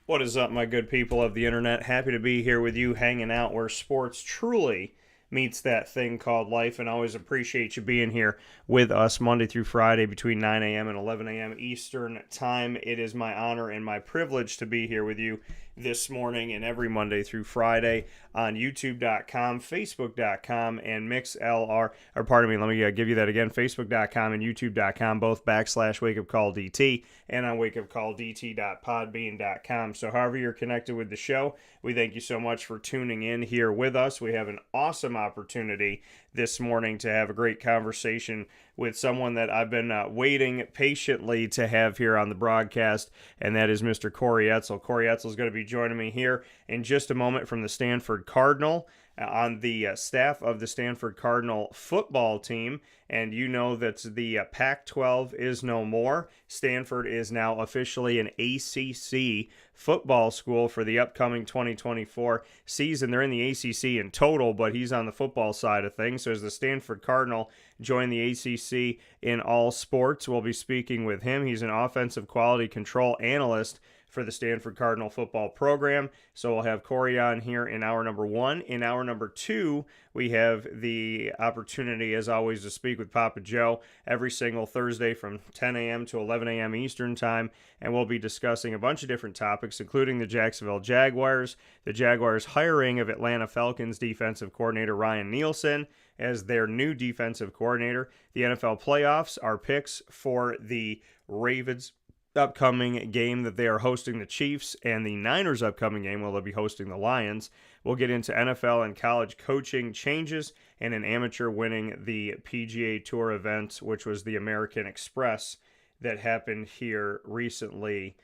What is up, my good people of the internet? Happy to be here with you, hanging out where sports truly meets that thing called life, and always appreciate you being here with us Monday through Friday between 9 a.m. and 11 a.m. Eastern Time. It is my honor and my privilege to be here with you this morning and every Monday through Friday on YouTube.com, Facebook.com, and MixLR, or pardon me, let me give you that again, Facebook.com and YouTube.com, both /WakeUpCallDT, and on WakeUpCallDT.podbean.com. So however you're connected with the show, we thank you so much for tuning in here with us. We have an awesome opportunity this morning to have a great conversation with someone that I've been waiting patiently to have here on the broadcast, and that is Mr. Corey Edsall. Corey Edsall is going to be joining me here in just a moment from the Stanford Cardinal, on the staff of the Stanford Cardinal football team. And you know that the Pac-12 is no more. Stanford is now officially an ACC football school for the upcoming 2024 season. They're in the ACC in total, but he's on the football side of things. So as the Stanford Cardinal join the ACC in all sports, we'll be speaking with him. He's an offensive quality control analyst for the Stanford Cardinal football program. So we'll have Corey on here in hour number one. In hour number two, we have the opportunity, as always, to speak with Papa Joe every single Thursday from 10 a.m. to 11 a.m. Eastern Time, and we'll be discussing a bunch of different topics, including the Jacksonville Jaguars, the Jaguars' hiring of Atlanta Falcons defensive coordinator Ryan Nielsen as their new defensive coordinator, the NFL playoffs, our picks for the Ravens upcoming game that they are hosting the Chiefs, and the Niners upcoming game where they'll be hosting the Lions. We'll get into NFL and college coaching changes and an amateur winning the PGA Tour event, which was the American Express that happened here recently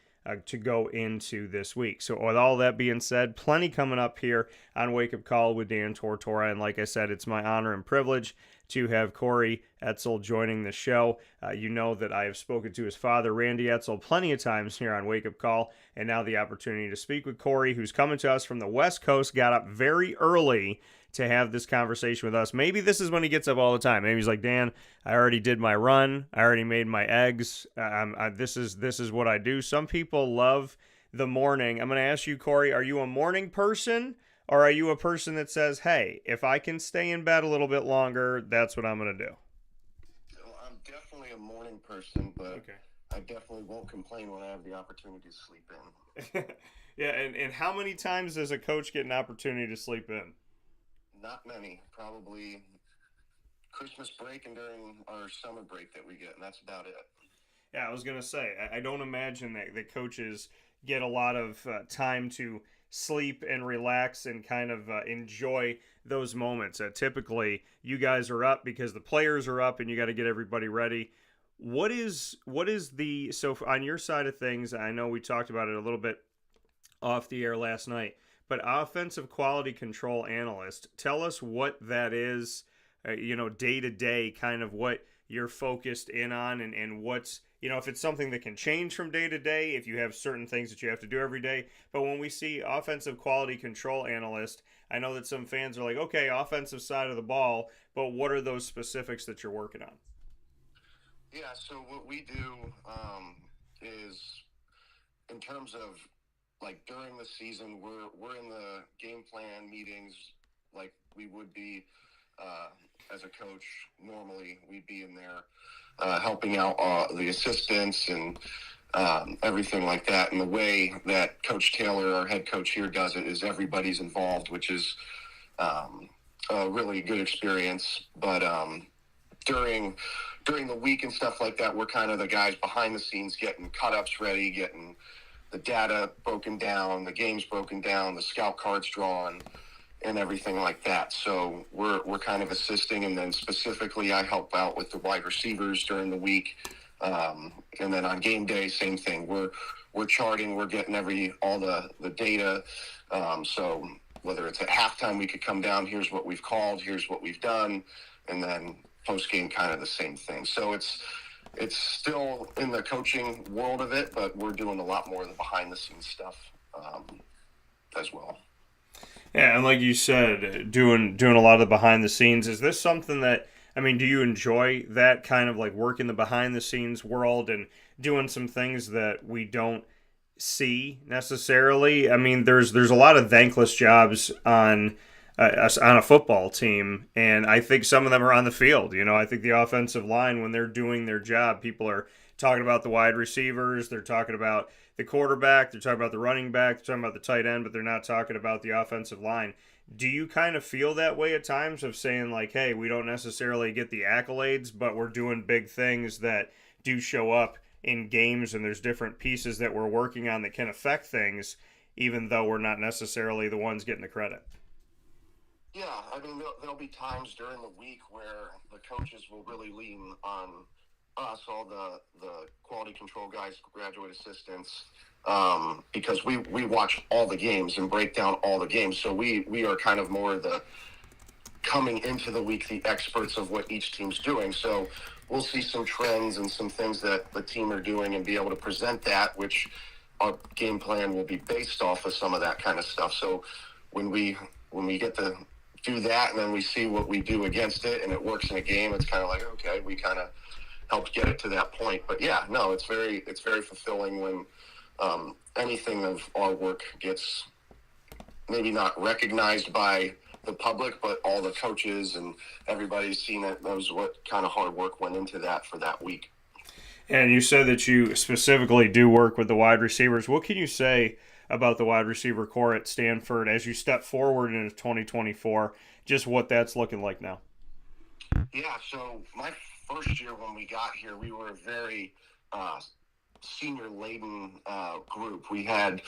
to go into this week. So with all that being said, plenty coming up here on Wake Up Call with Dan Tortora, and like I said, it's my honor and privilege to have Corey Edsall joining the show. You know that I have spoken to his father, Randy Edsall, plenty of times here on Wake Up Call, and now the opportunity to speak with Corey, who's coming to us from the West Coast, got up very early to have this conversation with us. Maybe this is when he gets up all the time. Maybe he's like, Dan, I already did my run. I already made my eggs. This is what I do. Some people love the morning. I'm going to ask you, Corey, are you a morning person? Or are you a person that says, hey, if I can stay in bed a little bit longer, that's what I'm going to do? Well, I'm definitely a morning person, but okay. I definitely won't complain when I have the opportunity to sleep in. Yeah, and how many times does a coach get an opportunity to sleep in? Not many. Probably Christmas break and during our summer break that we get, and that's about it. Yeah, I was going to say, I don't imagine that coaches get a lot of time to sleep and relax and kind of enjoy those moments. Typically, you guys are up because the players are up and you got to get everybody ready. What is the, so on your side of things, I know we talked about it a little bit off the air last night, but offensive quality control analyst, tell us what that is, day to day, kind of what you're focused in on and what's, if it's something that can change from day to day, if you have certain things that you have to do every day. But when we see offensive quality control analyst, I know that some fans are like, okay, offensive side of the ball, but what are those specifics that you're working on? Yeah, so what we do is in terms of like during the season, we're in the game plan meetings like we would be as a coach. Normally we'd be in there helping out the assistants and everything like that. And the way that Coach Taylor, our head coach here, does it is everybody's involved, which is a really good experience. But during the week and stuff like that, we're kind of the guys behind the scenes getting cut-ups ready, getting the data broken down, the games broken down, the scout cards drawn, and everything like that. So we're kind of assisting, and then specifically I help out with the wide receivers during the week, and then on game day, same thing. We're charting, we're getting all the data. So whether it's at halftime, we could come down, here's what we've called, here's what we've done, and then post game, kind of the same thing. So it's still in the coaching world of it, but we're doing a lot more of the behind the scenes stuff as well. Yeah, and like you said, doing a lot of the behind the scenes. Is this something that, I mean, do you enjoy that kind of like work in the behind the scenes world and doing some things that we don't see necessarily? I mean, there's a lot of thankless jobs on a football team, and I think some of them are on the field. You know, I think the offensive line, when they're doing their job, people are talking about the wide receivers, they're talking about the quarterback, they're talking about the running back, they're talking about the tight end, but they're not talking about the offensive line. Do you kind of feel that way at times of saying like, hey, we don't necessarily get the accolades, but we're doing big things that do show up in games, and there's different pieces that we're working on that can affect things, even though we're not necessarily the ones getting the credit? Yeah, I mean, there'll be times during the week where the coaches will really lean on us, all the quality control guys, graduate assistants, because we watch all the games and break down all the games. So we are kind of more the coming into the week, the experts of what each team's doing. So we'll see some trends and some things that the team are doing and be able to present that, which our game plan will be based off of some of that kind of stuff. So when we get to do that and then we see what we do against it and it works in a game, it's kind of like, okay, we kind of helped get it to that point. But yeah, no, it's very fulfilling when anything of our work gets maybe not recognized by the public, but all the coaches and everybody's seen it, knows what kind of hard work went into that for that week. And you said that you specifically do work with the wide receivers. What can you say about the wide receiver core at Stanford as you step forward into 2024, just what that's looking like now? Yeah, so my first year when we got here, we were a very senior-laden group. We had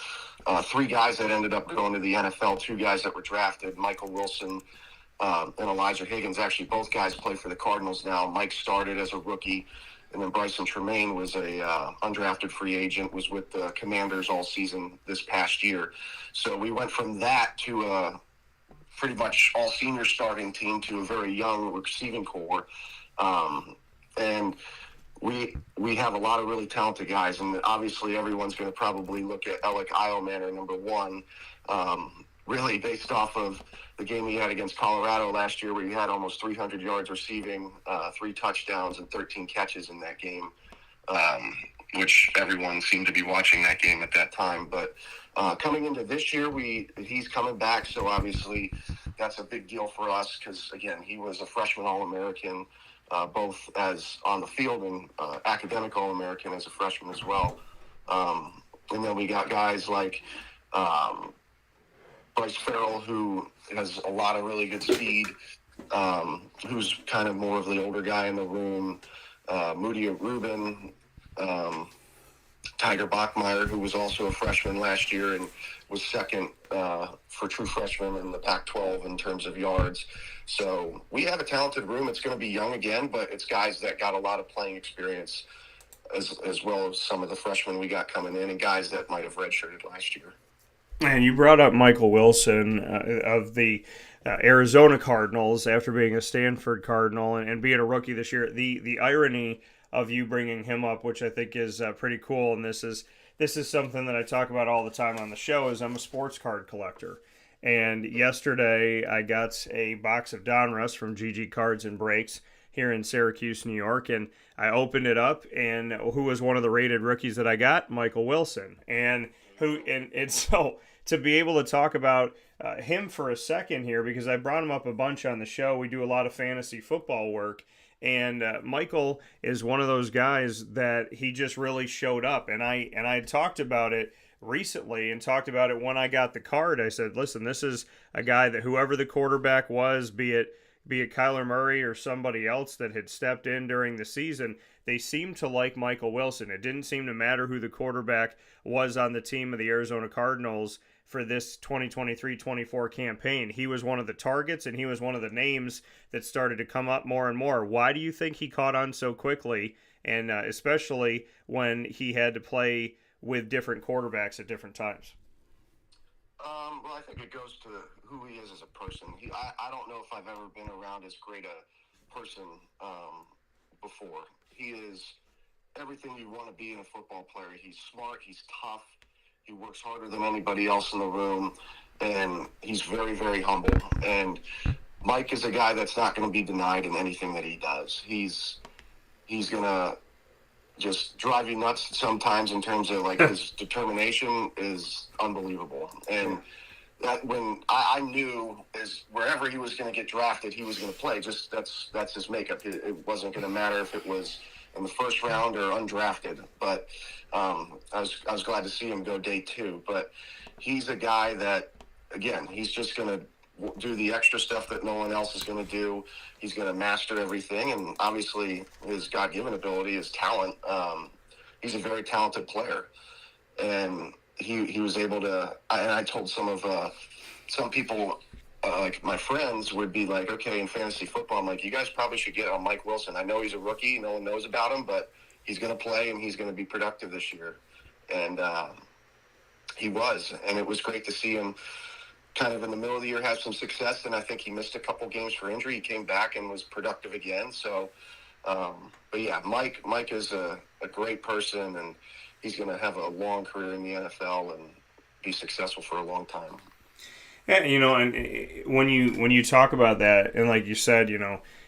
3 guys that ended up going to the NFL, 2 guys that were drafted, Michael Wilson and Elijah Higgins. Actually, both guys play for the Cardinals now. Mike started as a rookie, and then Bryson Tremaine was a undrafted free agent, was with the Commanders all season this past year. So we went from that to a pretty much all senior starting team to a very young receiving core. And we have a lot of really talented guys, and obviously everyone's going to probably look at Alec Eilmanor, number 1, really based off of the game he had against Colorado last year, where he had almost 300 yards receiving, 3 touchdowns and 13 catches in that game, which everyone seemed to be watching that game at that time. But coming into this year, he's coming back, so obviously that's a big deal for us because, again, he was a freshman All-American, both as on the field and academic All-American as a freshman as well. And then we got guys like Bryce Farrell, who has a lot of really good speed, who's kind of more of the older guy in the room, Moody Rubin, Tiger Bachmeyer, who was also a freshman last year and was second for true freshmen in the Pac-12 in terms of yards. So we have a talented room. It's going to be young again, but it's guys that got a lot of playing experience as well as some of the freshmen we got coming in and guys that might have redshirted last year. And you brought up Michael Wilson of the Arizona Cardinals after being a Stanford Cardinal and being a rookie this year. The irony of you bringing him up, which I think is pretty cool, and this is something that I talk about all the time on the show, is I'm a sports card collector. And yesterday I got a box of Donruss from GG Cards and Breaks here in Syracuse, New York, and I opened it up, and who was one of the rated rookies that I got? Michael Wilson. And so to be able to talk about him for a second here, because I brought him up a bunch on the show. We do a lot of fantasy football work, and Michael is one of those guys that he just really showed up. And I talked about it recently and talked about it when I got the card. I said, listen, this is a guy that whoever the quarterback was, be it Kyler Murray or somebody else that had stepped in during the season, they seemed to like Michael Wilson. It didn't seem to matter who the quarterback was on the team of the Arizona Cardinals. for this 2023-24 campaign. He was one of the targets, and he was one of the names that started to come up more and more. Why do you think he caught on so quickly, and especially when he had to play with different quarterbacks at different times? Well, I think it goes to who he is as a person. I don't know if I've ever been around as great a person before. He is everything you want to be in a football player. He's smart. He's tough. He works harder than anybody else in the room, and he's very, very humble. And Mike is a guy that's not going to be denied in anything that he does. He's going to just drive you nuts sometimes in terms of like his determination is unbelievable. And that when I knew is wherever he was going to get drafted, he was going to play. Just that's his makeup. It wasn't going to matter if it was in the first round or undrafted. But I was glad to see him go day 2. But he's a guy that, again, he's just going to do the extra stuff that no one else is going to do. He's going to master everything, and obviously his God-given ability, his talent. He's a very talented player, and he was able to. And I told some people, like my friends, would be like, okay, in fantasy football, I'm like, you guys probably should get on Mike Wilson. I know he's a rookie, no one knows about him, but he's going to play and he's going to be productive this year, and he was, and it was great to see him kind of in the middle of the year have some success, and I think he missed a couple games for injury. He came back and was productive again. So, but yeah, Mike is a great person, and he's going to have a long career in the NFL and be successful for a long time. Yeah, and when you talk about that, and like you said,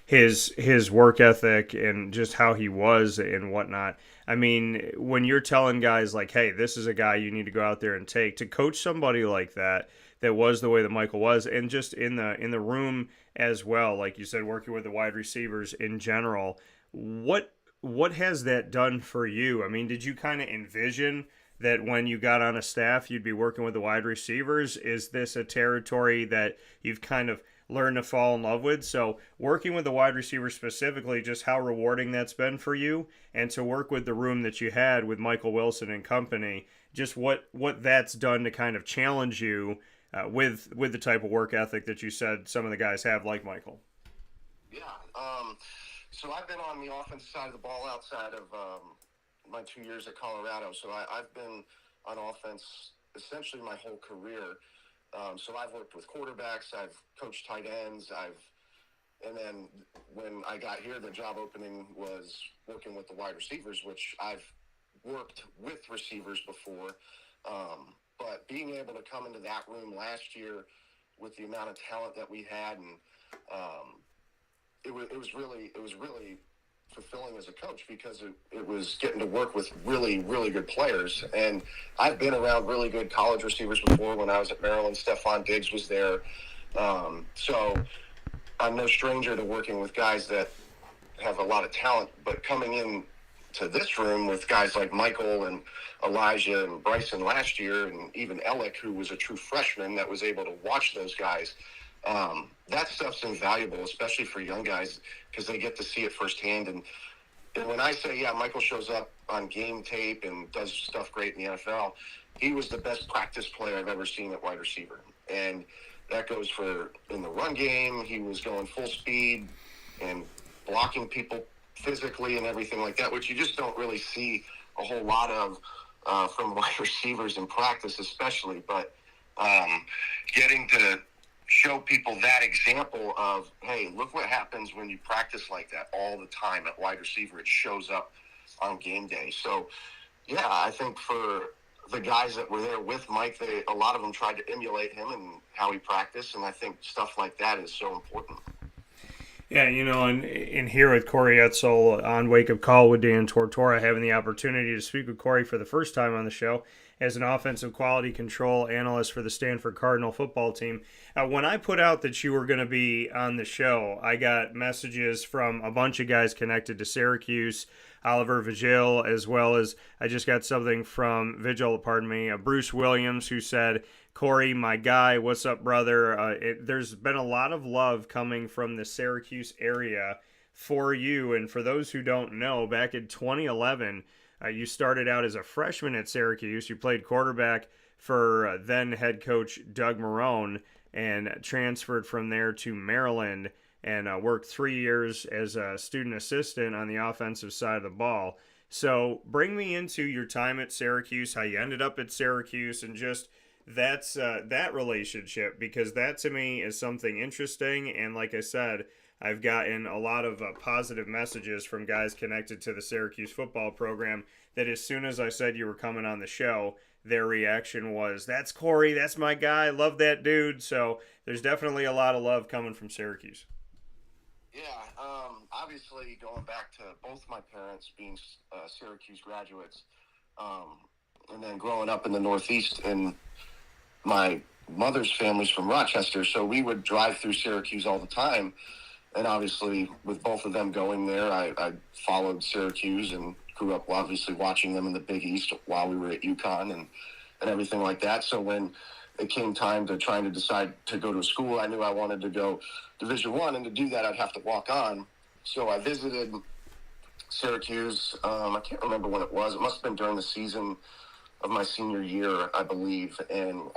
his work ethic and just how he was and whatnot. I mean, when you're telling guys like, hey, this is a guy you need to go out there and take, to coach somebody like that was the way that Michael was, and just in the room as well, like you said, working with the wide receivers in general, what has that done for you? I mean, did you kind of envision that when you got on a staff, you'd be working with the wide receivers? Is this a territory that you've kind of learned to fall in love with? So working with the wide receivers specifically, just how rewarding that's been for you, and to work with the room that you had with Michael Wilson and company, just what that's done to kind of challenge you with the type of work ethic that you said some of the guys have, like Michael. Yeah. So I've been on the offensive side of the ball outside of my 2 years at Colorado. So I've been on offense essentially my whole career. So I've worked with quarterbacks, I've coached tight ends, and then when I got here, the job opening was working with the wide receivers, which I've worked with receivers before. But being able to come into that room last year with the amount of talent that we had, and it was really fulfilling as a coach, because it was getting to work with really, really good players. And I've been around really good college receivers before. When I was at Maryland, Stephon Diggs was there. So I'm no stranger to working with guys that have a lot of talent, but coming in to this room with guys like Michael and Elijah and Bryson last year, and even Alec, who was a true freshman that was able to watch those guys, that stuff's invaluable, especially for young guys, because they get to see it firsthand. And when I say, yeah, Michael shows up on game tape and does stuff great in the NFL, he was the best practice player I've ever seen at wide receiver. And that goes for in the run game. He was going full speed and blocking people physically and everything like that, which you just don't really see a whole lot of from wide receivers in practice, especially. But getting to show people that example of, hey, look what happens when you practice like that all the time at wide receiver. It shows up on game day. So, yeah, I think for the guys that were there with Mike, a lot of them tried to emulate him and how he practiced, and I think stuff like that is so important. Yeah, and here with Corey Edsall on Wake Up Call with Dan Tortora, having the opportunity to speak with Corey for the first time on the show as an offensive quality control analyst for the Stanford Cardinal football team. When I put out that you were going to be on the show, I got messages from a bunch of guys connected to Syracuse, Oliver Vigil, as well as I just got something from Bruce Williams, who said, Corey, my guy, what's up, brother? There's been a lot of love coming from the Syracuse area for you. And for those who don't know, back in 2011, you started out as a freshman at Syracuse. You played quarterback for then head coach Doug Marrone, and transferred from there to Maryland and worked 3 years as a student assistant on the offensive side of the ball. So bring me into your time at Syracuse, how you ended up at Syracuse, and just that relationship, because that to me is something interesting. And like I said, I've gotten a lot of positive messages from guys connected to the Syracuse football program that as soon as I said you were coming on the show, their reaction was, "That's Corey, that's my guy, love that dude." So there's definitely a lot of love coming from Syracuse. Yeah, obviously going back to both my parents being Syracuse graduates, and then growing up in the Northeast, and my mother's family's from Rochester, so we would drive through Syracuse all the time. And obviously, with both of them going there, I followed Syracuse and grew up obviously watching them in the Big East while we were at UConn and everything like that. So when it came time to trying to decide to go to a school, I knew I wanted to go Division I, and to do that, I'd have to walk on. So I visited Syracuse. I can't remember when it was. It must have been during the season of my senior year, I believe. And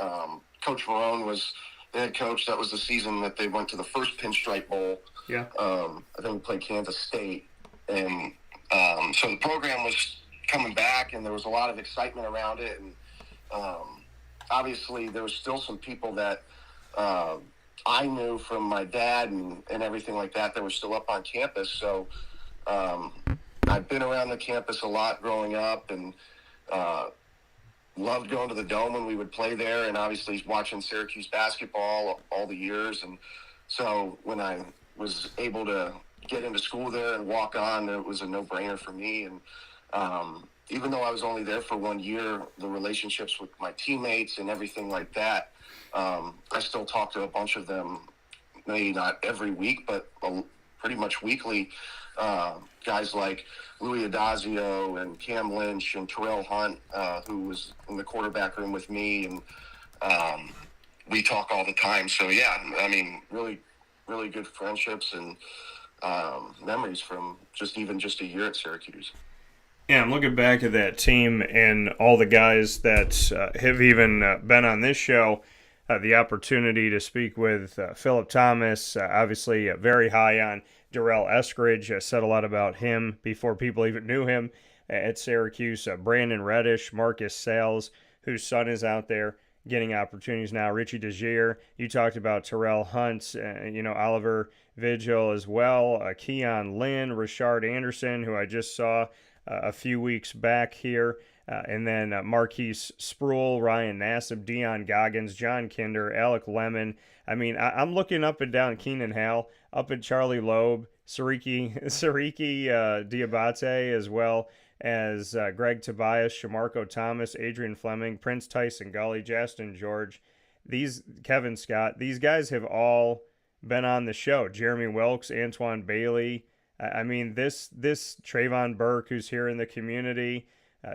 Coach Marrone was the head coach. That was the season that they went to the first Pinstripe Bowl. Yeah. I think we played Kansas State. And so the program was coming back, and there was a lot of excitement around it. And obviously, there was still some people that I knew from my dad and everything like that were still up on campus. So I've been around the campus a lot growing up, and loved going to the Dome when we would play there, and obviously watching Syracuse basketball all the years. And so when I was able to get into school there and walk on, it was a no-brainer for me. And even though I was only there for 1 year, the relationships with my teammates and everything like that, I still talk to a bunch of them, maybe not every week, but pretty much weekly. Guys like Louis Adazio and Cam Lynch and Terrell Hunt, who was in the quarterback room with me, and we talk all the time. So yeah, I mean, really, really good friendships and memories from just a year at Syracuse. Yeah, I'm looking back at that team and all the guys that have even been on this show. The opportunity to speak with Philip Thomas, obviously very high on Darrell Eskridge. Said a lot about him before people even knew him at Syracuse. Brandon Reddish, Marcus Sales, whose son is out there getting opportunities now. Richie DeGier. You talked about Terrell Hunt, Oliver Vigil as well. Keon Lynn, Rashard Anderson, who I just saw a few weeks back here. And then Marquise Sproul, Ryan Nassib, Dion Goggins, John Kinder, Alec Lemon. I mean, I'm looking up and down Keenan Hall, up at Charlie Loeb, Sariki Diabate, as well as Greg Tobias, Shamarko Thomas, Adrian Fleming, Prince Tyson Gully, Justin George, Kevin Scott. These guys have all been on the show. Jeremy Wilkes, Antoine Bailey. I mean, this Trayvon Burke, who's here in the community,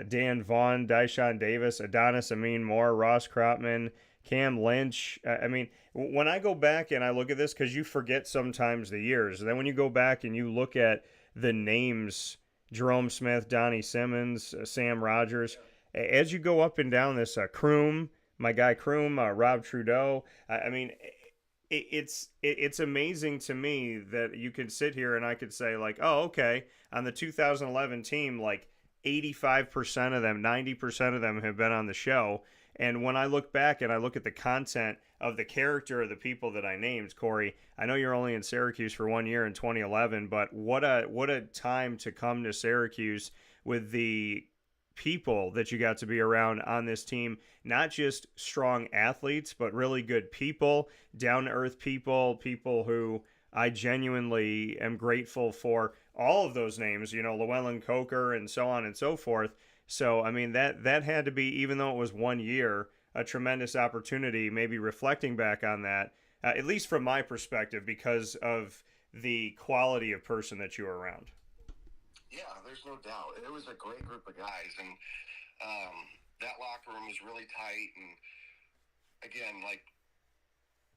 Dan Vaughn, Dyshawn Davis, Adonis Amin Moore, Ross Kropman, Cam Lynch. I mean, when I go back and I look at this, because you forget sometimes the years, and then when you go back and you look at the names, Jerome Smith, Donnie Simmons, Sam Rogers, as you go up and down this, Kroom, my guy Kroom, Rob Trudeau, I mean, it's amazing to me that you could sit here and I could say, like, oh, okay, on the 2011 team, like 85% of them, 90% of them have been on the show. And when I look back and I look at the content of the character of the people that I named, Corey, I know you're only in Syracuse for 1 year in 2011, but what a time to come to Syracuse with the people that you got to be around on this team. Not just strong athletes, but really good people, down-to-earth people who I genuinely am grateful for all of those names, Llewellyn Coker and so on and so forth. So, I mean, that had to be, even though it was 1 year, a tremendous opportunity, maybe reflecting back on that, at least from my perspective, because of the quality of person that you were around. Yeah, there's no doubt. It was a great group of guys, and that locker room was really tight. And again,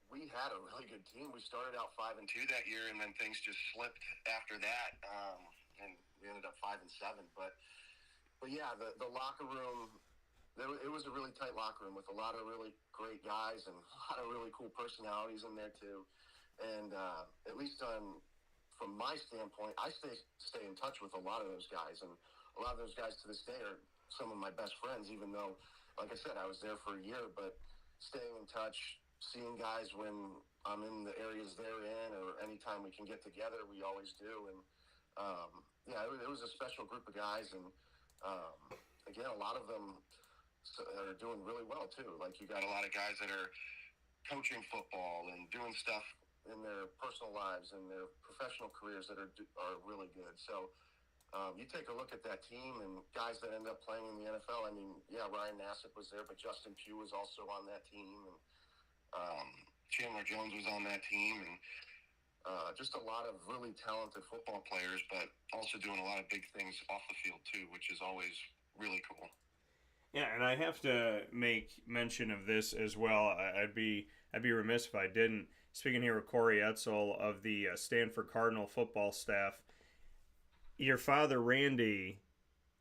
we had a really good team. We started out 5-2 that year, and then things just slipped after that, and we ended up 5-7. But yeah, the locker room, it was a really tight locker room with a lot of really great guys and a lot of really cool personalities in there too. And at least from my standpoint, I stay in touch with a lot of those guys, and a lot of those guys to this day are some of my best friends. Even though, like I said, I was there for a year, but staying in touch, seeing guys when I'm in the areas they're in, or anytime we can get together, we always do. And yeah, it was a special group of guys, and again, a lot of them are doing really well too. Like, you got a lot of guys that are coaching football and doing stuff in their personal lives and their professional careers that are really good. So you take a look at that team and guys that end up playing in the NFL. I mean, yeah, Ryan Nielsen was there, but Justin Pugh was also on that team, and Chandler Jones was on that team, and just a lot of really talented football players, but also doing a lot of big things off the field too, which is always really cool. Yeah, and I have to make mention of this as well. I'd be remiss if I didn't. Speaking here with Corey Edsall of the Stanford Cardinal football staff, your father, Randy,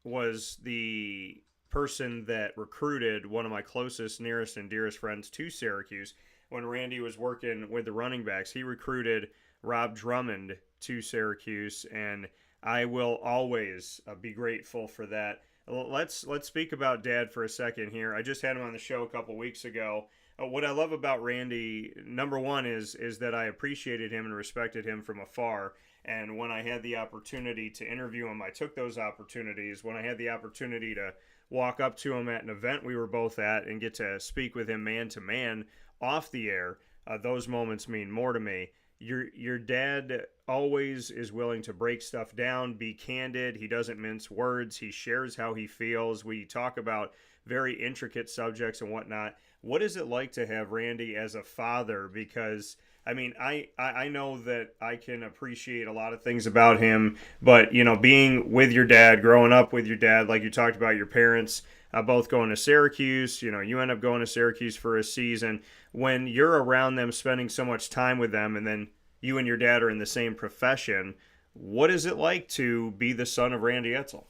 was the person that recruited one of my closest, nearest, and dearest friends to Syracuse. When Randy was working with the running backs, he recruited Rob Drummond to Syracuse, and I will always be grateful for that. Let's speak about Dad for a second here. I just had him on the show a couple weeks ago. What I love about Randy, number one, is that I appreciated him and respected him from afar. And when I had the opportunity to interview him, I took those opportunities. When I had the opportunity to walk up to him at an event we were both at and get to speak with him man to man off the air, those moments mean more to me. Your dad always is willing to break stuff down, be candid. He doesn't mince words. He shares how he feels. We talk about very intricate subjects and whatnot. What is it like to have Randy as a father? Because, I mean, I know that I can appreciate a lot of things about him, but, you know, being with your dad, growing up with your dad, like you talked about your parents both going to Syracuse, you know, you end up going to Syracuse for a season. When you're around them, spending so much time with them, and then you and your dad are in the same profession, what is it like to be the son of Randy Edsall?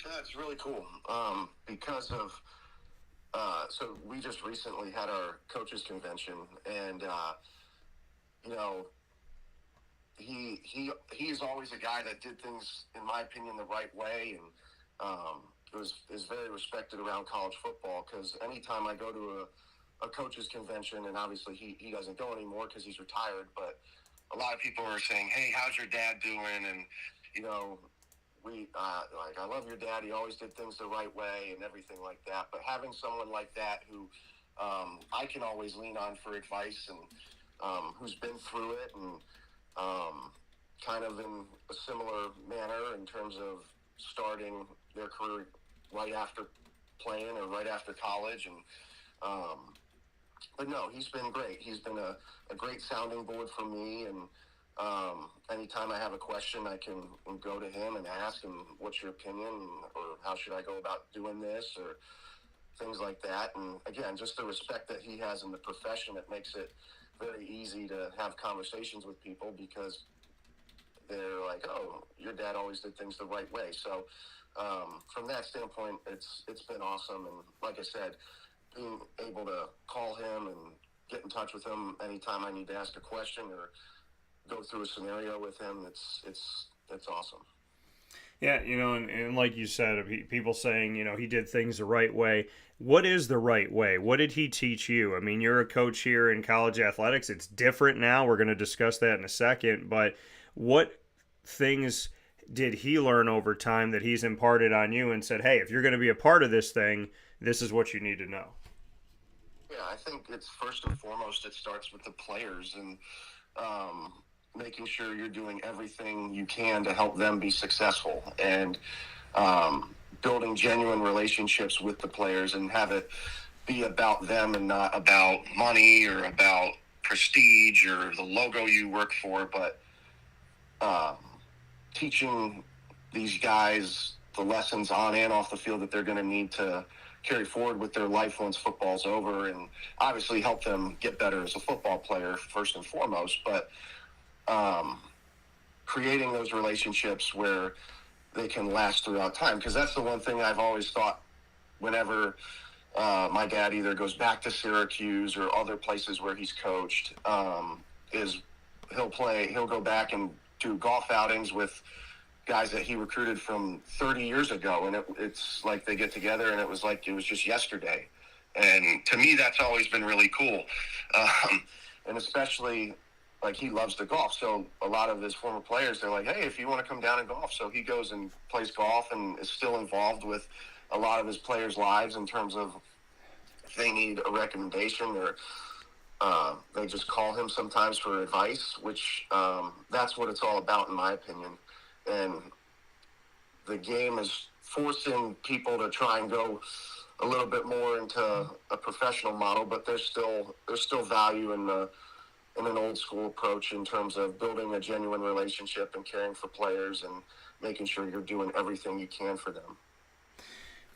Yeah, it's really cool because of so we just recently had our coaches convention, and you know, he's always a guy that did things, in my opinion, the right way, and is very respected around college football. Because anytime I go to a coaches convention, and obviously he doesn't go anymore because he's retired, but a lot of people are saying, "Hey, how's your dad doing?" And you know, we like, I love your dad. He always did things the right way and everything like that. But having someone like that who I can always lean on for advice, and who's been through it, and kind of in a similar manner in terms of starting their career right after playing or right after college, and but no, he's been great. He's been a great sounding board for me, and anytime I have a question, I can go to him and ask him, what's your opinion, or how should I go about doing this, or things like that. And again, just the respect that he has in the profession, it makes it very easy to have conversations with people, because they're like, oh, your dad always did things the right way. So from that standpoint, it's been awesome. And like I said, being able to call him and get in touch with him anytime I need to ask a question or go through a scenario with him, it's awesome. Yeah, you know, and like you said, people saying, you know, he did things the right way. What is the right way? What did he teach you? I mean, you're a coach here in college athletics. It's different now. We're going to discuss that in a second. But what things did he learn over time that he's imparted on you and said, hey, if you're going to be a part of this thing, this is what you need to know? Yeah, I think it's first and foremost, it starts with the players, and making sure you're doing everything you can to help them be successful, and building genuine relationships with the players, and have it be about them and not about money or about prestige or the logo you work for, but teaching these guys the lessons on and off the field that they're going to need to carry forward with their life once football's over, and obviously help them get better as a football player first and foremost, but creating those relationships where they can last throughout time. Because that's the one thing I've always thought whenever my dad either goes back to Syracuse or other places where he's coached, is he'll go back and do golf outings with guys that he recruited from 30 years ago. And it's like they get together and it was like it was just yesterday. And to me, that's always been really cool. And especially, like, he loves to golf. So a lot of his former players, they're like, hey, if you want to come down and golf. So he goes and plays golf and is still involved with a lot of his players' lives in terms of if they need a recommendation or they just call him sometimes for advice, which that's what it's all about, in my opinion. And the game is forcing people to try and go a little bit more into a professional model, but there's still value in an old school approach in terms of building a genuine relationship and caring for players and making sure you're doing everything you can for them.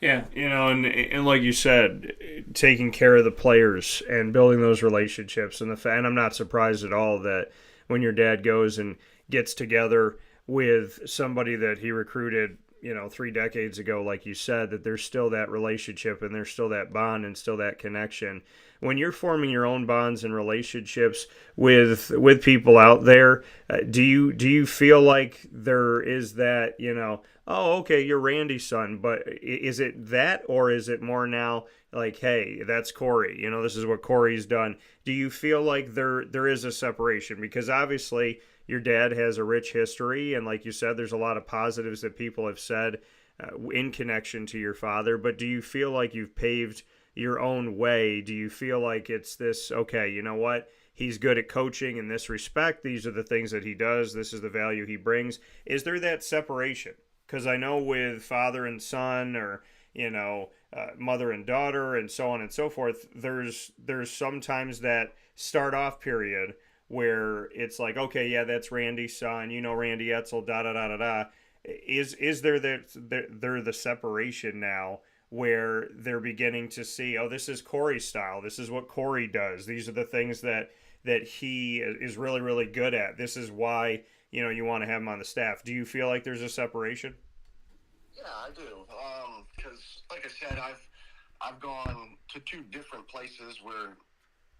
Yeah, and like you said, taking care of the players and building those relationships, and I'm not surprised at all that when your dad goes and gets together with somebody that he recruited, 3 decades ago, like you said, that there's still that relationship and there's still that bond and still that connection. When you're forming your own bonds and relationships with people out there, do you feel like there is that, oh, okay, you're Randy's son, but is it that, or is it more now like, hey, that's Corey, this is what Corey's done? Do you feel like there is a separation? Because obviously your dad has a rich history, and like you said, there's a lot of positives that people have said in connection to your father, but do you feel like you've paved your own way? Do you feel like it's this, okay, you know what? He's good at coaching in this respect. These are the things that he does. This is the value he brings. Is there that separation? Because I know with father and son, or mother and daughter, and so on and so forth, there's sometimes that start off period where it's like, okay, yeah, that's Randy's son, Randy Edsall, da da da da da. Is there the separation now where they're beginning to see, oh, this is Corey's style, this is what Corey does, these are the things that he is really, really good at, this is why you want to have him on the staff? Do you feel like there's a separation? Yeah, I do. Because, like I said, I've gone to 2 different places where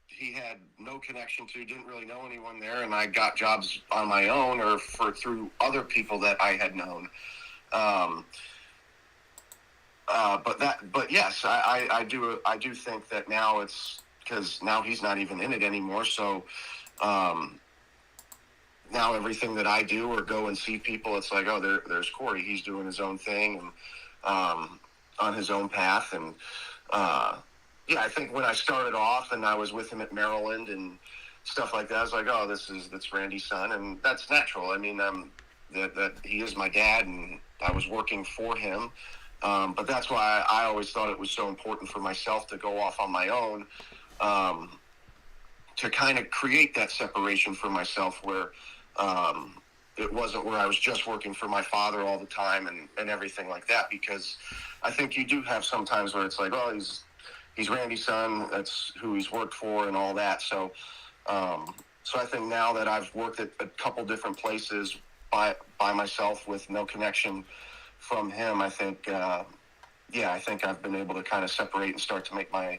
he had no connection to, didn't really know anyone there, and I got jobs on my own or through other people that I had known. But yes, I do think that now it's because now he's not even in it anymore. So now everything that I do or go and see people, it's like, oh, there's Corey. He's doing his own thing and on his own path. And yeah, I think when I started off and I was with him at Maryland and stuff like that, I was like, oh, that's Randy's son, and that's natural. I mean, that he is my dad, and I was working for him. But that's why I always thought it was so important for myself to go off on my own, to kind of create that separation for myself where it wasn't where I was just working for my father all the time and everything like that. Because I think you do have sometimes where it's like, oh, he's Randy's son, that's who he's worked for and all that. So I think now that I've worked at a couple different places by myself with no connection from him, I think I've been able to kind of separate and start to make my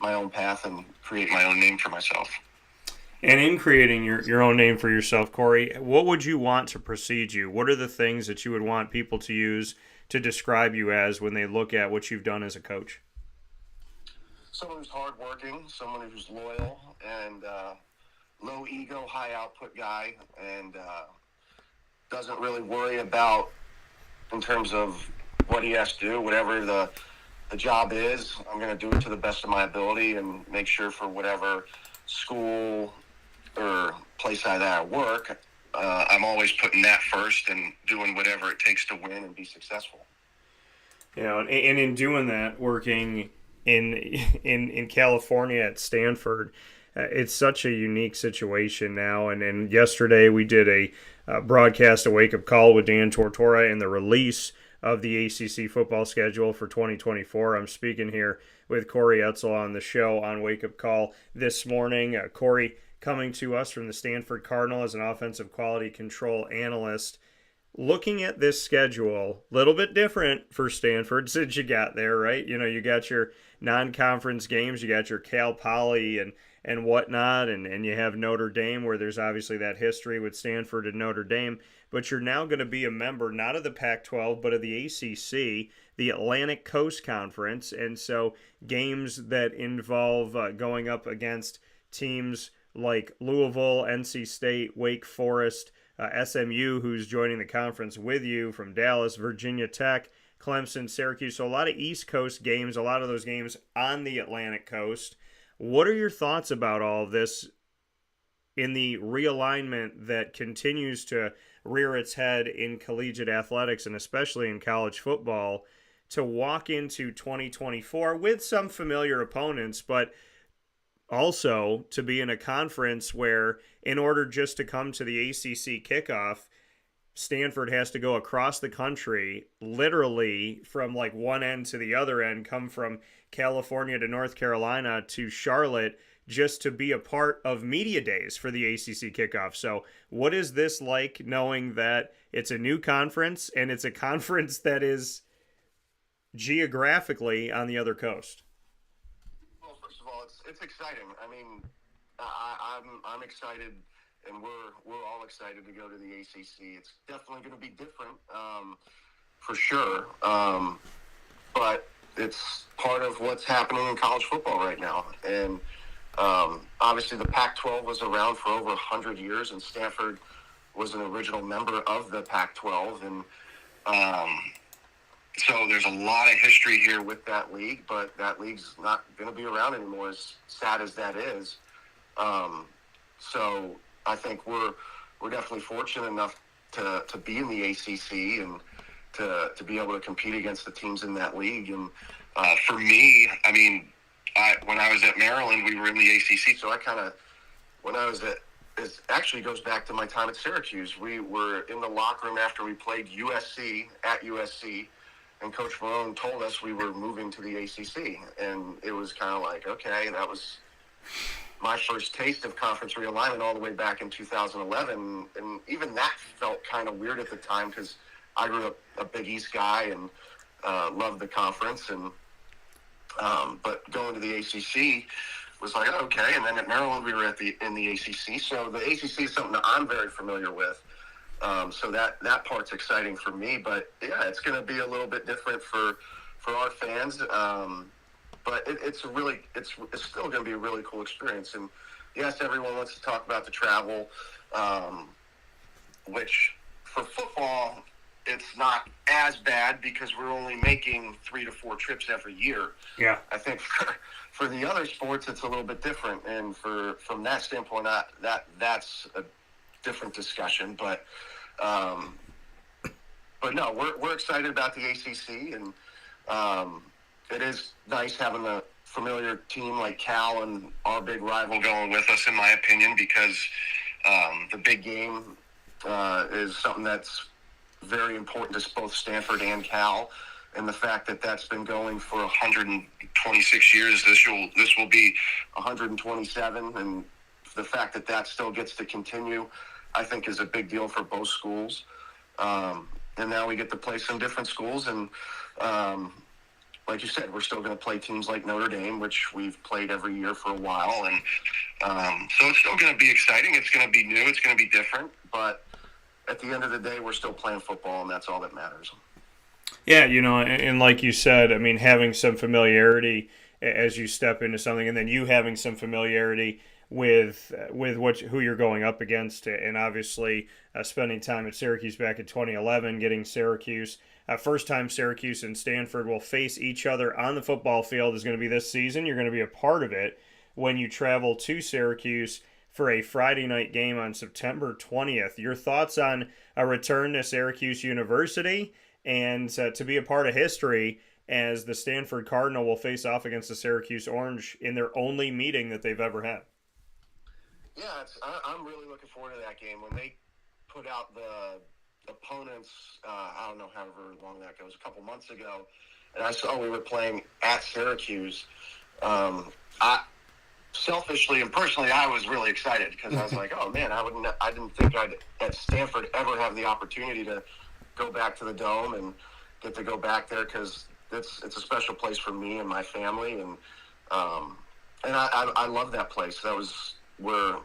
own path and create my own name for myself. And in creating your own name for yourself, Corey, what would you want to precede you? What are the things that you would want people to use to describe you as when they look at what you've done as a coach? Someone who's hardworking, someone who's loyal, and low ego, high output guy, and doesn't really worry about in terms of what he has to do, whatever the job is. I'm going to do it to the best of my ability and make sure for whatever school or place that I work, I'm always putting that first and doing whatever it takes to win and be successful. And in doing that, working in California at Stanford, it's such a unique situation now. And yesterday we did a broadcast, a wake-up call with Dan Tortora and the release of the ACC football schedule for 2024. I'm speaking here with Corey Edsall on the show on Wake Up Call this morning. Corey coming to us from the Stanford Cardinal as an offensive quality control analyst. looking at this schedule, a little bit different for Stanford since you got there, right? You got your non-conference games, you got your Cal Poly and whatnot, and you have Notre Dame, where there's obviously that history with Stanford and Notre Dame. But you're now going to be a member not of the Pac-12 but of the ACC, the Atlantic Coast Conference, and so games that involve going up against teams like Louisville, NC State, Wake Forest, SMU, who's joining the conference with you from Dallas, Virginia Tech, Clemson, Syracuse. So a lot of East Coast games, a lot of those games on the Atlantic Coast. What are your thoughts about all of this in the realignment that continues to rear its head in collegiate athletics and especially in college football to walk into 2024 with some familiar opponents, but also to be in a conference where in order just to come to the ACC kickoff, Stanford has to go across the country, literally from like one end to the other end, come from California to North Carolina to Charlotte just to be a part of media days for the ACC kickoff. So what is this like knowing that it's a new conference and it's a conference that is geographically on the other coast? Well, first of all, it's exciting. I mean, I'm excited, and we're all excited to go to the ACC. It's definitely going to be different, for sure. But it's part of what's happening in college football right now, and obviously the Pac-12 was around for over 100 years, and Stanford was an original member of the Pac-12, and so there's a lot of history here with that league, but that league's not going to be around anymore, as sad as that is. So I think we're definitely fortunate enough to be in the ACC and to be able to compete against the teams in that league. And for me, I mean, when I was at Maryland, we were in the ACC, so it actually goes back to my time at Syracuse. We were in the locker room after we played USC at USC, and Coach Marone told us we were moving to the ACC. And it was kind of like, okay, that was my first taste of conference realignment all the way back in 2011. And even that felt kind of weird at the time because I grew up a Big East guy and loved the conference. And but going to the ACC was like, okay. And then at Maryland, we were in the ACC. So the ACC is something that I'm very familiar with. So that part's exciting for me. But yeah, it's going to be a little bit different for our fans. But it's still going to be a really cool experience. And yes, everyone wants to talk about the travel, which for football, it's not as bad because we're only making 3 to 4 trips every year. Yeah. I think for the other sports, it's a little bit different. And from that standpoint, that's a different discussion. But no, we're excited about the ACC, and it is nice having a familiar team like Cal and our big rival going with us, in my opinion, because the big game is something that's very important to both Stanford and Cal, and the fact that that's been going for 126 years, this will be 127, and the fact that that still gets to continue, I think, is a big deal for both schools. And now we get to play some different schools, and like you said, we're still going to play teams like Notre Dame, which we've played every year for a while, and so it's still going to be exciting. It's going to be new. It's going to be different, but at the end of the day, we're still playing football, and that's all that matters. Yeah, and like you said, I mean, having some familiarity as you step into something, and then you having some familiarity with who you're going up against, and obviously spending time at Syracuse back in 2011, getting Syracuse. First time Syracuse and Stanford will face each other on the football field is going to be this season. You're going to be a part of it when you travel to Syracuse for a Friday night game on September 20th. Your thoughts on a return to Syracuse University and to be a part of history as the Stanford Cardinal will face off against the Syracuse Orange in their only meeting that they've ever had? Yeah, I'm really looking forward to that game. When they put out the opponents, I don't know however long that goes, a couple months ago, and I saw we were playing at Syracuse, selfishly and personally, I was really excited because I was like, oh man, I didn't think I'd at Stanford ever have the opportunity to go back to the Dome and get to go back there because it's a special place for me and my family, and I love that place. That was where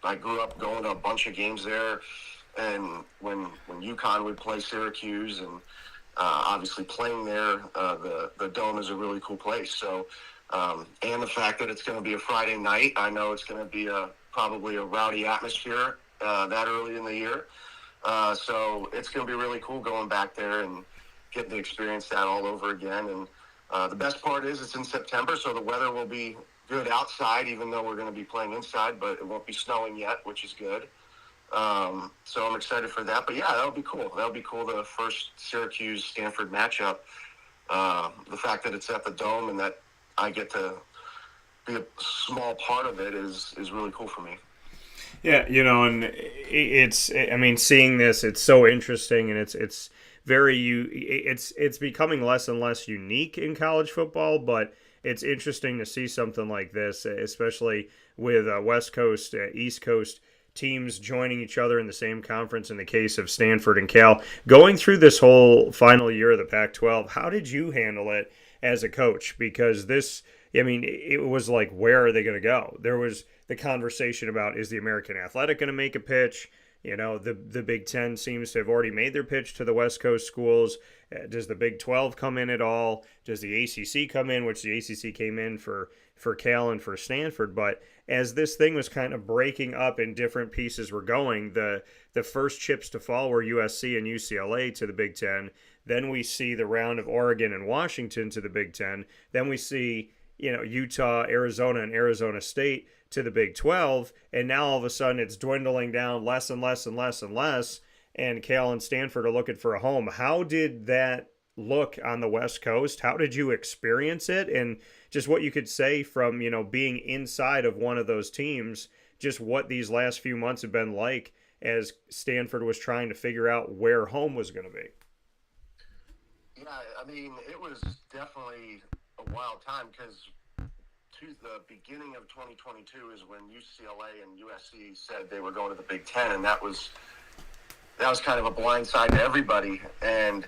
I grew up, going to a bunch of games there, and when UConn would play Syracuse, and obviously playing there, the Dome is a really cool place. So, and the fact that it's going to be a Friday night, I know it's going to be probably a rowdy atmosphere that early in the year. So it's going to be really cool going back there and getting to experience that all over again. And the best part is it's in September, so the weather will be good outside, even though we're going to be playing inside, but it won't be snowing yet, which is good. So I'm excited for that. But yeah, that'll be cool. That'll be cool. The first Syracuse-Stanford matchup. The fact that it's at the Dome and that I get to be a small part of it is really cool for me. Yeah, and I mean, seeing this, it's so interesting, and it's it's becoming less and less unique in college football, but it's interesting to see something like this, especially with West Coast, East Coast teams joining each other in the same conference in the case of Stanford and Cal. Going through this whole final year of the Pac-12, how did you handle it as a coach? Because it was like, where are they going to go? There was the conversation about, is the American Athletic going to make a pitch? The Big Ten seems to have already made their pitch to the West Coast schools. Does the Big 12 come in at all? Does the ACC come in, which the ACC came in for Cal and for Stanford? But as this thing was kind of breaking up and different pieces were going, the first chips to fall were USC and UCLA to the Big Ten. Then we see the round of Oregon and Washington to the Big Ten. Then we see Utah, Arizona, and Arizona State to the Big 12, and now all of a sudden it's dwindling down less and less and less and less, and Cal and Stanford are looking for a home. How did that look on the West Coast? How did you experience it? And just what you could say from, being inside of one of those teams, just what these last few months have been like as Stanford was trying to figure out where home was going to be. Yeah, I mean, it was definitely a wild time because the beginning of 2022 is when UCLA and USC said they were going to the Big Ten, and that was kind of a blindside to everybody. And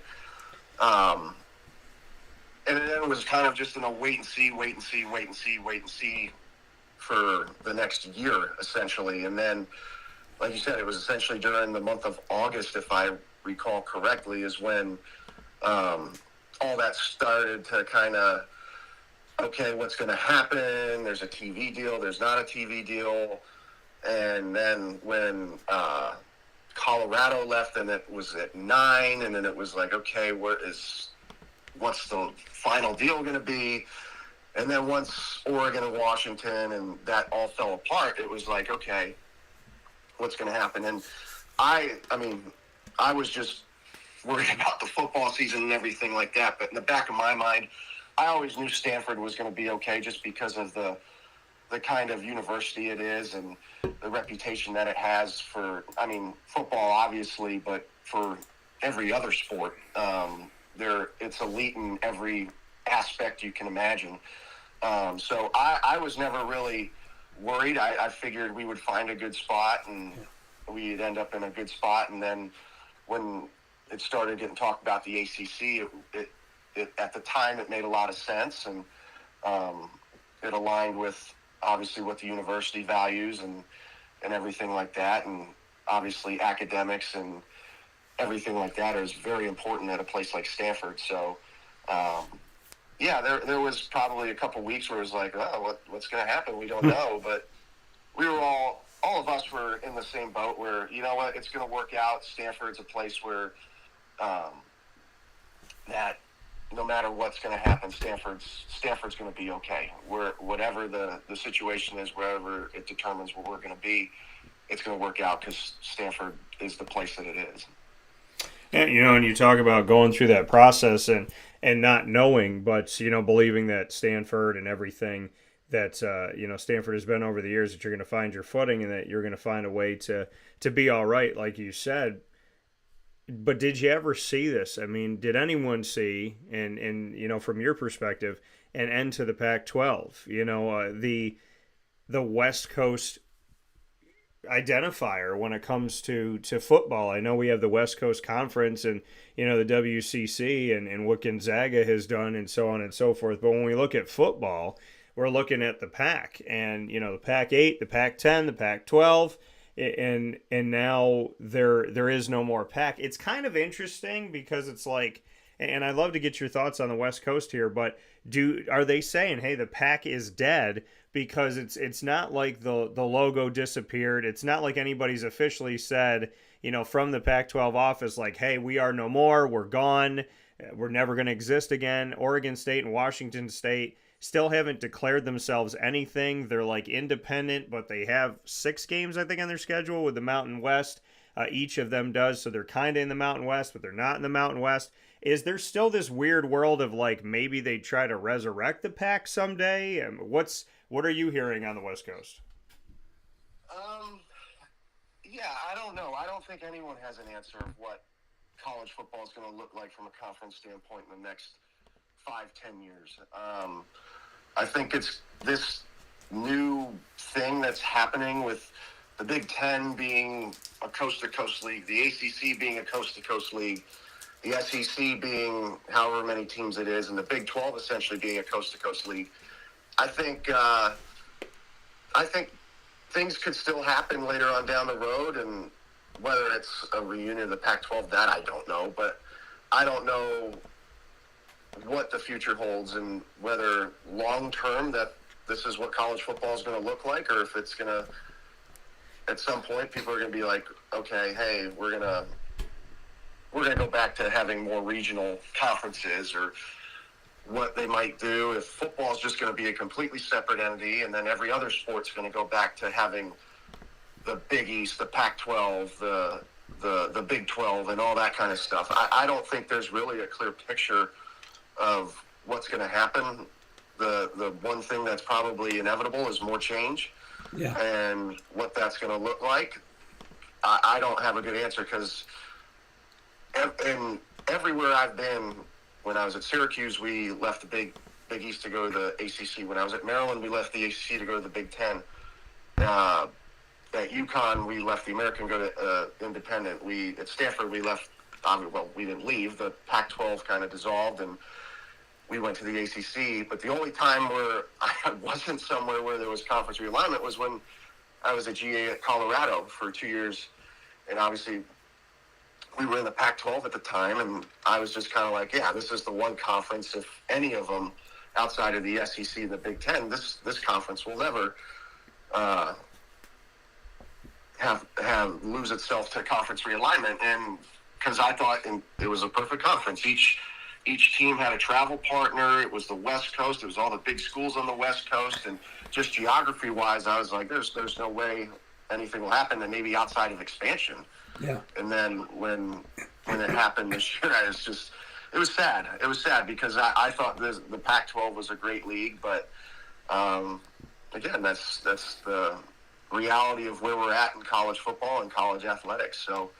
then it was kind of just in a wait and see for the next year, essentially. And then, like you said, it was essentially during the month of August, if I recall correctly, is when all that started to kind of, okay, what's going to happen? There's a TV deal. There's not a TV deal. And then when Colorado left, and it was at 9, and then it was like, okay, what's the final deal going to be? And then once Oregon and Washington and that all fell apart, it was like, okay, what's going to happen? And I was just worried about the football season and everything like that. But in the back of my mind, I always knew Stanford was going to be okay just because of the kind of university it is and the reputation that it has for, football obviously, but for every other sport. It's elite in every aspect you can imagine. So I was never really worried. I figured we would find a good spot and we'd end up in a good spot. And then when it started getting talked about the ACC, it at the time, it made a lot of sense, and it aligned with, obviously, what the university values and everything like that. And obviously, academics and everything like that is very important at a place like Stanford. So, there was probably a couple weeks where it was like, oh, what's going to happen? We don't know. But we were all of us were in the same boat where, you know what, it's going to work out. Stanford's a place where that no matter what's going to happen, Stanford's going to be okay. Whatever the situation is, wherever it determines where we're going to be, it's going to work out because Stanford is the place that it is. And and you talk about going through that process and not knowing, but believing that Stanford and everything that Stanford has been over the years, that you're going to find your footing and that you're going to find a way to be all right, like you said. But did you ever see this? I mean, did anyone see, and from your perspective, an end to the Pac-12? The West Coast identifier when it comes to football. I know we have the West Coast Conference and the WCC and what Gonzaga has done and so on and so forth. But when we look at football, we're looking at the Pac and the Pac-8, the Pac-10, the Pac-12, and now there is no more Pac. It's kind of interesting because it's like, and I'd love to get your thoughts on the West Coast here, but are they saying, hey, the Pac is dead? Because it's not like the logo disappeared. It's not like anybody's officially said, from the Pac-12 office, like, hey, we are no more. We're gone. We're never going to exist again. Oregon State and Washington State still haven't declared themselves anything. They're like independent, but they have 6 games, I think, on their schedule with the Mountain West. Each of them does. So they're kind of in the Mountain West, but they're not in the Mountain West. Is there still this weird world of like maybe they try to resurrect the Pac someday? What are you hearing on the West Coast? Yeah, I don't know. I don't think anyone has an answer of what college football is going to look like from a conference standpoint in the next 5-10 years. I think it's this new thing that's happening with the Big Ten being a coast-to-coast league, the ACC being a coast-to-coast league, the SEC being however many teams it is, and the Big 12 essentially being a coast-to-coast league. I think things could still happen later on down the road, and whether it's a reunion of the Pac-12, that I don't know. But I don't know what the future holds and whether long-term that this is what college football is going to look like, or if it's going to, at some point, people are going to be like, okay, hey, we're going to go back to having more regional conferences, or what they might do if football is just going to be a completely separate entity, and then every other sport's going to go back to having the Big East, the Pac-12, the Big 12, and all that kind of stuff. I don't think there's really a clear picture of what's going to happen. The one thing that's probably inevitable is more change. Yeah. And what that's going to look like, I don't have a good answer, because everywhere I've been, when I was at Syracuse, we left the Big East to go to the ACC. When I was at Maryland, we left the ACC to go to the Big Ten. At UConn, we left the American, go to Independent. At Stanford, we left. We didn't leave. The Pac-12 kind of dissolved, and we went to the ACC. But the only time where I wasn't somewhere where there was conference realignment was when I was a GA at Colorado for 2 years, and obviously we were in the Pac-12 at the time, and I was just kind of like, yeah, this is the one conference, if any of them outside of the SEC and the Big Ten, this conference will never have lose itself to conference realignment. And because I thought it was a perfect conference. Each team had a travel partner. It was the West Coast. It was all the big schools on the West Coast. And just geography-wise, I was like, there's no way anything will happen, and maybe outside of expansion. Yeah. And then when it happened this year, it was sad. It was sad because I thought the Pac-12 was a great league, but again, that's the reality of where we're at in college football and college athletics. So,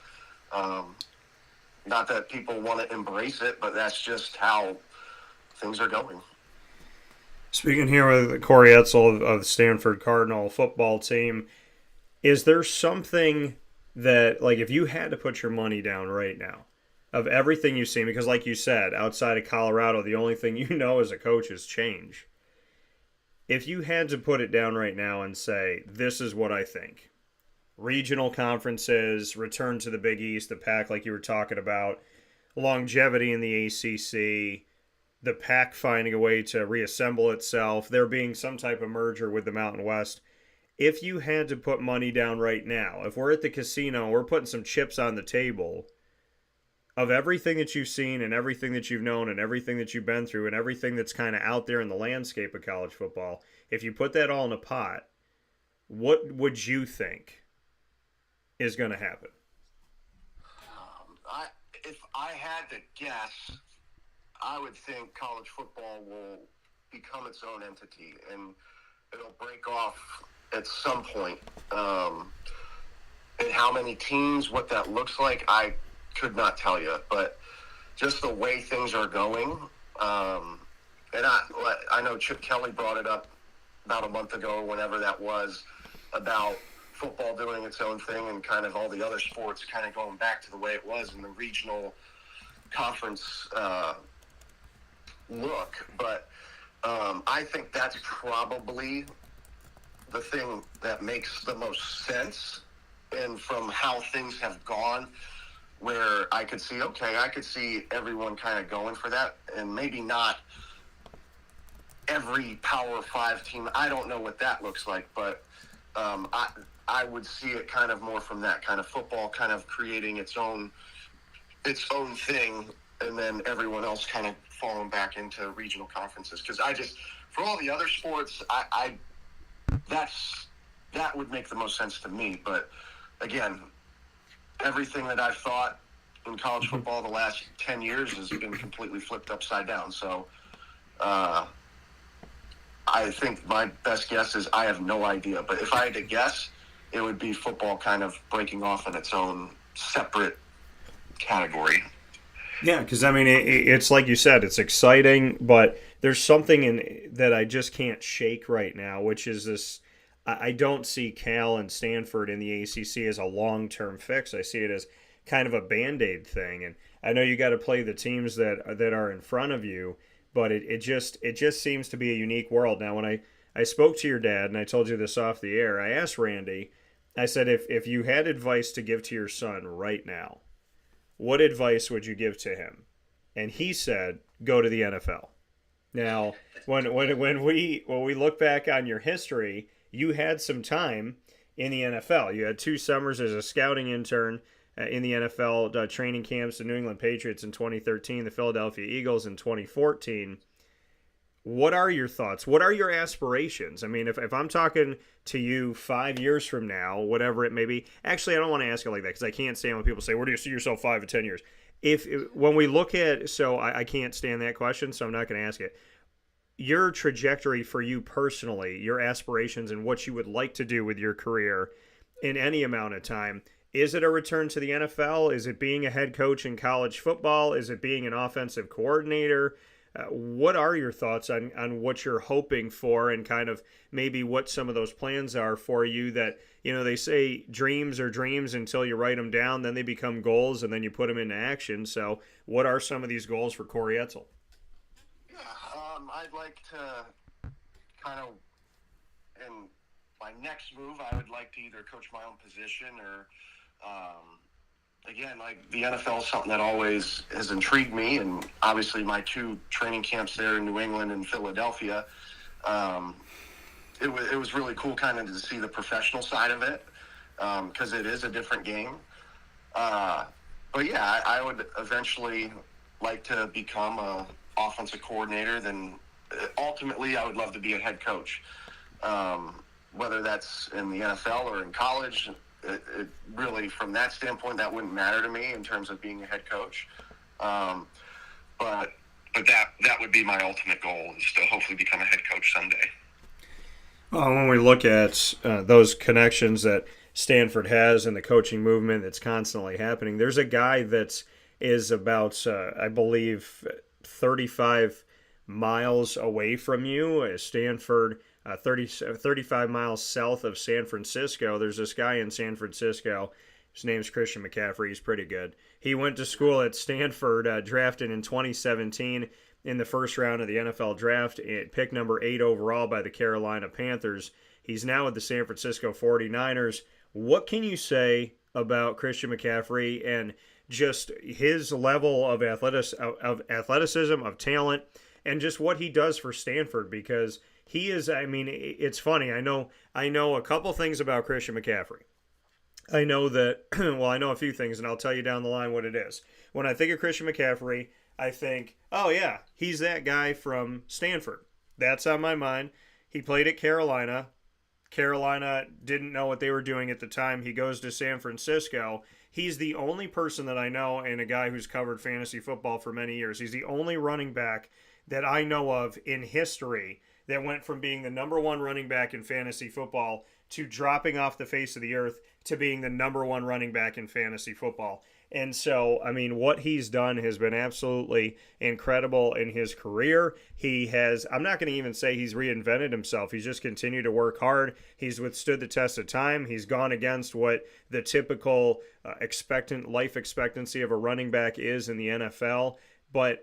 not that people want to embrace it, but that's just how things are going. Speaking here with Corey Edsall of the Stanford Cardinal football team, is there something that, like, if you had to put your money down right now, of everything you've seen, because like you said, outside of Colorado, the only thing you know as a coach is change. If you had to put it down right now and say, this is what I think, regional conferences, return to the Big East, the Pac, like you were talking about, longevity in the ACC, the Pac finding a way to reassemble itself, there being some type of merger with the Mountain West. If you had to put money down right now, if we're at the casino, we're putting some chips on the table, of everything that you've seen and everything that you've known and everything that you've been through and everything that's kind of out there in the landscape of college football, if you put that all in a pot, what would you think is going to happen? If I had to guess, I would think college football will become its own entity, and it'll break off at some point. And how many teams, what that looks like, I could not tell you. But just the way things are going, and I know Chip Kelly brought it up about a month ago, whenever that was, about football doing its own thing and kind of all the other sports kind of going back to the way it was in the regional conference look. But I think that's probably the thing that makes the most sense. And from how things have gone, where I could see everyone kind of going for that, and maybe not every Power 5 team. I don't know what that looks like, but I would see it kind of more from that kind of football kind of creating its own thing, and then everyone else kind of falling back into regional conferences. Because for all the other sports, that would make the most sense to me. But again, everything that I've thought in college football the last 10 years has been completely flipped upside down. So I think my best guess is I have no idea. But if I had to guess, it would be football kind of breaking off in its own separate category. Yeah, because, I mean, it's like you said, it's exciting, but there's something that I just can't shake right now, which is this. I don't see Cal and Stanford in the ACC as a long-term fix. I see it as kind of a Band-Aid thing. And I know you got to play the teams that are in front of you, but it just seems to be a unique world. Now, when I spoke to your dad, and I told you this off the air, I asked Randy, I said, if you had advice to give to your son right now, what advice would you give to him? And he said, go to the NFL. Now, when we look back on your history, you had some time in the NFL. You had 2 summers as a scouting intern in the NFL training camps, the New England Patriots in 2013, the Philadelphia Eagles in 2014. What are your thoughts? What are your aspirations? I mean, if I'm talking to you 5 years from now, whatever it may be, actually, I don't want to ask it like that because I can't stand when people say, where do you see yourself 5 or 10 years? When we look at, so I can't stand that question, so I'm not going to ask it. Your trajectory for you personally, your aspirations and what you would like to do with your career in any amount of time, is it a return to the NFL? Is it being a head coach in college football? Is it being an offensive coordinator? What are your thoughts on what you're hoping for and kind of maybe what some of those plans are for you that, you know, they say dreams are dreams until you write them down, then they become goals and then you put them into action. So what are some of these goals for Corey Edsall? I'd like to kind of, in my next move, I would like to either coach my own position or, again, like the NFL is something that always has intrigued me. And obviously my 2 training camps there in New England and Philadelphia, it was really cool kind of to see the professional side of it because it is a different game. But yeah, I would eventually like to become a offensive coordinator. Then ultimately I would love to be a head coach, whether that's in the NFL or in college. It really, from that standpoint, that wouldn't matter to me in terms of being a head coach. But that would be my ultimate goal, is to hopefully become a head coach someday. Well, when we look at those connections that Stanford has and the coaching movement that's constantly happening, there's a guy that is about, I believe, 35 miles away from you. Stanford, 35 miles south of San Francisco. There's this guy in San Francisco. His name's Christian McCaffrey. He's pretty good. He went to school at Stanford, drafted in 2017 in the first round of the NFL draft, pick number 8 overall by the Carolina Panthers. He's now with the San Francisco 49ers. What can you say about Christian McCaffrey and just his level of athleticism, of talent, and just what he does for Stanford? Because he is, I mean, it's funny. I know a couple things about Christian McCaffrey. I know that, well, I know a few things, and I'll tell you down the line what it is. When I think of Christian McCaffrey, I think, oh yeah, he's that guy from Stanford. That's on my mind. He played at Carolina. Carolina didn't know what they were doing at the time. He goes to San Francisco. He's the only person that I know, and a guy who's covered fantasy football for many years. He's the only running back that I know of in history that went from being the number 1 running back in fantasy football to dropping off the face of the earth to being the number 1 running back in fantasy football. And so, I mean, what he's done has been absolutely incredible in his career. He has, I'm not going to even say he's reinvented himself. He's just continued to work hard. He's withstood the test of time. He's gone against what the typical life expectancy of a running back is in the NFL. But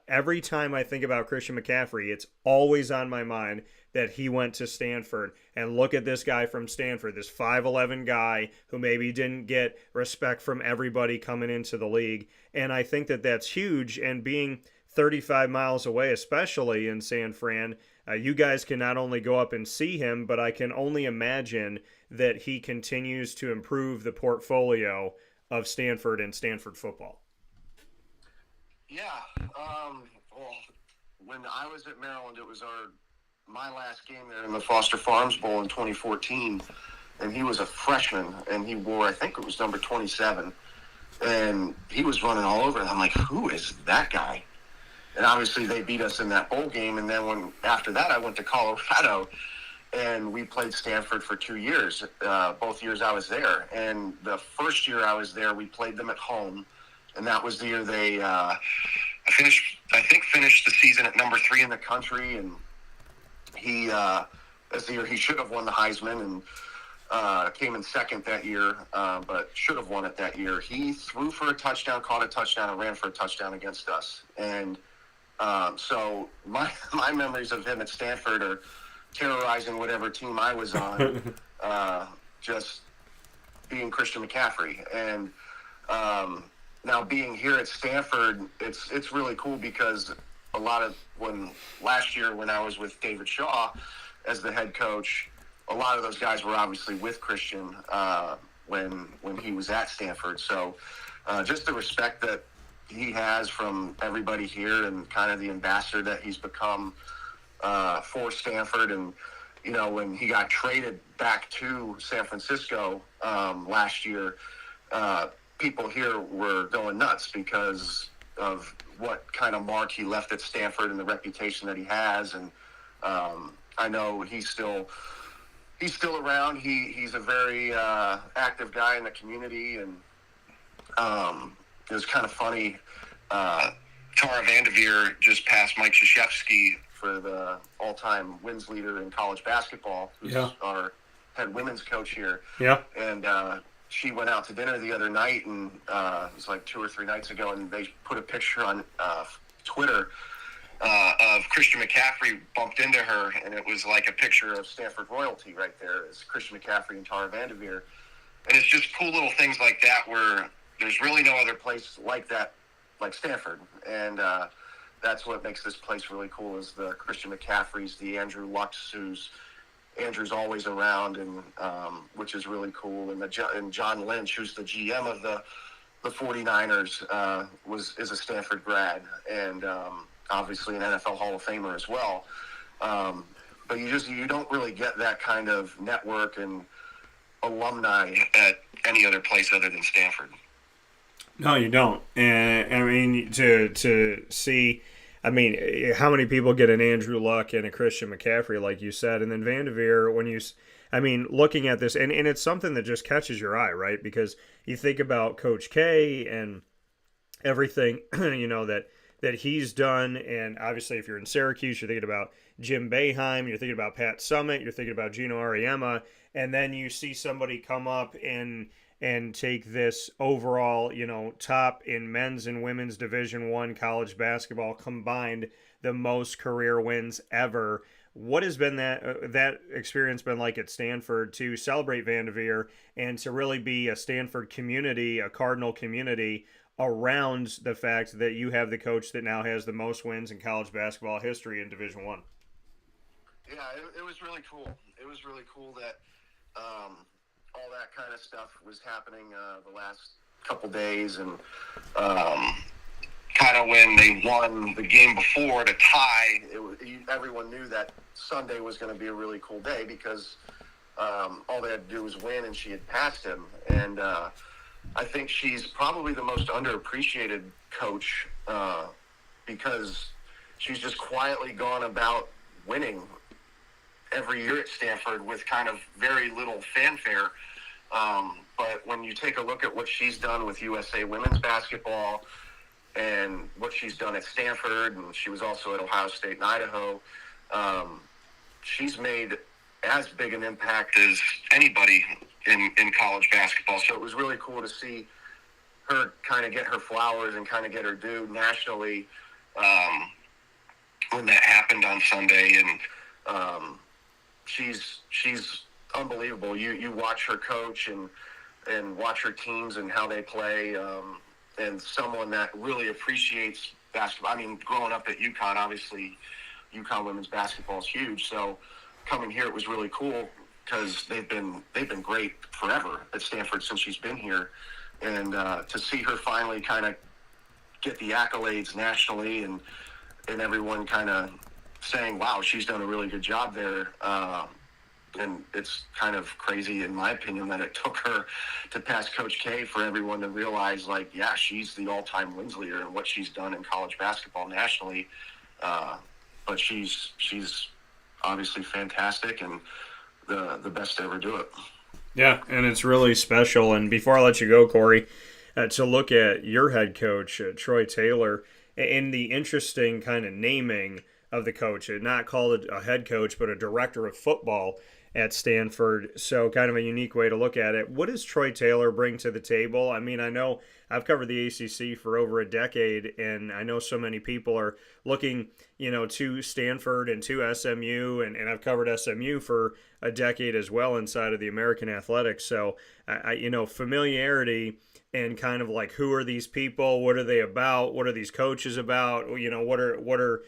every time I think about Christian McCaffrey, it's always on my mind that he went to Stanford. And look at this guy from Stanford, this 5'11 guy who maybe didn't get respect from everybody coming into the league. And I think that that's huge. And being 35 miles away, especially in San Fran, you guys can not only go up and see him, but I can only imagine that he continues to improve the portfolio of Stanford and Stanford football. Yeah. Well, when I was at Maryland, it was my last game there in the Foster Farms Bowl in 2014, and he was a freshman, and he wore, I think it was number 27, and he was running all over, and I'm like, who is that guy? And obviously they beat us in that bowl game, and then after that I went to Colorado, and we played Stanford for 2 years, both years I was there. And the first year I was there, we played them at home, and that was the year they finished the season at number 3 in the country, and that's the year he should have won the Heisman, and came in second that year, but should have won it that year. He threw for a touchdown, caught a touchdown, and ran for a touchdown against us. And so my memories of him at Stanford are terrorizing whatever team I was on, just being Christian McCaffrey. And now being here at Stanford, it's really cool because last year when I was with David Shaw as the head coach, a lot of those guys were obviously with Christian when he was at Stanford. So just the respect that he has from everybody here, and kind of the ambassador that he's become for Stanford. And when he got traded back to San Francisco last year, people here were going nuts because of what kind of mark he left at Stanford and the reputation that he has. And I know he's still around. He's a very active guy in the community. And it was kind of funny. Tara Vanderveer just passed Mike Krzyzewski for the all-time wins leader in college basketball, who's our head women's coach here. Yeah. And she went out to dinner the other night, and it was like 2 or 3 nights ago, and they put a picture on Twitter of Christian McCaffrey bumped into her, and it was like a picture of Stanford royalty right there. It's Christian McCaffrey and Tara Vanderveer. And it's just cool little things like that where there's really no other place like that, like Stanford. And that's what makes this place really cool, is the Christian McCaffreys, the Andrew Lucks, Andrew's always around, and which is really cool. And John Lynch, who's the GM of the 49ers, is a Stanford grad, and obviously an NFL Hall of Famer as well. But you don't really get that kind of network and alumni at any other place other than Stanford. No, you don't. And I mean, to see, I mean, how many people get an Andrew Luck and a Christian McCaffrey, like you said, and then Vanderveer, looking at this, and it's something that just catches your eye, right? Because you think about Coach K and everything, that he's done, and obviously if you're in Syracuse, you're thinking about Jim Boeheim, you're thinking about Pat Summitt, you're thinking about Gino Auriemma, and then you see somebody come up and take this overall, top in men's and women's Division I college basketball combined, the most career wins ever. What has been that experience been like at Stanford to celebrate Vanderveer and to really be a Stanford community, a Cardinal community around the fact that you have the coach that now has the most wins in college basketball history in Division I? Yeah, it was really cool. It was really cool that all that kind of stuff was happening the last couple days, and kind of when they won the game before to tie, everyone knew that Sunday was going to be a really cool day because all they had to do was win, and she had passed him. And I think she's probably the most underappreciated coach because she's just quietly gone about winning every year at Stanford with kind of very little fanfare. But when you take a look at what she's done with USA women's basketball and what she's done at Stanford, and she was also at Ohio State and Idaho, she's made as big an impact as anybody in college basketball. So it was really cool to see her kind of get her flowers and kind of get her due nationally when that happened on Sunday. And she's unbelievable. You watch her coach and watch her teams and how they play, and someone that really appreciates basketball. I mean, growing up at UConn, obviously, UConn women's basketball is huge. So coming here, it was really cool because they've been great forever at Stanford since she's been here, and to see her finally kind of get the accolades nationally and everyone kind of saying, "Wow, she's done a really good job there." And it's kind of crazy, in my opinion, that it took her to pass Coach K for everyone to realize, like, yeah, she's the all-time wins leader and what she's done in college basketball nationally. But she's obviously fantastic and the best to ever do it. Yeah, and it's really special. And before I let you go, Corey, to look at your head coach, Troy Taylor, and the interesting kind of naming of the coach, not called a head coach, but a director of football at Stanford. So kind of a unique way to look at it. What does Troy Taylor bring to the table? I mean, I know I've covered the ACC for over a decade, and I know so many people are looking, to Stanford and to SMU, and I've covered SMU for a decade as well inside of the American Athletics. So, familiarity and kind of like, who are these people? What are they about? What are these coaches about? What are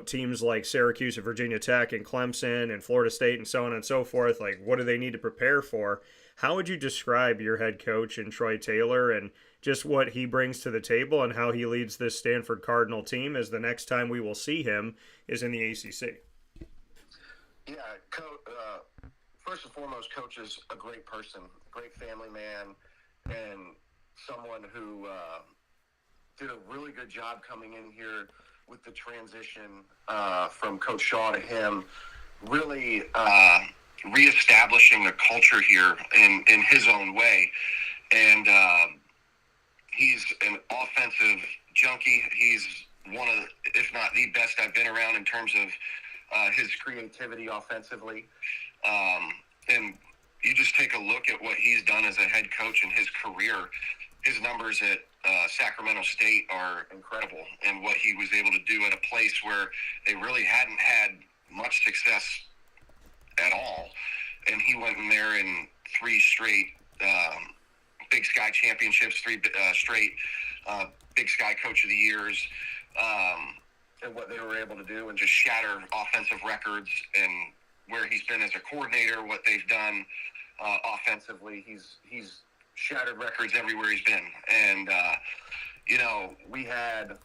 teams like Syracuse and Virginia Tech and Clemson and Florida State and so on and so forth, like, what do they need to prepare for? How would you describe your head coach and Troy Taylor and just what he brings to the table and how he leads this Stanford Cardinal team as the next time we will see him is in the ACC? Yeah, first and foremost, Coach is a great person, great family man, and someone who did a really good job coming in here with the transition from Coach Shaw to him, really reestablishing a culture here in his own way. And he's an offensive junkie. He's one of the, if not the best I've been around in terms of his creativity offensively. And you just take a look at what he's done as a head coach in his career. His numbers at Sacramento State are incredible, and what he was able to do at a place where they really hadn't had much success at all. And he went in there in 3 straight Big Sky championships, 3 straight Big Sky Coach of the Years, and what they were able to do and just shatter offensive records, and where he's been as a coordinator, what they've done offensively. He's shattered records everywhere he's been. And, we had,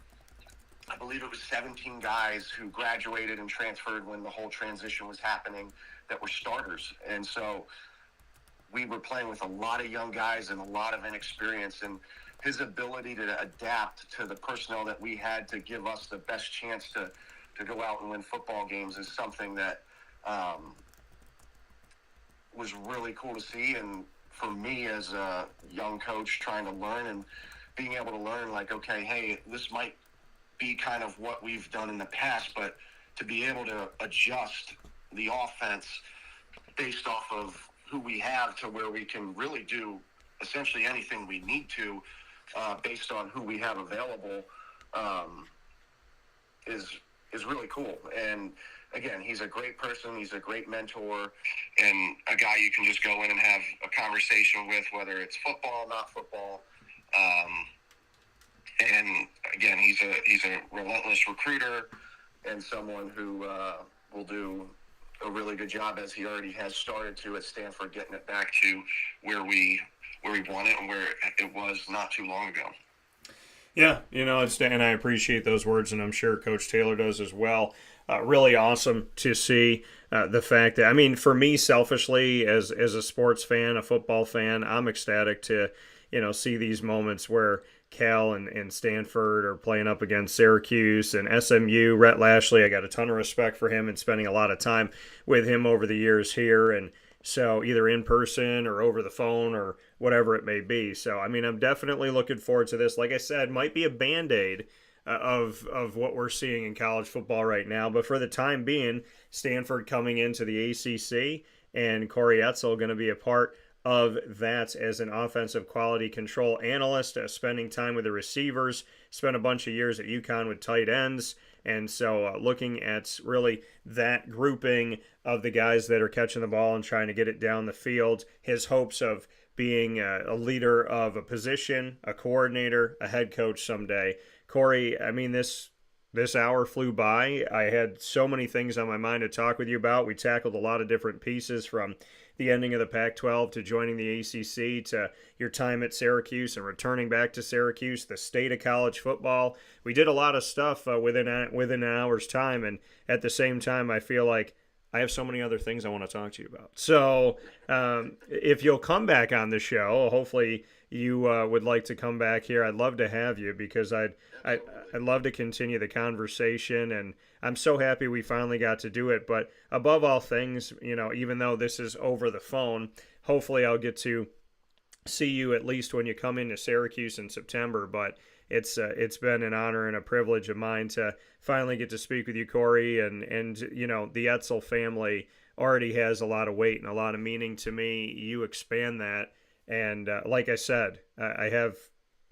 I believe it was 17 guys who graduated and transferred when the whole transition was happening that were starters. And so we were playing with a lot of young guys and a lot of inexperience, and his ability to adapt to the personnel that we had to give us the best chance to go out and win football games is something that was really cool to see. And for me as a young coach trying to learn and being able to learn, like, okay, hey, this might be kind of what we've done in the past, but to be able to adjust the offense based off of who we have to where we can really do essentially anything we need to based on who we have available is really cool. And again, he's a great person. He's a great mentor, and a guy you can just go in and have a conversation with, whether it's football, not football. And again, he's a relentless recruiter and someone who will do a really good job, as he already has started to at Stanford, getting it back to where we want it and where it was not too long ago. Yeah, and I appreciate those words, and I'm sure Coach Taylor does as well. Really awesome to see the fact that, I mean, for me, selfishly, as a sports fan, a football fan, I'm ecstatic to, see these moments where Cal and Stanford are playing up against Syracuse and SMU. Rhett Lashley, I got a ton of respect for him and spending a lot of time with him over the years here. And So either in person or over the phone or whatever it may be. So, I mean, I'm definitely looking forward to this. Like I said, might be a Band-Aid of what we're seeing in college football right now. But for the time being, Stanford coming into the ACC and Corey Edsall going to be a part of that as an offensive quality control analyst, spending time with the receivers, spent a bunch of years at UConn with tight ends. And so looking at really that grouping of the guys that are catching the ball and trying to get it down the field, his hopes of being a leader of a position, a coordinator, a head coach someday. Corey, I mean, this hour flew by. I had so many things on my mind to talk with you about. We tackled a lot of different pieces, from the ending of the Pac-12 to joining the ACC to your time at Syracuse and returning back to Syracuse, the state of college football. We did a lot of stuff within an hour's time, and at the same time, I feel like I have so many other things I want to talk to you about. So if you'll come back on the show, hopefully you would like to come back here. I'd love to have you, because I'd love to continue the conversation, and I'm so happy we finally got to do it. But above all things, even though this is over the phone, hopefully I'll get to see you at least when you come into Syracuse in September. But it's been an honor and a privilege of mine to finally get to speak with you, Corey, and the Edsall family already has a lot of weight and a lot of meaning to me. You expand that, and like I said, I have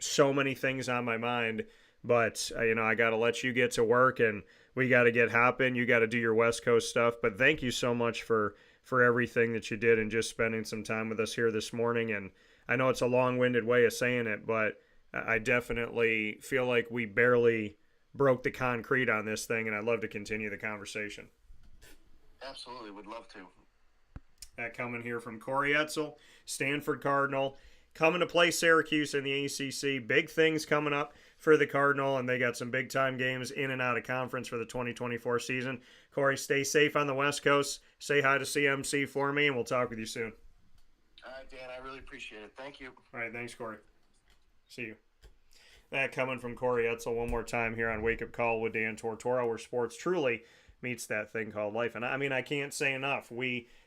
so many things on my mind, but I got to let you get to work, and we got to get hopping. You got to do your West Coast stuff. But thank you so much for everything that you did and just spending some time with us here this morning. And I know it's a long-winded way of saying it, but I definitely feel like we barely broke the concrete on this thing, and I'd love to continue the conversation. Absolutely, would love to. That coming here from Corey Edsall, Stanford Cardinal, coming to play Syracuse in the ACC. Big things coming up for the Cardinal, and they got some big-time games in and out of conference for the 2024 season. Corey, stay safe on the West Coast. Say hi to CMC for me, and we'll talk with you soon. All right, Dan, I really appreciate it. Thank you. All right, thanks, Corey. See you. That coming from Corey Edsall one more time here on Wake Up Call with Dan Tortora, where sports truly meets that thing called life. And I mean, I can't say enough.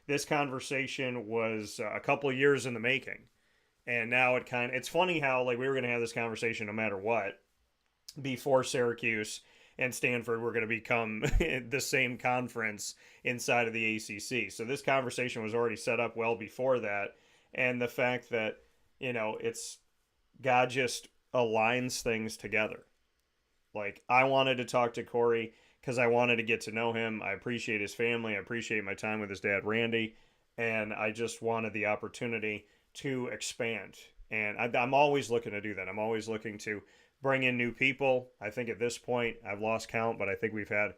This conversation was a couple of years in the making. And now it's funny how we were going to have this conversation no matter what before Syracuse and Stanford were going to become the same conference inside of the ACC. So this conversation was already set up well before that. And the fact that, it's God just aligns things together. I wanted to talk to Corey because I wanted to get to know him. I appreciate his family. I appreciate my time with his dad, Randy. And I just wanted the opportunity to expand. And I'm always looking to do that. I'm always looking to bring in new people. I think at this point, I've lost count, but I think we've had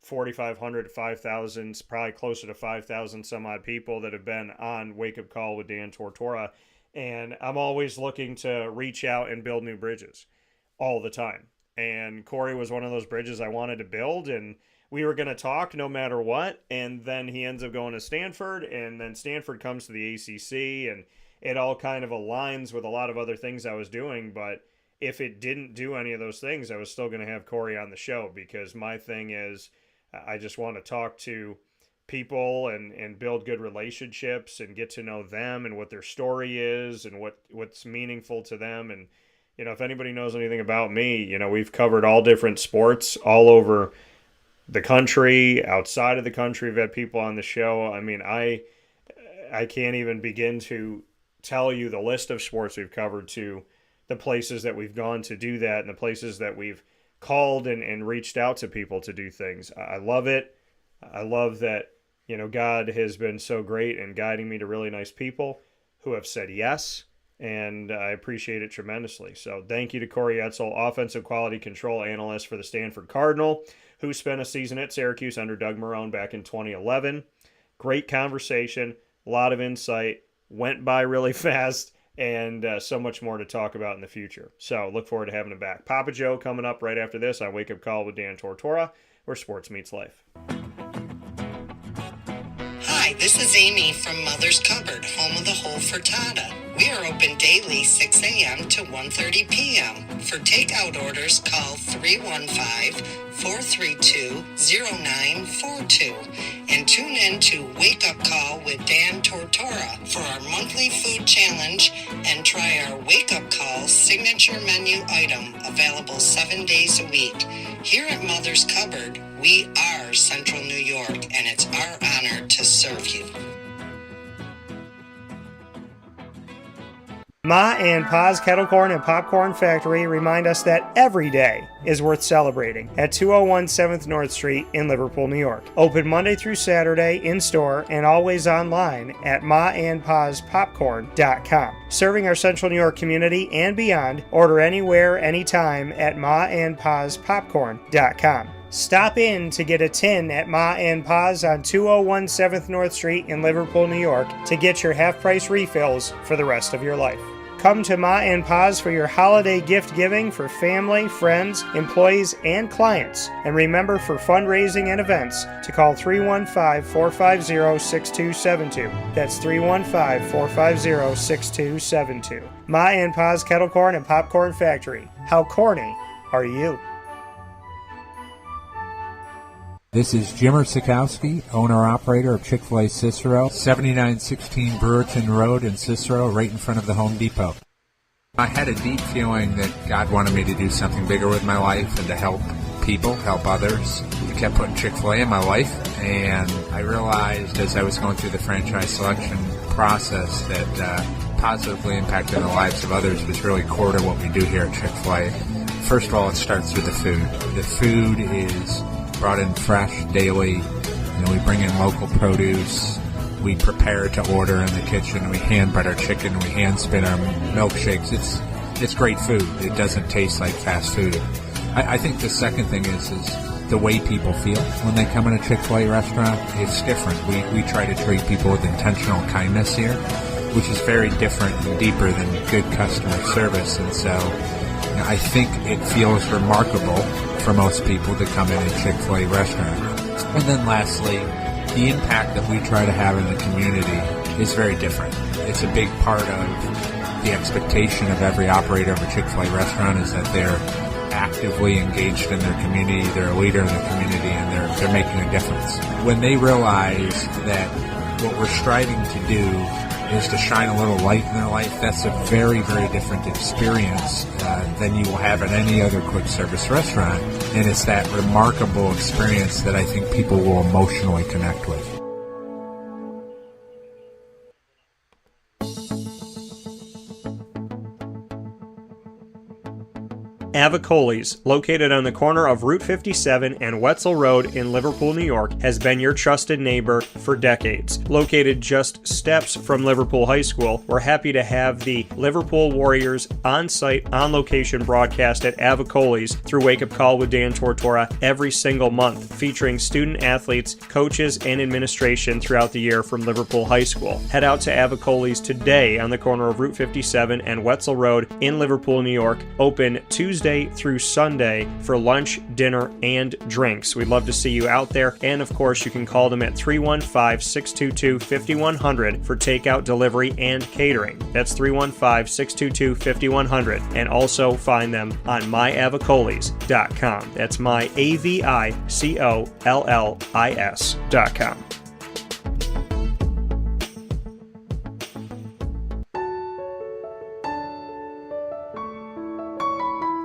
4,500 to 5,000, probably closer to 5,000 some odd people that have been on Wake Up Call with Dan Tortora. And I'm always looking to reach out and build new bridges all the time. And Corey was one of those bridges I wanted to build, and we were going to talk no matter what. And then he ends up going to Stanford, and then Stanford comes to the ACC, and it all kind of aligns with a lot of other things I was doing. But if it didn't do any of those things, I was still going to have Corey on the show, because my thing is I just want to talk to people and build good relationships and get to know them and what their story is and what's meaningful to them. And, if anybody knows anything about me, we've covered all different sports all over the country, outside of the country. We've had people on the show. I mean, I can't even begin to tell you the list of sports we've covered, to the places that we've gone to do that and the places that we've called and reached out to people to do things. I love it. I love that, God has been so great in guiding me to really nice people who have said yes, and I appreciate it tremendously. So thank you to Corey Edsall, offensive quality control analyst for the Stanford Cardinal, who spent a season at Syracuse under Doug Marrone back in 2011. Great conversation, a lot of insight, went by really fast, and so much more to talk about in the future. So look forward to having him back. Papa Joe coming up right after this on Wake Up Call with Dan Tortora, where sports meets life. Hi, Hi, this is Amy from Mother's Cupboard, home of the whole frittata. We are open daily 6 a.m. to 1:30 p.m. For takeout orders, call 315-432-0942 and tune in to Wake Up Call with Dan Tortora for our monthly food challenge and try our Wake Up Call signature menu item available 7 days a week. Here at Mother's Cupboard, we are Central New York, and it's our honor to serve you. Ma and Pa's Kettle Corn and Popcorn Factory remind us that every day is worth celebrating at 201 7th North Street in Liverpool, New York. Open Monday through Saturday in-store and always online at maandpaspopcorn.com. Serving our Central New York community and beyond, order anywhere, anytime at maandpaspopcorn.com. Stop in to get a tin at Ma and Pa's on 201 7th North Street in Liverpool, New York to get your half-price refills for the rest of your life. Come to Ma and Pa's for your holiday gift giving for family, friends, employees, and clients. And remember, for fundraising and events, to call 315-450-6272. That's 315-450-6272. Ma and Pa's Kettle Corn and Popcorn Factory. How corny are you? This is Jimmer Sikowski, owner-operator of Chick-fil-A Cicero, 7916 Brewerton Road in Cicero, right in front of the Home Depot. I had a deep feeling that God wanted me to do something bigger with my life and to help people, help others. He kept putting Chick-fil-A in my life, and I realized as I was going through the franchise selection process that positively impacting the lives of others was really core to what we do here at Chick-fil-A. First of all, it starts with the food. The food is brought in fresh daily. We bring in local produce. We prepare to order in the kitchen. We hand bread our chicken. We hand spin our milkshakes. It's great food. It doesn't taste like fast food. I think the second thing is the way people feel when they come in a Chick-fil-A restaurant. It's different. We try to treat people with intentional kindness here, which is very different and deeper than good customer service. And so I think it feels remarkable for most people to come in a Chick-fil-A restaurant. And then lastly, the impact that we try to have in the community is very different. It's a big part of the expectation of every operator of a Chick-fil-A restaurant is that they're actively engaged in their community, they're a leader in the community, and they're making a difference. When they realize that what we're striving to do is to shine a little light in their life, that's a very, very different experience than you will have at any other quick service restaurant. And it's that remarkable experience that I think people will emotionally connect with. Avicoli's, located on the corner of Route 57 and Wetzel Road in Liverpool, New York, has been your trusted neighbor for decades. Located just steps from Liverpool High School, we're happy to have the Liverpool Warriors on-site, on-location broadcast at Avicoli's through Wake Up Call with Dan Tortora every single month, featuring student athletes, coaches, and administration throughout the year from Liverpool High School. Head out to Avicoli's today on the corner of Route 57 and Wetzel Road in Liverpool, New York, open Tuesday through Sunday for lunch, dinner, and drinks. We'd love to see you out there, and of course you can call them at 315-622-5100 for takeout, delivery, and catering. That's 315-622-5100, and also find them on myavicolis.com. That's myavicollis.com.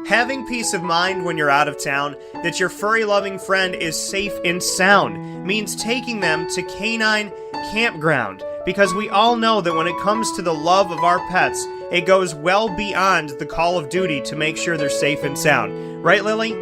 Having peace of mind when you're out of town that your furry-loving friend is safe and sound means taking them to Canine Campground, because we all know that when it comes to the love of our pets, it goes well beyond the call of duty to make sure they're safe and sound. Right, Lily?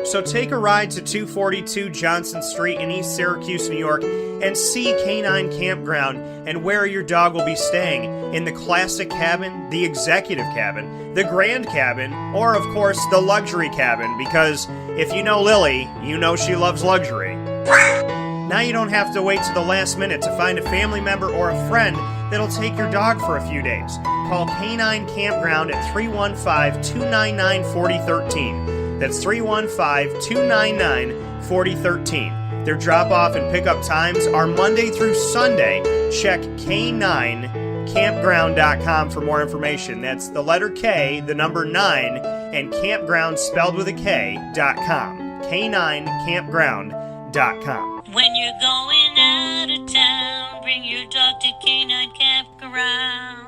So take a ride to 242 Johnson Street in East Syracuse, New York, and see Canine Campground and where your dog will be staying in the classic cabin, the executive cabin, the grand cabin, or of course the luxury cabin, because if you know Lily, you know she loves luxury. Now you don't have to wait to the last minute to find a family member or a friend that'll take your dog for a few days. Call Canine Campground at 315-299-4013. That's 315-299-4013. Their drop-off and pickup times are Monday through Sunday. Check K9campground.com for more information. That's the letter K, the number 9, and campground spelled with a K.com. K9campground.com. When you're going out of town, bring your dog to K9 Campground.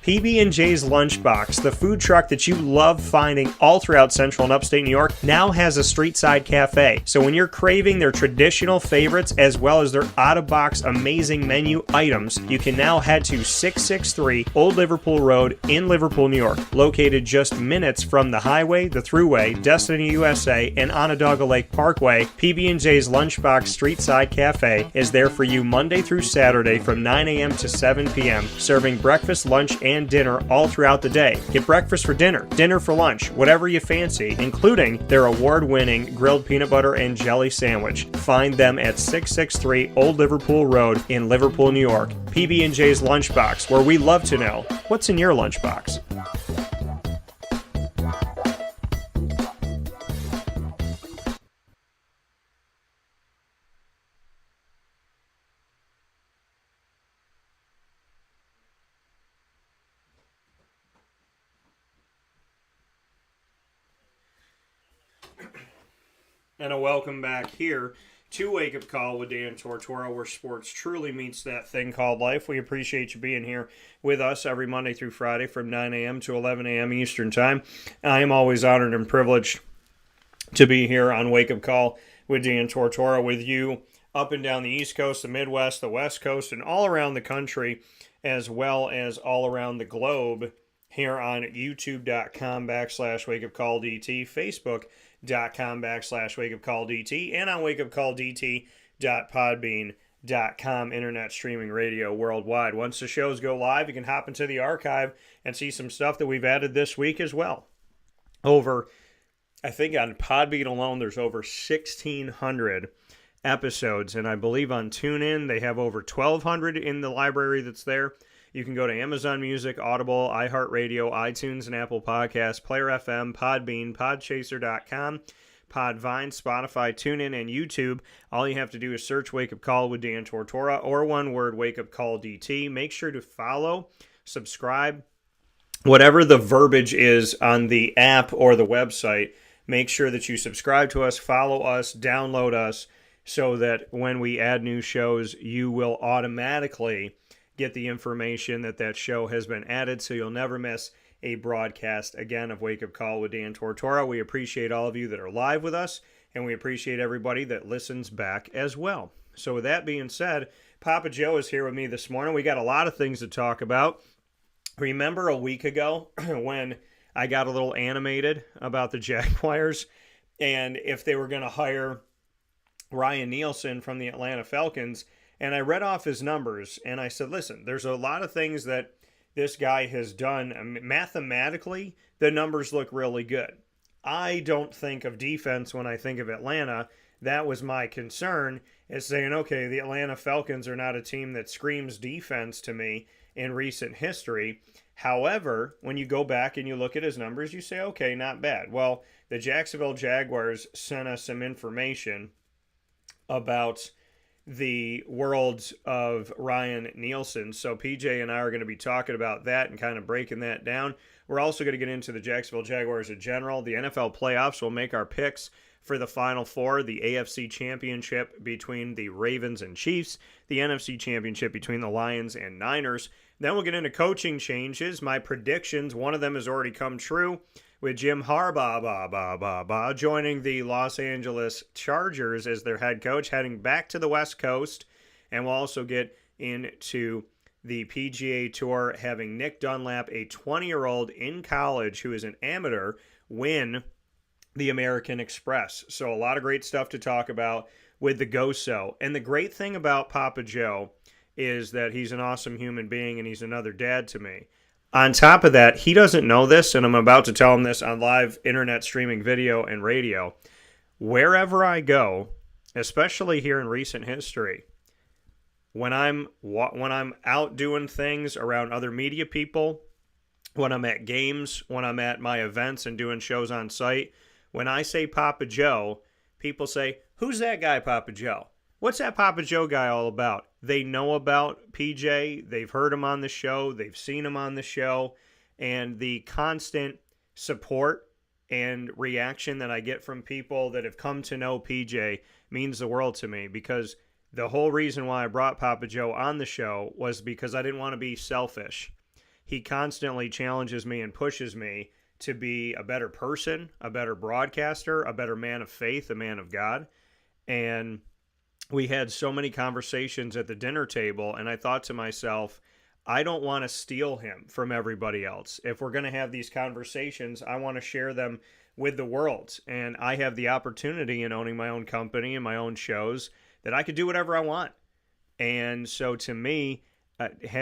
PB&J's Lunchbox, the food truck that you love finding all throughout Central and Upstate New York, now has a street-side cafe. So when you're craving their traditional favorites as well as their out-of-box amazing menu items, you can now head to 663 Old Liverpool Road in Liverpool, New York. Located just minutes from the highway, the Thruway, Destiny USA, and Onondaga Lake Parkway, PB&J's Lunchbox Street-Side Cafe is there for you Monday through Saturday from 9 a.m. to 7 p.m., serving breakfast, lunch, and dinner all throughout the day. Get breakfast for dinner, dinner for lunch, whatever you fancy, including their award-winning grilled peanut butter and jelly sandwich. Find them at 663 Old Liverpool Road in Liverpool, New York. PB&J's Lunchbox, where we love to know what's in your lunchbox. And a welcome back here to Wake Up Call with Dan Tortora, where sports truly meets that thing called life. We appreciate you being here with us every Monday through Friday from 9 a.m. to 11 a.m. Eastern Time. I am always honored and privileged to be here on Wake Up Call with Dan Tortora with you up and down the East Coast, the Midwest, the West Coast, and all around the country, as well as all around the globe here on youtube.com/wakeupcalldt, facebook.com/wakeupcalldt, and on wakeupcalldt.podbean.com, internet streaming radio worldwide. Once the shows go live, you can hop into the archive and see some stuff that we've added this week as well. I think on Podbean alone, there's over 1,600 episodes, and I believe on TuneIn, they have over 1,200 in the library that's there. You can go to Amazon Music, Audible, iHeartRadio, iTunes, and Apple Podcasts, Player FM, Podbean, Podchaser.com, Podvine, Spotify, TuneIn, and YouTube. All you have to do is search Wake Up Call with Dan Tortora, or one word, Wake Up Call DT. Make sure to follow, subscribe, whatever the verbiage is on the app or the website. Make sure that you subscribe to us, follow us, download us, so that when we add new shows, you will automatically get the information that show has been added, so you'll never miss a broadcast again of Wake Up Call with Dan Tortora. We appreciate all of you that are live with us, and we appreciate everybody that listens back as well. So with that being said, Papa Joe is here with me this morning. We got a lot of things to talk about. Remember a week ago when I got a little animated about the Jaguars and if they were going to hire Ryan Nielsen from the Atlanta Falcons? And I read off his numbers, and I said, listen, there's a lot of things that this guy has done. Mathematically, the numbers look really good. I don't think of defense when I think of Atlanta. That was my concern, is saying, okay, the Atlanta Falcons are not a team that screams defense to me in recent history. However, when you go back and you look at his numbers, you say, okay, not bad. Well, the Jacksonville Jaguars sent us some information about the worlds of Ryan Nielsen. So PJ and I are going to be talking about that and kind of breaking that down. We're also going to get into the Jacksonville Jaguars in general. The NFL playoffs will make our picks for the Final Four, the AFC Championship between the Ravens and Chiefs, the NFC Championship between the Lions and Niners. Then we'll get into coaching changes. My predictions, one of them has already come true, with Jim Harbaugh joining the Los Angeles Chargers as their head coach, heading back to the West Coast. And we'll also get into the PGA Tour, having Nick Dunlap, a 20-year-old in college who is an amateur, win the American Express. So a lot of great stuff to talk about with the Go-So. And the great thing about Papa Joe is that he's an awesome human being, and he's another dad to me. On top of that, he doesn't know this, and I'm about to tell him this on live internet streaming video and radio. Wherever I go, especially here in recent history, when I'm out doing things around other media people, when I'm at games, when I'm at my events and doing shows on site, when I say Papa Joe, people say, "Who's that guy, Papa Joe? What's that Papa Joe guy all about?" They know about PJ. They've heard him on the show. They've seen him on the show. And the constant support and reaction that I get from people that have come to know PJ means the world to me, because the whole reason why I brought Papa Joe on the show was because I didn't want to be selfish. He constantly challenges me and pushes me to be a better person, a better broadcaster, a better man of faith, a man of God. And we had so many conversations at the dinner table, and I thought to myself, I don't want to steal him from everybody else. If we're going to have these conversations, I want to share them with the world. And I have the opportunity in owning my own company and my own shows that I could do whatever I want. And so to me,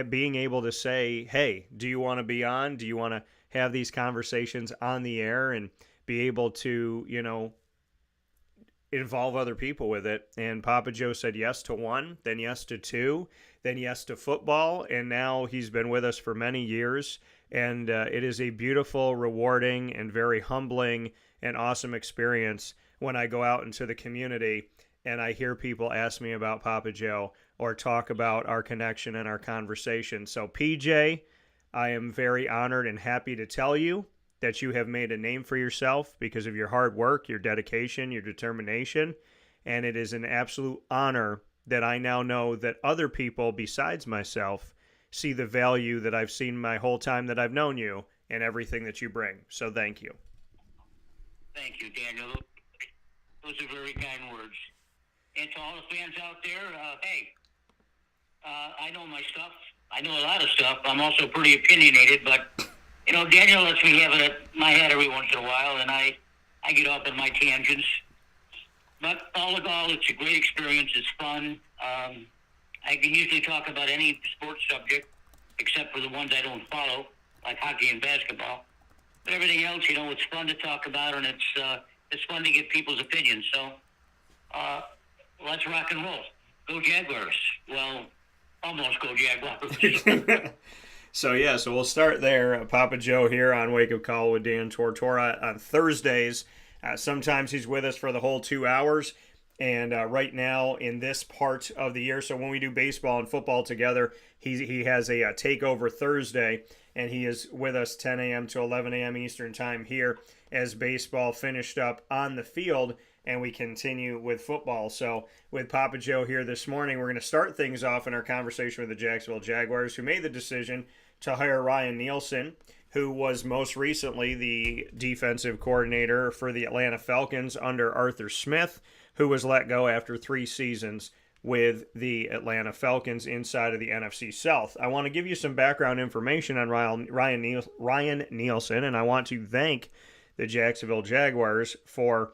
being able to say, hey, do you want to be on? Do you want to have these conversations on the air and be able to, involve other people with it? And Papa Joe said yes to one, then yes to two, then yes to football, and now he's been with us for many years. And it is a beautiful, rewarding, and very humbling and awesome experience when I go out into the community and I hear people ask me about Papa Joe or talk about our connection and our conversation. So PJ, I am very honored and happy to tell you that you have made a name for yourself because of your hard work, your dedication, your determination, and it is an absolute honor that I now know that other people besides myself see the value that I've seen my whole time that I've known you and everything that you bring. So thank you. Thank you, Daniel. Those are very kind words. And to all the fans out there, I know my stuff. I know a lot of stuff. I'm also pretty opinionated, but Daniel lets me have it at my head every once in a while, and I get off on my tangents. But all in all, it's a great experience. It's fun. I can usually talk about any sports subject, except for the ones I don't follow, like hockey and basketball. But everything else, it's fun to talk about, and it's fun to get people's opinions. So let's rock and roll. Go Jaguars. Well, almost go Jaguars. So we'll start there. Papa Joe here on Wake Up Call with Dan Tortora on Thursdays. Sometimes he's with us for the whole 2 hours. And right now in this part of the year, so when we do baseball and football together, he has a takeover Thursday, and he is with us 10 a.m. to 11 a.m. Eastern time here as baseball finished up on the field, and we continue with football. So with Papa Joe here this morning, we're going to start things off in our conversation with the Jacksonville Jaguars, who made the decision to hire Ryan Nielsen, who was most recently the defensive coordinator for the Atlanta Falcons under Arthur Smith, who was let go after 3 seasons with the Atlanta Falcons inside of the NFC South. I want to give you some background information on Ryan Nielsen, and I want to thank the Jacksonville Jaguars for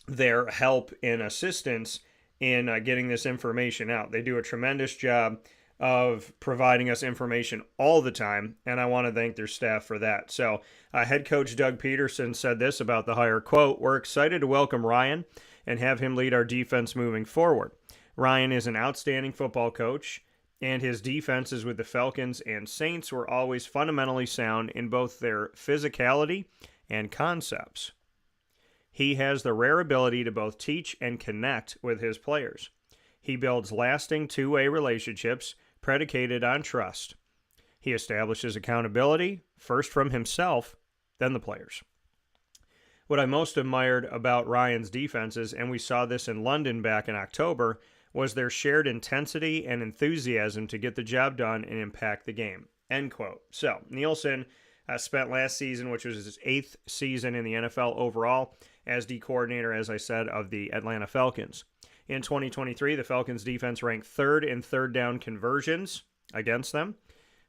their help and assistance in getting this information out. They do a tremendous job of providing us information all the time, and I want to thank their staff for that. So head coach Doug Peterson said this about the hire, quote, "We're excited to welcome Ryan and have him lead our defense moving forward. Ryan is an outstanding football coach, and his defenses with the Falcons and Saints were always fundamentally sound in both their physicality and concepts. He has the rare ability to both teach and connect with his players. He builds lasting two-way relationships predicated on trust. He establishes accountability, first from himself, then the players." What I most admired about Ryan's defenses, and we saw this in London back in October, was their shared intensity and enthusiasm to get the job done and impact the game. End quote. So, Nielsen spent last season, which was his 8th season in the NFL overall, as D coordinator, as I said, of the Atlanta Falcons. In 2023, the Falcons defense ranked 3rd in third down conversions against them,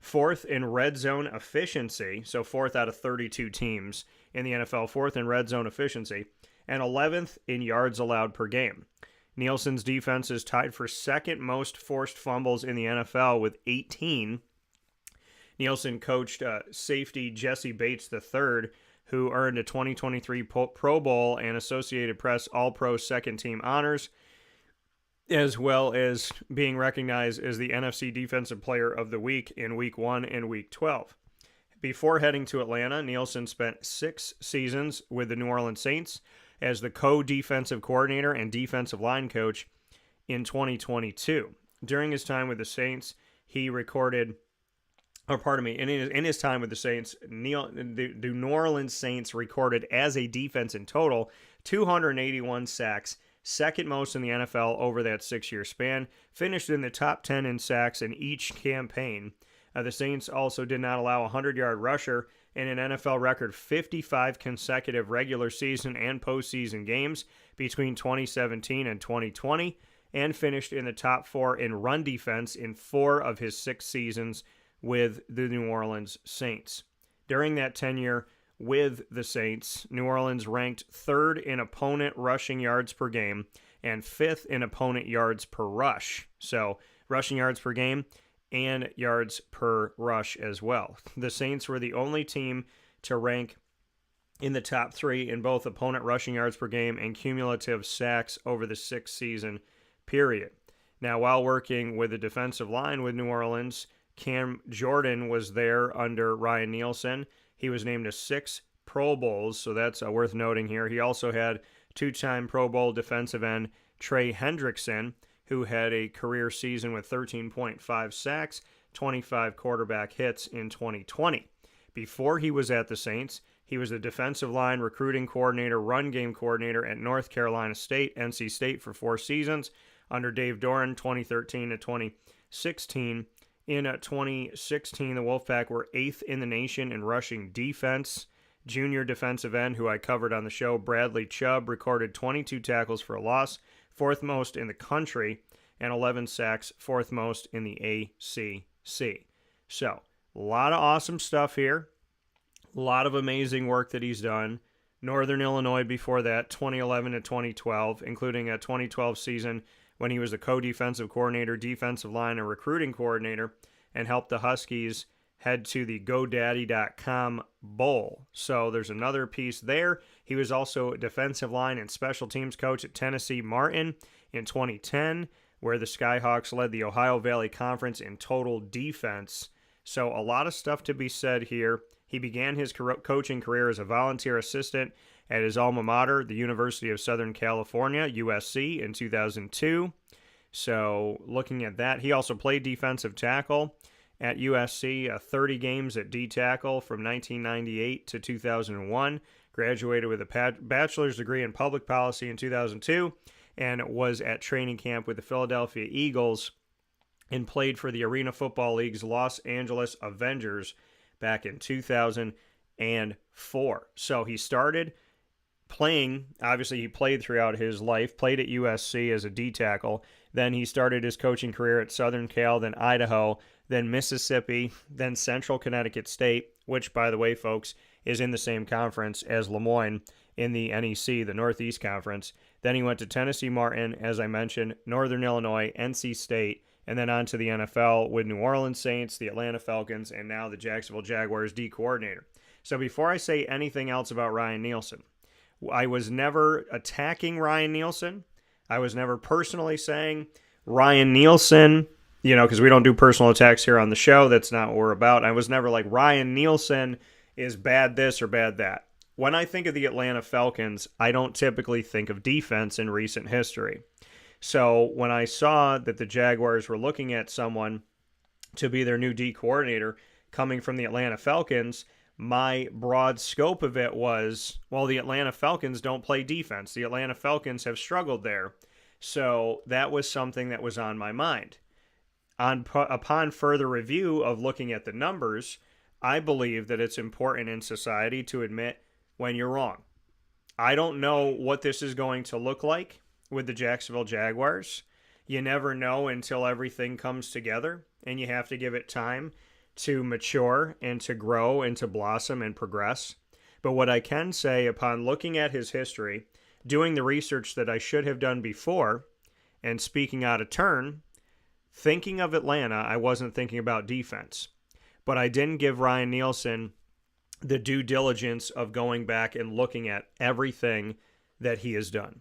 4th in red zone efficiency, so 4th out of 32 teams in the NFL, 4th in red zone efficiency, and 11th in yards allowed per game. Nielsen's defense is tied for 2nd most forced fumbles in the NFL with 18. Nielsen coached safety Jesse Bates III, who earned a 2023 Pro Bowl and Associated Press All-Pro second team honors, as well as being recognized as the NFC Defensive Player of the Week in Week 1 and Week 12. Before heading to Atlanta, Nielsen spent 6 seasons with the New Orleans Saints as the co-defensive coordinator and defensive line coach in 2022. During his time with the Saints, he recorded, in his time with the Saints, the New Orleans Saints recorded as a defense in total 281 sacks, second most in the NFL over that 6-year span, finished in the top 10 in sacks in each campaign. The Saints also did not allow a 100-yard rusher in an NFL record 55 consecutive regular season and postseason games between 2017 and 2020, and finished in the top 4 in run defense in 4 of his 6 seasons with the New Orleans Saints. During that tenure with the Saints, New Orleans ranked 3rd in opponent rushing yards per game and 5th in opponent yards per rush. So, rushing yards per game and yards per rush as well. The Saints were the only team to rank in the top 3 in both opponent rushing yards per game and cumulative sacks over the 6-season period. Now, while working with the defensive line with New Orleans, Cam Jordan was there under Ryan Nielsen. He was named to 6 Pro Bowls, so that's worth noting here. He also had 2-time Pro Bowl defensive end Trey Hendrickson, who had a career season with 13.5 sacks, 25 quarterback hits in 2020. Before he was at the Saints, he was the defensive line recruiting coordinator, run game coordinator at North Carolina State, NC State for 4 seasons under Dave Doran, 2013 to 2016. In 2016, the Wolfpack were 8th in the nation in rushing defense. Junior defensive end, who I covered on the show, Bradley Chubb, recorded 22 tackles for a loss, 4th most in the country, and 11 sacks, 4th most in the ACC. So, a lot of awesome stuff here. A lot of amazing work that he's done. Northern Illinois before that, 2011 to 2012, including a 2012 season when he was the co-defensive coordinator, defensive line, and recruiting coordinator, and helped the Huskies head to the GoDaddy.com Bowl. So there's another piece there. He was also a defensive line and special teams coach at Tennessee Martin in 2010, where the Skyhawks led the Ohio Valley Conference in total defense. So a lot of stuff to be said here. He began his coaching career as a volunteer assistant at his alma mater, the University of Southern California, USC, in 2002. So looking at that, he also played defensive tackle at USC, 30 games at D-tackle from 1998 to 2001, graduated with a bachelor's degree in public policy in 2002, and was at training camp with the Philadelphia Eagles and played for the Arena Football League's Los Angeles Avengers back in 2004. So he started playing, obviously he played throughout his life, played at USC as a D-tackle, then he started his coaching career at Southern Cal, then Idaho, then Mississippi, then Central Connecticut State, which, by the way, folks, is in the same conference as Lemoyne in the NEC, the Northeast Conference. Then he went to Tennessee Martin, as I mentioned, Northern Illinois, NC State, and then on to the NFL with New Orleans Saints, the Atlanta Falcons, and now the Jacksonville Jaguars D coordinator. So before I say anything else about Ryan Nielsen, I was never attacking Ryan Nielsen. I was never personally saying Ryan Nielsen, because we don't do personal attacks here on the show. That's not what we're about. I was never like, Ryan Nielsen is bad this or bad that. When I think of the Atlanta Falcons, I don't typically think of defense in recent history. So when I saw that the Jaguars were looking at someone to be their new D coordinator coming from the Atlanta Falcons, my broad scope of it was, well, the Atlanta Falcons don't play defense. The Atlanta Falcons have struggled there. So that was something that was on my mind. Upon further review of looking at the numbers, I believe that it's important in society to admit when you're wrong. I don't know what this is going to look like with the Jacksonville Jaguars. You never know until everything comes together, and you have to give it time to mature and to grow and to blossom and progress. But what I can say upon looking at his history, doing the research that I should have done before, and speaking out of turn, thinking of Atlanta, I wasn't thinking about defense. But I didn't give Ryan Nielsen the due diligence of going back and looking at everything that he has done.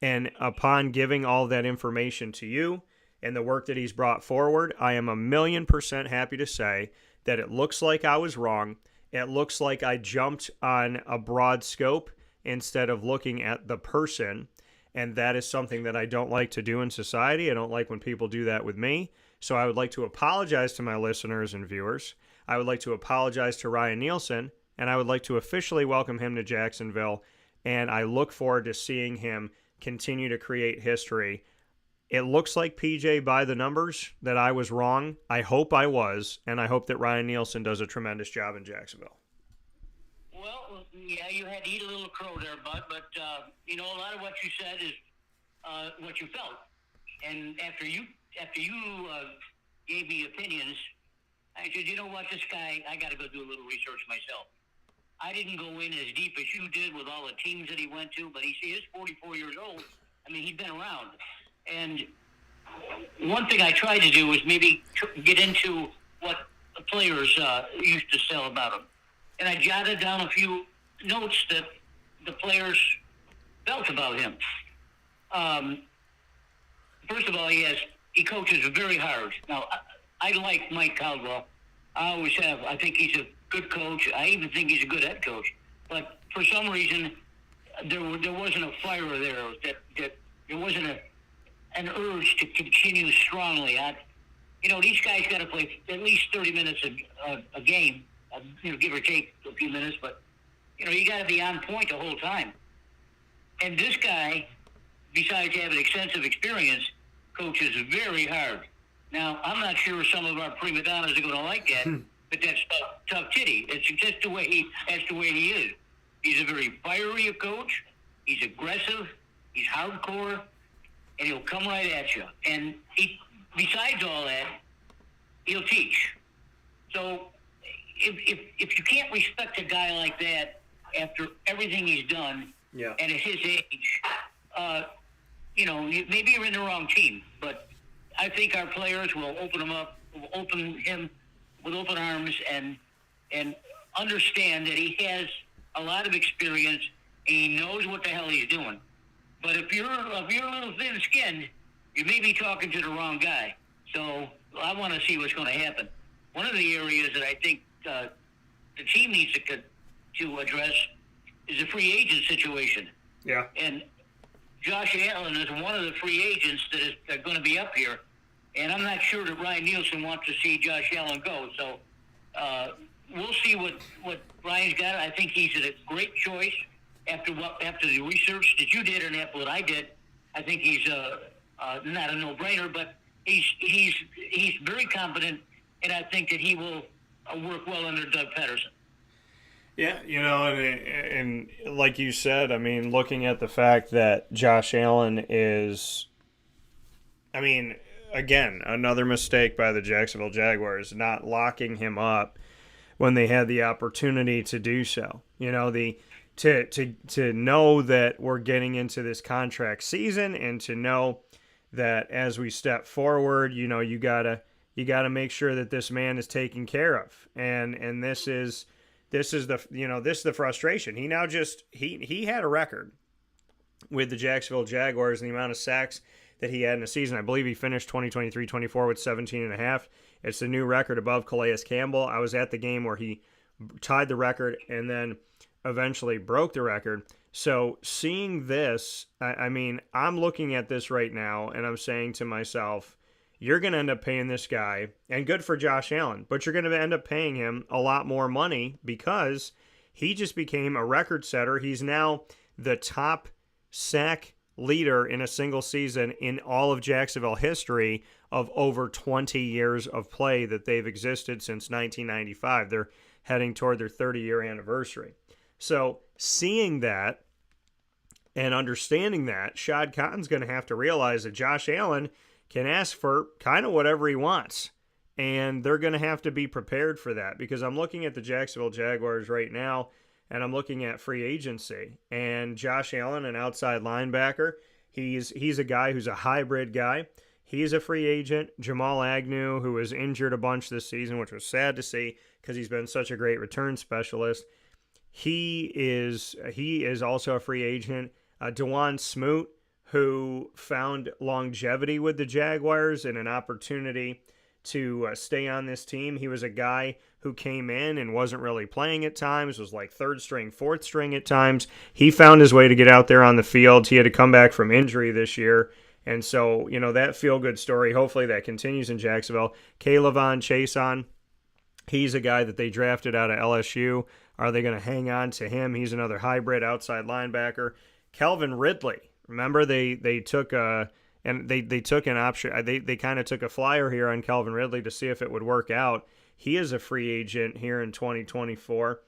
And upon giving all that information to you and the work that he's brought forward, I am 1,000,000% happy to say that it looks like I was wrong. It looks like I jumped on a broad scope instead of looking at the person. And that is something that I don't like to do in society. I don't like when people do that with me. So I would like to apologize to my listeners and viewers. I would like to apologize to Ryan Nielsen, and I would like to officially welcome him to Jacksonville. And I look forward to seeing him continue to create history. It looks like, PJ, by the numbers, that I was wrong. I hope I was, and I hope that Ryan Nielsen does a tremendous job in Jacksonville. Well, yeah, you had to eat a little crow there, bud. But you know, a lot of what you said is what you felt. And after you gave me opinions, I said, you know what, this guy, I got to go do a little research myself. I didn't go in as deep as you did with all the teams that he went to, but he is 44 years old. I mean, he's been around. And one thing I tried to do was maybe get into what the players used to say about him. And I jotted down a few notes that the players felt about him. First of all, he coaches very hard. Now, I like Mike Caldwell. I always have. I think he's a good coach. I even think he's a good head coach. But for some reason, there wasn't a fire there. That there wasn't an urge to continue strongly. These guys got to play at least 30 minutes a game. Give or take a few minutes, but you got to be on point the whole time. And this guy, besides having extensive experience, coaches very hard. Now, I'm not sure some of our prima donnas are going to like that, but that's tough titty. It's just the way he is. He's a very fiery coach. He's aggressive. He's hardcore, and he'll come right at you. And besides all that, he'll teach. So if you can't respect a guy like that after everything he's done, and at his age, maybe you're in the wrong team. But I think our players will open him with open arms and understand that he has a lot of experience and he knows what the hell he's doing. But if you're a little thin-skinned, you may be talking to the wrong guy. So I want to see what's going to happen. One of the areas that I think the team needs to address is the free agent situation. Yeah. And Josh Allen is one of the free agents that is going to be up here. And I'm not sure that Ryan Nielsen wants to see Josh Allen go. So we'll see what Ryan's got. I think he's a great choice after the research that you did and after what I did. I think he's not a no-brainer, but he's very competent, and I think that he will work well under Doug Peterson. Yeah, and like you said, I mean, looking at the fact that Josh Allen is, again, another mistake by the Jacksonville Jaguars, not locking him up when they had the opportunity to do so. To know that we're getting into this contract season, and to know that as we step forward, you gotta make sure that this man is taken care of, and this is the frustration. He now he had a record with the Jacksonville Jaguars and the amount of sacks that he had in a season. I believe he finished 2023-24 with 17.5. It's the new record above Calais Campbell. I was at the game where he tied the record and then eventually broke the record. So seeing this, I'm looking at this right now and I'm saying to myself, you're going to end up paying this guy, and good for Josh Allen, but you're going to end up paying him a lot more money because he just became a record setter. He's now the top sack leader in a single season in all of Jacksonville history of over 20 years of play that they've existed since 1995. They're heading toward their 30-year anniversary. So seeing that and understanding that, Shad Khan's going to have to realize that Josh Allen can ask for kind of whatever he wants. And they're going to have to be prepared for that, because I'm looking at the Jacksonville Jaguars right now, and I'm looking at free agency. And Josh Allen, an outside linebacker, he's a guy who's a hybrid guy. He's a free agent. Jamal Agnew, who was injured a bunch this season, which was sad to see because he's been such a great return specialist. He is also a free agent. DeJuan Smoot, who found longevity with the Jaguars and an opportunity to stay on this team. He was a guy who came in and wasn't really playing at times, was like third string, fourth string at times. He found his way to get out there on the field. He had to come back from injury this year. And so, that feel-good story, hopefully that continues in Jacksonville. Kayvon Chason, he's a guy that they drafted out of LSU. Are they going to hang on to him? He's another hybrid outside linebacker. Calvin Ridley, remember they took they took an option. They kind of took a flyer here on Calvin Ridley to see if it would work out. He is a free agent here in 2024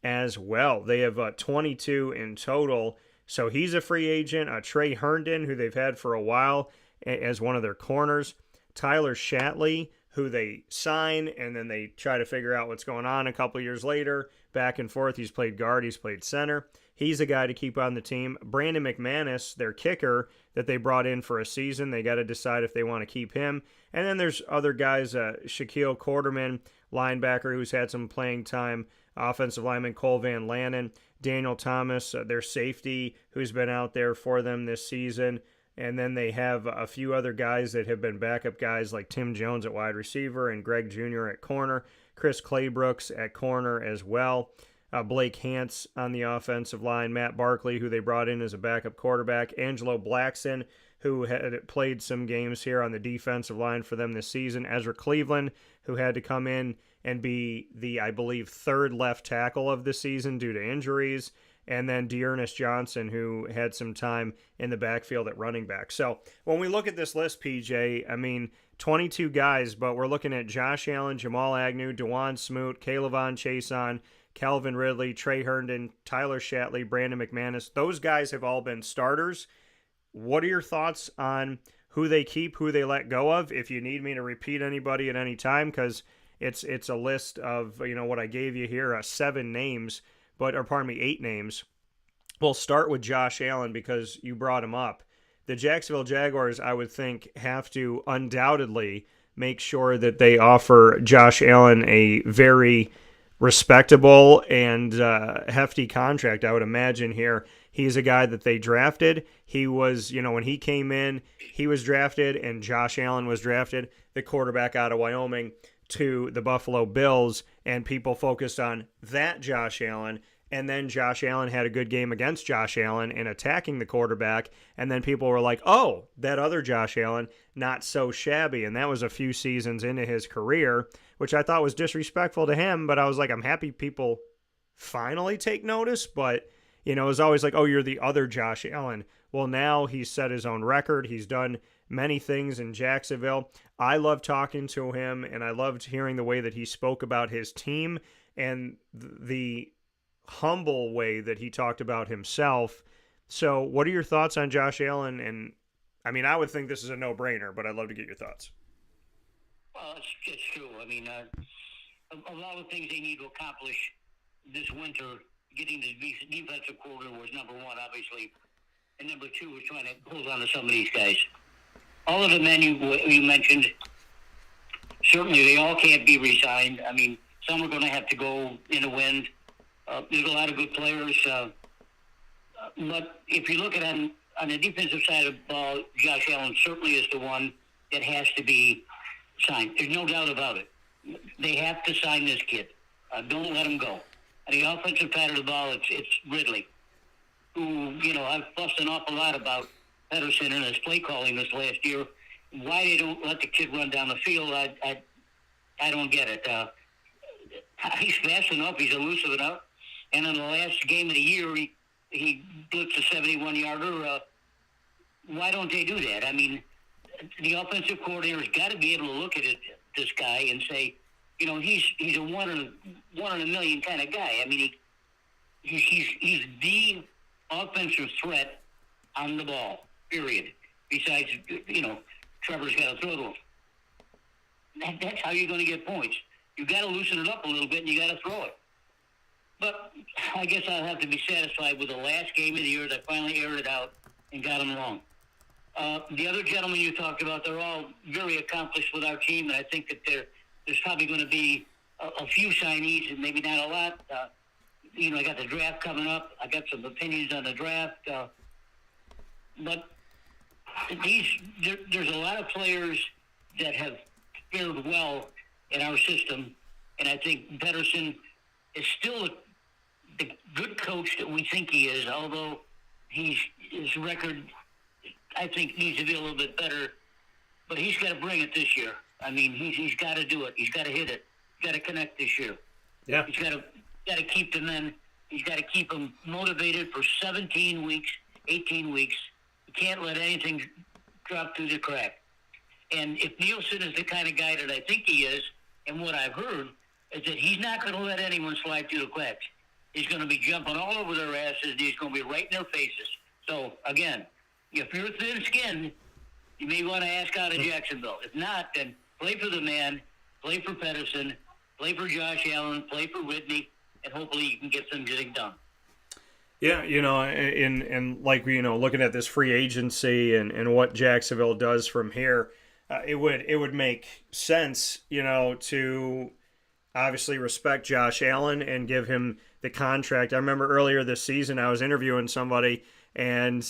as well. They have 22 in total. So he's a free agent. Trey Herndon, who they've had for a while as one of their corners. Tyler Shatley, who they sign, and then they try to figure out what's going on a couple years later. Back and forth. He's played guard. He's played center. He's a guy to keep on the team. Brandon McManus, their kicker that they brought in for a season. They got to decide if they want to keep him. And then there's other guys, Shaquille Quarterman, linebacker, who's had some playing time. Offensive lineman Cole Van Lanen. Daniel Thomas, their safety, who's been out there for them this season. And then they have a few other guys that have been backup guys like Tim Jones at wide receiver and Greg Jr. at corner. Chris Claybrooks at corner as well. Blake Hance on the offensive line. Matt Barkley, who they brought in as a backup quarterback. Angelo Blackson, who had played some games here on the defensive line for them this season. Ezra Cleveland, who had to come in and be the, I believe, third left tackle of the season due to injuries. And then Dearness Johnson, who had some time in the backfield at running back. So when we look at this list, PJ, 22 guys, but we're looking at Josh Allen, Jamal Agnew, DeJuan Smoot, Kayvon Chason, Calvin Ridley, Trey Herndon, Tyler Shatley, Brandon McManus. Those guys have all been starters. What are your thoughts on who they keep, who they let go of? If you need me to repeat anybody at any time, because it's a list of, what I gave you here, 8 names. We'll start with Josh Allen because you brought him up. The Jacksonville Jaguars, I would think, have to undoubtedly make sure that they offer Josh Allen a very respectable and hefty contract, I would imagine here. He's a guy that they drafted. He was, when he came in, he was drafted, and Josh Allen was drafted, the quarterback out of Wyoming, to the Buffalo Bills, and people focused on that Josh Allen. And then Josh Allen had a good game against Josh Allen in attacking the quarterback. And then people were like, oh, that other Josh Allen, not so shabby. And that was a few seasons into his career, which I thought was disrespectful to him. But I was like, I'm happy people finally take notice. But, it was always like, oh, you're the other Josh Allen. Well, now he's set his own record. He's done many things in Jacksonville. I loved talking to him, and I loved hearing the way that he spoke about his team and the humble way that he talked about himself. So what are your thoughts on Josh Allen? And I would think this is a no-brainer, but I'd love to get your thoughts. Well, it's true. A lot of things they need to accomplish this winter, getting the defensive coordinator was number one, obviously, and number two was trying to hold on to some of these guys. All of the men you mentioned, certainly they all can't be re-signed. Some are going to have to go in the wind. There's a lot of good players. But if you look at on the defensive side of the ball, Josh Allen certainly is the one that has to be signed. There's no doubt about it. They have to sign this kid. Don't let him go. On the offensive side of the ball, it's Ridley, who, I've fussed an awful lot about Pedersen and his play calling this last year. Why they don't let the kid run down the field, I don't get it. He's fast enough. He's elusive enough. And in the last game of the year, he blitzed a 71-yarder. Why don't they do that? The offensive coordinator's got to be able to look at this guy and say, he's a one in a million kind of guy. He's the offensive threat on the ball, period. Besides, Trevor's got to throw to him. That's how you're going to get points. You got to loosen it up a little bit, and you got to throw it. But I guess I'll have to be satisfied with the last game of the year that finally aired it out and got them wrong. The other gentlemen you talked about, they're all very accomplished with our team, and I think that there's probably going to be a few signees, and maybe not a lot. I got the draft coming up. I got some opinions on the draft. But there's a lot of players that have fared well in our system, And I think Pedersen is still the good coach that we think he is, although his record, I think, needs to be a little bit better. But he's got to bring it this year. I mean, he's got to do it. He's got to hit it. He's got to connect this year. Yeah. He's got to keep the men. He's got to keep them motivated for 17 weeks, 18 weeks. You can't let anything drop through the crack. And if Nielsen is the kind of guy that I think he is, and what I've heard, is that he's not going to let anyone slide through the cracks. He's going to be jumping all over their asses, and he's going to be right in their faces. So, again, if you're thin-skinned, you may want to ask out of Jacksonville. If not, then play for the man, play for Pedersen, play for Josh Allen, play for Whitney, and hopefully you can get some getting done. Yeah, and like, looking at this free agency and what Jacksonville does from here, it would make sense, to obviously respect Josh Allen and give him the contract. I remember earlier this season I was interviewing somebody, and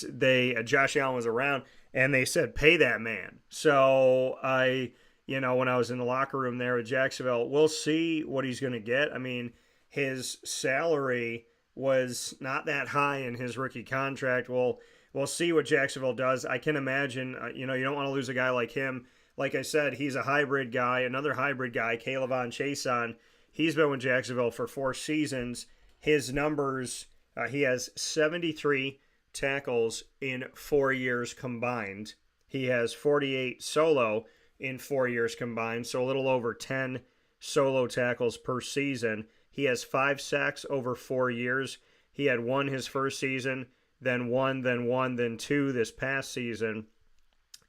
Josh Allen was around, and they said, pay that man. So when I was in the locker room there with Jacksonville, we'll see what he's going to get. I mean, his salary was not that high in his rookie contract. We'll see what Jacksonville does. I can imagine, you don't want to lose a guy like him. Like I said, he's a hybrid guy, another hybrid guy, Kayvon Chason. He's been with Jacksonville for 4 seasons. His numbers, he has 73 tackles in 4 years combined. He has 48 solo in 4 years combined, so a little over 10 solo tackles per season. He has 5 sacks over 4 years. He had 1 his first season, then 1, then 1, then 2 this past season,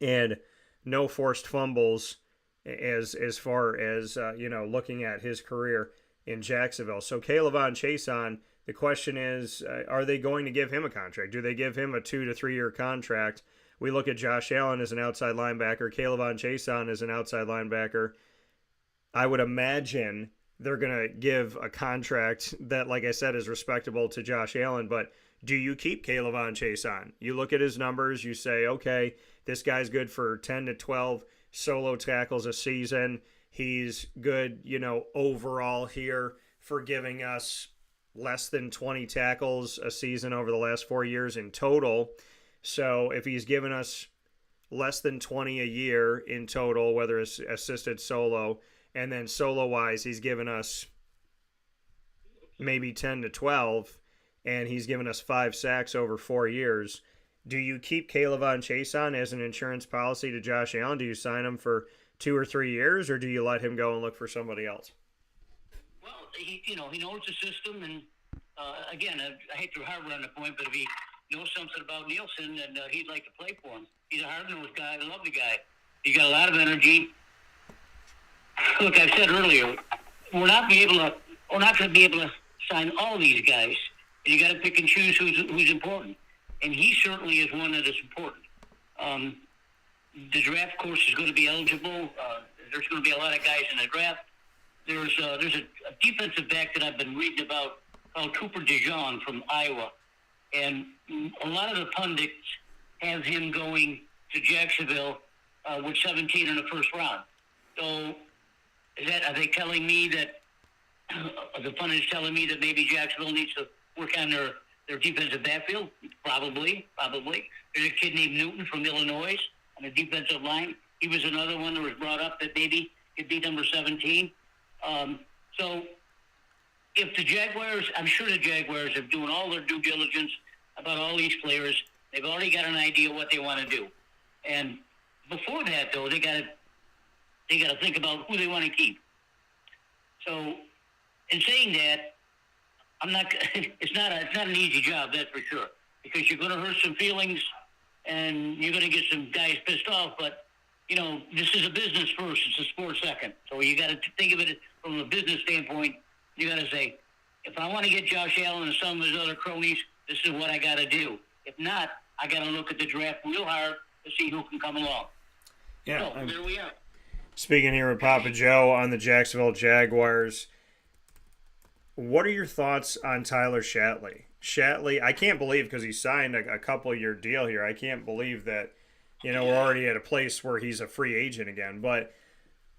and no forced fumbles as far as looking at his career in Jacksonville. So Kayvon Chason, the question is, are they going to give him a contract? Do they give him a 2 to 3 year contract? We look at Josh Allen as an outside linebacker, Kayvon Chason as an outside linebacker. I would imagine they're going to give a contract that, like I said, is respectable to Josh Allen. But do you keep Kayvon Chason? You look at his numbers, you say, okay, this guy's good for 10 to 12 solo tackles a season. He's good, overall here for giving us less than 20 tackles a season over the last 4 years in total. So if he's given us less than 20 a year in total, whether it's assisted solo, and then solo-wise, he's given us maybe 10 to 12, and he's given us 5 sacks over 4 years. Do you keep Kayvon Chason as an insurance policy to Josh Allen? Do you sign him for 2 or 3 years, or do you let him go and look for somebody else? Well, he knows the system, and again, I hate to harbor on the point, but if he knows something about Nielsen, and he'd like to play for him. He's a hard-nosed guy. I love the guy. He's got a lot of energy. Look, I said earlier, we're not going to be able to sign all these guys. You got to pick and choose who's important, and he certainly is one that is important. The draft course is going to be eligible. There's going to be a lot of guys in the draft. There's a defensive back that I've been reading about called Cooper DeJean from Iowa, and a lot of the pundits have him going to Jacksonville with 17 in the first round. So are they telling me that the pundits telling me that maybe Jacksonville needs to work on their defensive backfield? Probably. There's a kid named Newton from Illinois on the defensive line. He was another one that was brought up that maybe could be number 17. So if the Jaguars, I'm sure the Jaguars are doing all their due diligence about all these players. They've already got an idea what they want to do. And before that, though, they got to think about who they want to keep. So in saying that, it's not an easy job, that's for sure, because you're going to hurt some feelings and you're going to get some guys pissed off. But this is a business first; it's a sport second. So you got to think of it from a business standpoint. You got to say, if I want to get Josh Allen and some of his other cronies, this is what I got to do. If not, I got to look at the draft real hard to see who can come along. Yeah, so there we are. Speaking here with Papa Joe on the Jacksonville Jaguars, what are your thoughts on Tyler Shatley? Shatley, I can't believe, because he signed a couple-year deal here, I can't believe that, we're already at a place where he's a free agent again. But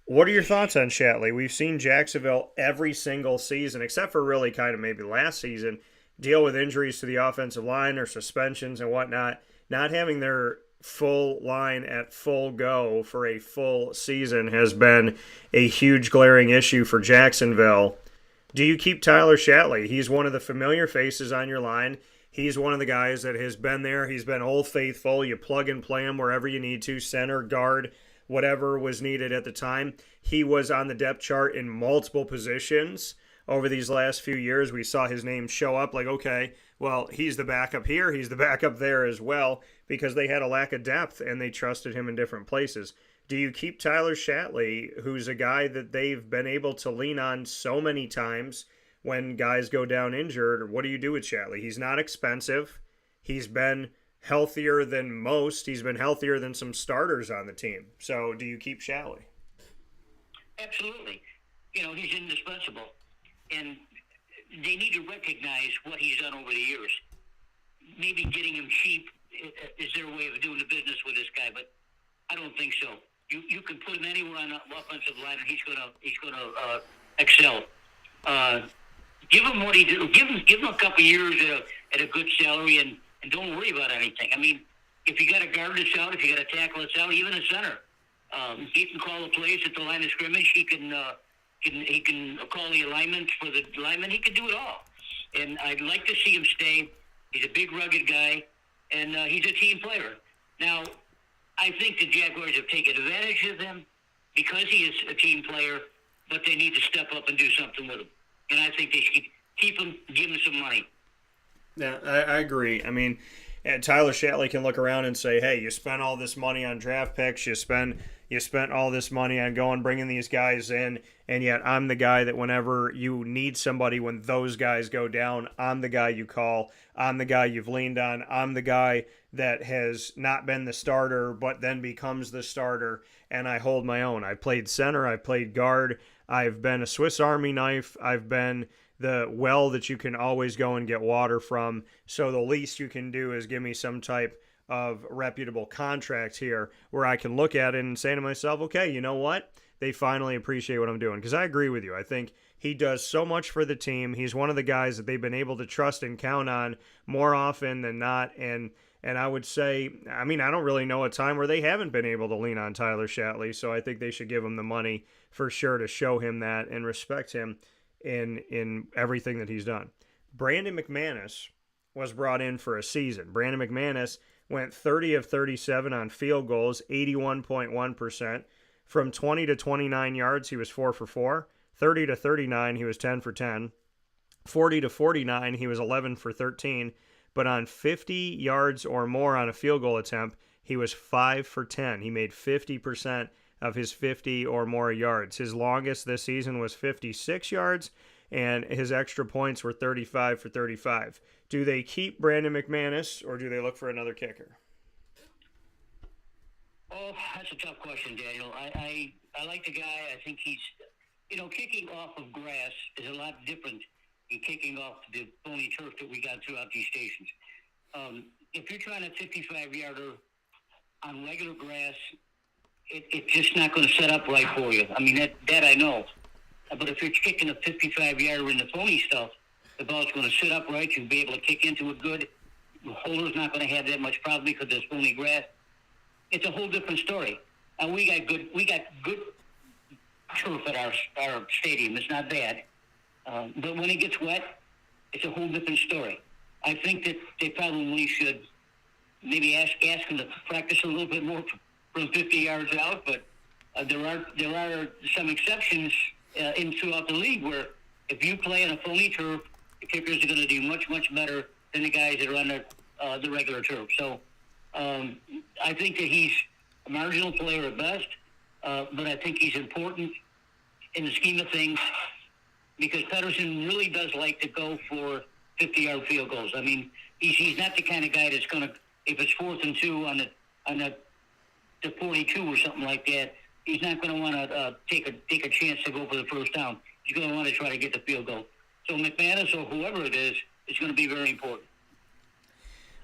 What are your thoughts on Shatley? We've seen Jacksonville every single season, except for really kind of maybe last season, deal with injuries to the offensive line or suspensions and whatnot. Not having their full line at full go for a full season has been a huge glaring issue for Jacksonville. Do you keep Tyler Shatley? He's one of the familiar faces on your line. He's one of the guys that has been there. He's been Old Faithful. You plug and play him wherever you need to, center, guard, whatever was needed at the time. He was on the depth chart in multiple positions over these last few years. We saw his name show up like, okay, well, he's the backup here. He's the backup there as well because they had a lack of depth and they trusted him in different places. Do you keep Tyler Shatley, who's a guy that they've been able to lean on so many times when guys go down injured? Or what do you do with Shatley? He's not expensive. He's been healthier than most. He's been healthier than some starters on the team. So do you keep Shatley? Absolutely. He's indispensable. And they need to recognize what he's done over the years. Maybe getting him cheap is their way of doing the business with this guy, but I don't think so. You can put him anywhere on the offensive line, and he's gonna excel. Give him what he did. Give him a couple years at a good salary, and don't worry about anything. I mean, if you got a guard that's out, if you got a tackle that's out, even a center, he can call the plays at the line of scrimmage. He can call the alignments for the linemen. He can do it all. And I'd like to see him stay. He's a big, rugged guy, and he's a team player. Now, I think the Jaguars have taken advantage of him because he is a team player, but they need to step up and do something with him. And I think they should keep him, give him some money. Yeah, I agree. I mean, Tyler Shatley can look around and say, hey, you spent all this money on draft picks, you spent all this money on bringing these guys in, and yet I'm the guy that whenever you need somebody, when those guys go down, I'm the guy you call. I'm the guy you've leaned on. I'm the guy that has not been the starter but then becomes the starter, and I hold my own. I played center. I played guard. I've been a Swiss Army knife. I've been the well that you can always go and get water from. So the least you can do is give me some type of reputable contract here where I can look at it and say to myself, okay, you know what? They finally appreciate what I'm doing. Because I agree with you. I think he does so much for the team. He's one of the guys that they've been able to trust and count on more often than not. And I would say, I mean, I don't really know a time where they haven't been able to lean on Tyler Shatley. So I think they should give him the money for sure to show him that and respect him in everything that he's done. Brandon McManus was brought in for a season. Brandon McManus went 30 of 37 on field goals, 81.1%. From 20 to 29 yards, he was 4 for 4. 30 to 39, he was 10 for 10. 40 to 49, he was 11 for 13. But on 50 yards or more on a field goal attempt, he was 5 for 10. He made 50% of his 50 or more yards. His longest this season was 56 yards, and his extra points were 35 for 35. Do they keep Brandon McManus, or do they look for another kicker? Oh, that's a tough question, Daniel. I like the guy. I think he's, kicking off of grass is a lot different than kicking off the phony turf that we got throughout these stations. If you're trying a 55-yarder on regular grass, it's just not going to set up right for you. I mean, that I know. But if you're kicking a 55-yarder in the phony stuff, the ball's going to sit up right. You'll be able to kick into it good. The holder's not going to have that much problem because there's phony grass. It's a whole different story. And we got good turf at our stadium. It's not bad. But when it gets wet, it's a whole different story. I think that they probably should maybe ask him to practice a little bit more from 50 yards out, but there are some exceptions throughout the league where if you play on a phony turf, the kickers are going to do much, much better than the guys that are on the regular turf. So I think that he's a marginal player at best, but I think he's important in the scheme of things because Pedersen really does like to go for 50-yard field goals. I mean, he's not the kind of guy that's going to, if it's 4th and 2 on the 42 or something like that, he's not going to want to take a chance to go for the first down. He's going to want to try to get the field goal. So McManus or whoever it is going to be very important.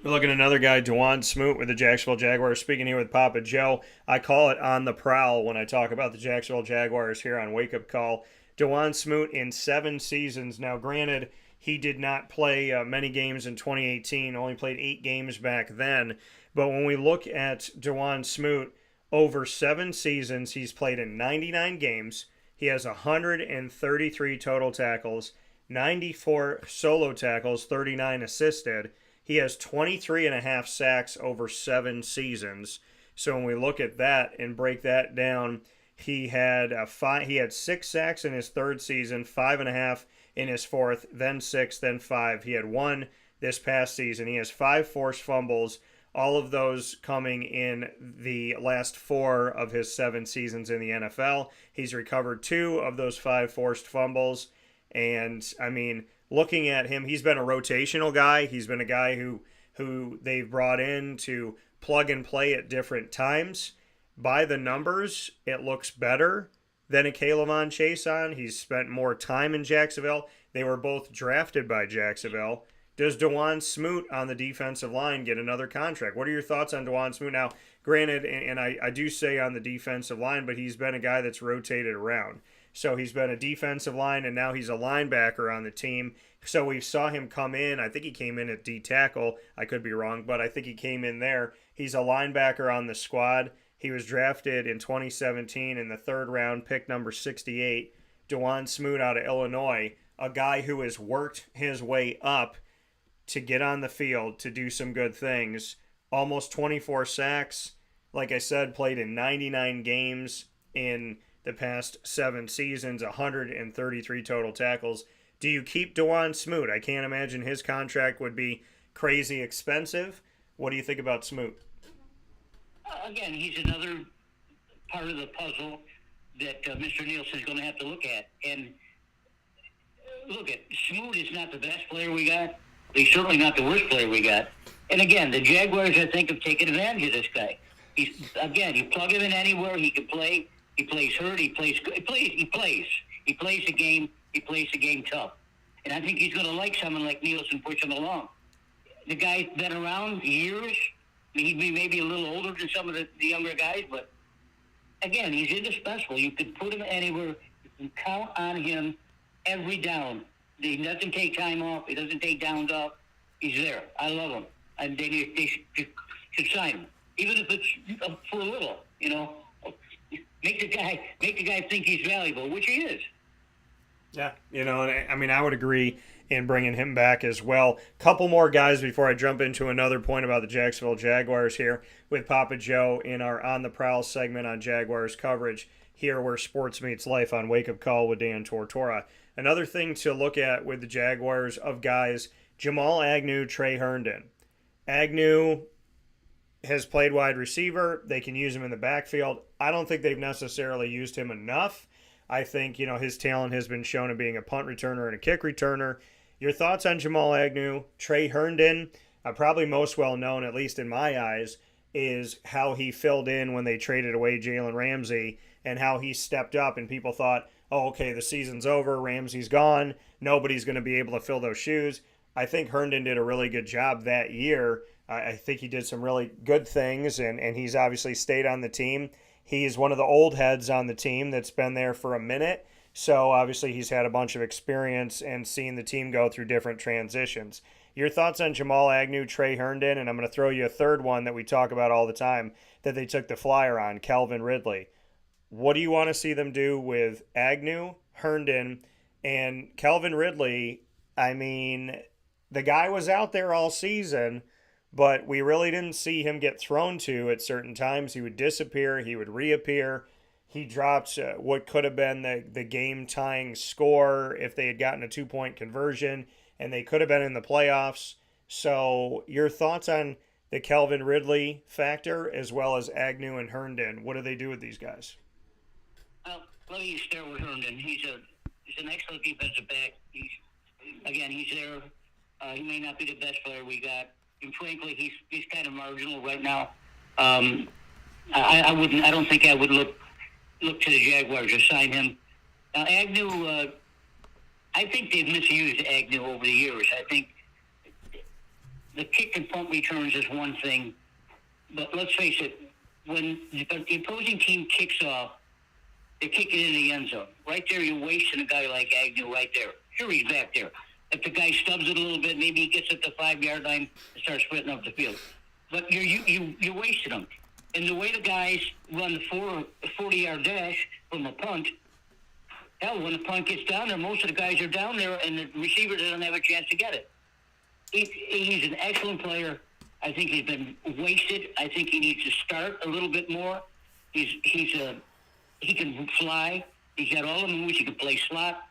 We're looking at another guy, Dewan Smoot with the Jacksonville Jaguars. Speaking here with Papa Joe, I call it on the prowl when I talk about the Jacksonville Jaguars here on Wake Up Call. Dewan Smoot in 7 seasons. Now, granted, he did not play many games in 2018, only played 8 games back then. But when we look at Dewan Smoot, over 7 seasons, he's played in 99 games. He has 133 total tackles, 94 solo tackles, 39 assisted. He has 23.5 sacks over 7 seasons. So when we look at that and break that down, he had 6 sacks in his 3rd season, 5.5 in his 4th, then 6, then 5. He had 1 this past season. He has 5 forced fumbles, all of those coming in the last 4 of his 7 seasons in the NFL. He's recovered 2 of those 5 forced fumbles. And, I mean, looking at him, he's been a rotational guy. He's been a guy who they've brought in to plug and play at different times. By the numbers, it looks better than a K'Lavon Chaisson. He's spent more time in Jacksonville. They were both drafted by Jacksonville. Does Dewan Smoot on the defensive line get another contract? What are your thoughts on Dewan Smoot? Now, granted, and I do say on the defensive line, but he's been a guy that's rotated around. So he's been a defensive line, and now he's a linebacker on the team. So we saw him come in. I think he came in at D tackle. I could be wrong, but I think he came in there. He's a linebacker on the squad. He was drafted in 2017 in the 3rd round, pick number 68. Dewan Smoot out of Illinois, a guy who has worked his way up to get on the field, to do some good things. Almost 24 sacks. Like I said, played in 99 games in the past 7 seasons, 133 total tackles. Do you keep Dewan Smoot? I can't imagine his contract would be crazy expensive. What do you think about Smoot? Again, he's another part of the puzzle that Mr. Nielsen is going to have to look at. And look, Smoot is not the best player we got. He's certainly not the worst player we got. And again, the Jaguars, I think, have taken advantage of this guy. You plug him in anywhere, he can play. He plays hurt. He plays good. He plays the game. He plays the game tough. And I think he's going to like someone like Nielsen push him along. The guy's been around years. I mean, he'd be maybe a little older than some of the younger guys, but again, he's indispensable. You can put him anywhere. You can count on him every down. He doesn't take time off. He doesn't take downs off. He's there. I love him. And they should sign him, even if it's for a little. You know, make the guy think he's valuable, which he is. Yeah, you know, I mean, I would agree in bringing him back as well. Couple more guys before I jump into another point about the Jacksonville Jaguars here with Papa Joe in our On the Prowl segment on Jaguars coverage here where sports meets life on Wake Up Call with Dan Tortora. Another thing to look at with the Jaguars of guys, Jamal Agnew, Trey Herndon. Agnew has played wide receiver. They can use him in the backfield. I don't think they've necessarily used him enough. I think, you know, his talent has been shown in being a punt returner and a kick returner. Your thoughts on Jamal Agnew? Trey Herndon, probably most well known, at least in my eyes, is how he filled in when they traded away Jalen Ramsey and how he stepped up and people thought, oh, okay, the season's over, Ramsey's gone, nobody's going to be able to fill those shoes. I think Herndon did a really good job that year. I think he did some really good things, and he's obviously stayed on the team. He's one of the old heads on the team that's been there for a minute. So obviously he's had a bunch of experience and seen the team go through different transitions. Your thoughts on Jamal Agnew, Trey Herndon, and I'm going to throw you a third one that we talk about all the time that they took the flyer on, Calvin Ridley. What do you want to see them do with Agnew, Herndon, and Calvin Ridley? I mean, the guy was out there all season, but we really didn't see him get thrown to at certain times. He would disappear. He would reappear. He dropped what could have been the game-tying score if they had gotten a 2-point conversion, and they could have been in the playoffs. So your thoughts on the Calvin Ridley factor as well as Agnew and Herndon? What do they do with these guys? Well, let me start with Herndon. He's an excellent defensive back. He's there. He may not be the best player we got. And frankly, he's kind of marginal right now. I don't think I would look to the Jaguars to sign him. Agnew, I think they've misused Agnew over the years. I think the kick and punt returns is one thing, but let's face it, when the opposing team kicks off, they kick it in the end zone. Right there, you're wasting a guy like Agnew right there. Sure, he's back there. If the guy stubs it a little bit, maybe he gets at the 5-yard line and starts sprinting up the field. But you're wasting him. And the way the guys run the 40-yard dash from a punt, hell, when the punt gets down there, most of the guys are down there, and the receiver doesn't have a chance to get it. He's an excellent player. I think he's been wasted. I think he needs to start a little bit more. He can fly. He's got all the moves. He can play slot.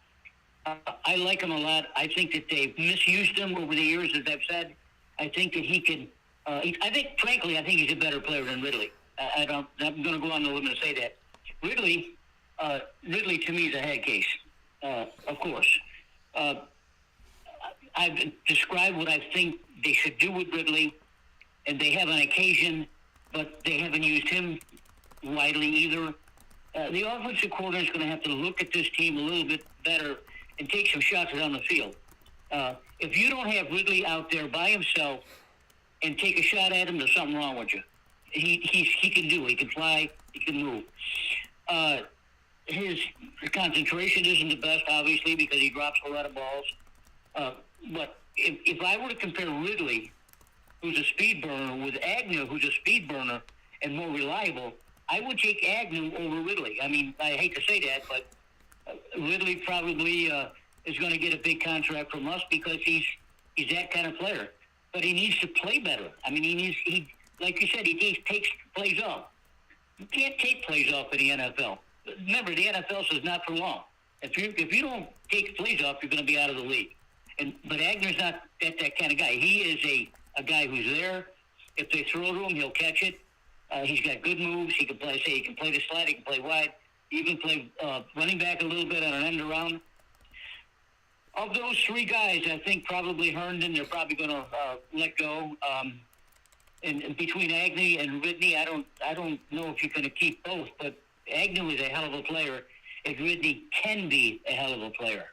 I like him a lot. I think that they've misused him over the years, as I've said. I think that he can. Frankly, I think he's a better player than Ridley. I'm going to go on the limb and say that. Ridley to me is a head case, of course. I've described what I think they should do with Ridley, and they have on occasion, but they haven't used him widely either. The offensive coordinator is going to have to look at this team a little bit better and take some shots down the field. If you don't have Ridley out there by himself and take a shot at him, there's something wrong with you. He can do it. He can fly. He can move. His concentration isn't the best, obviously, because he drops a lot of balls. But if I were to compare Ridley, who's a speed burner, with Agnew, who's a speed burner and more reliable, I would take Agnew over Ridley. I mean, I hate to say that, but Ridley probably is going to get a big contract from us because he's that kind of player. But he needs to play better. I mean, he like you said, he takes plays off. You can't take plays off in the NFL. Remember, the NFL says not for long. If you don't take plays off, you're going to be out of the league. But Agnew's not that kind of guy. He is a guy who's there. If they throw to him, he'll catch it. He's got good moves. He can play. He can play the slide. He can play wide. He even play running back a little bit on an end around. Of those three guys, I think probably Herndon they're probably going to let go. And between Agnew and Ridley, I don't know if you're going to keep both. But Agnew is a hell of a player, and Ridley can be a hell of a player.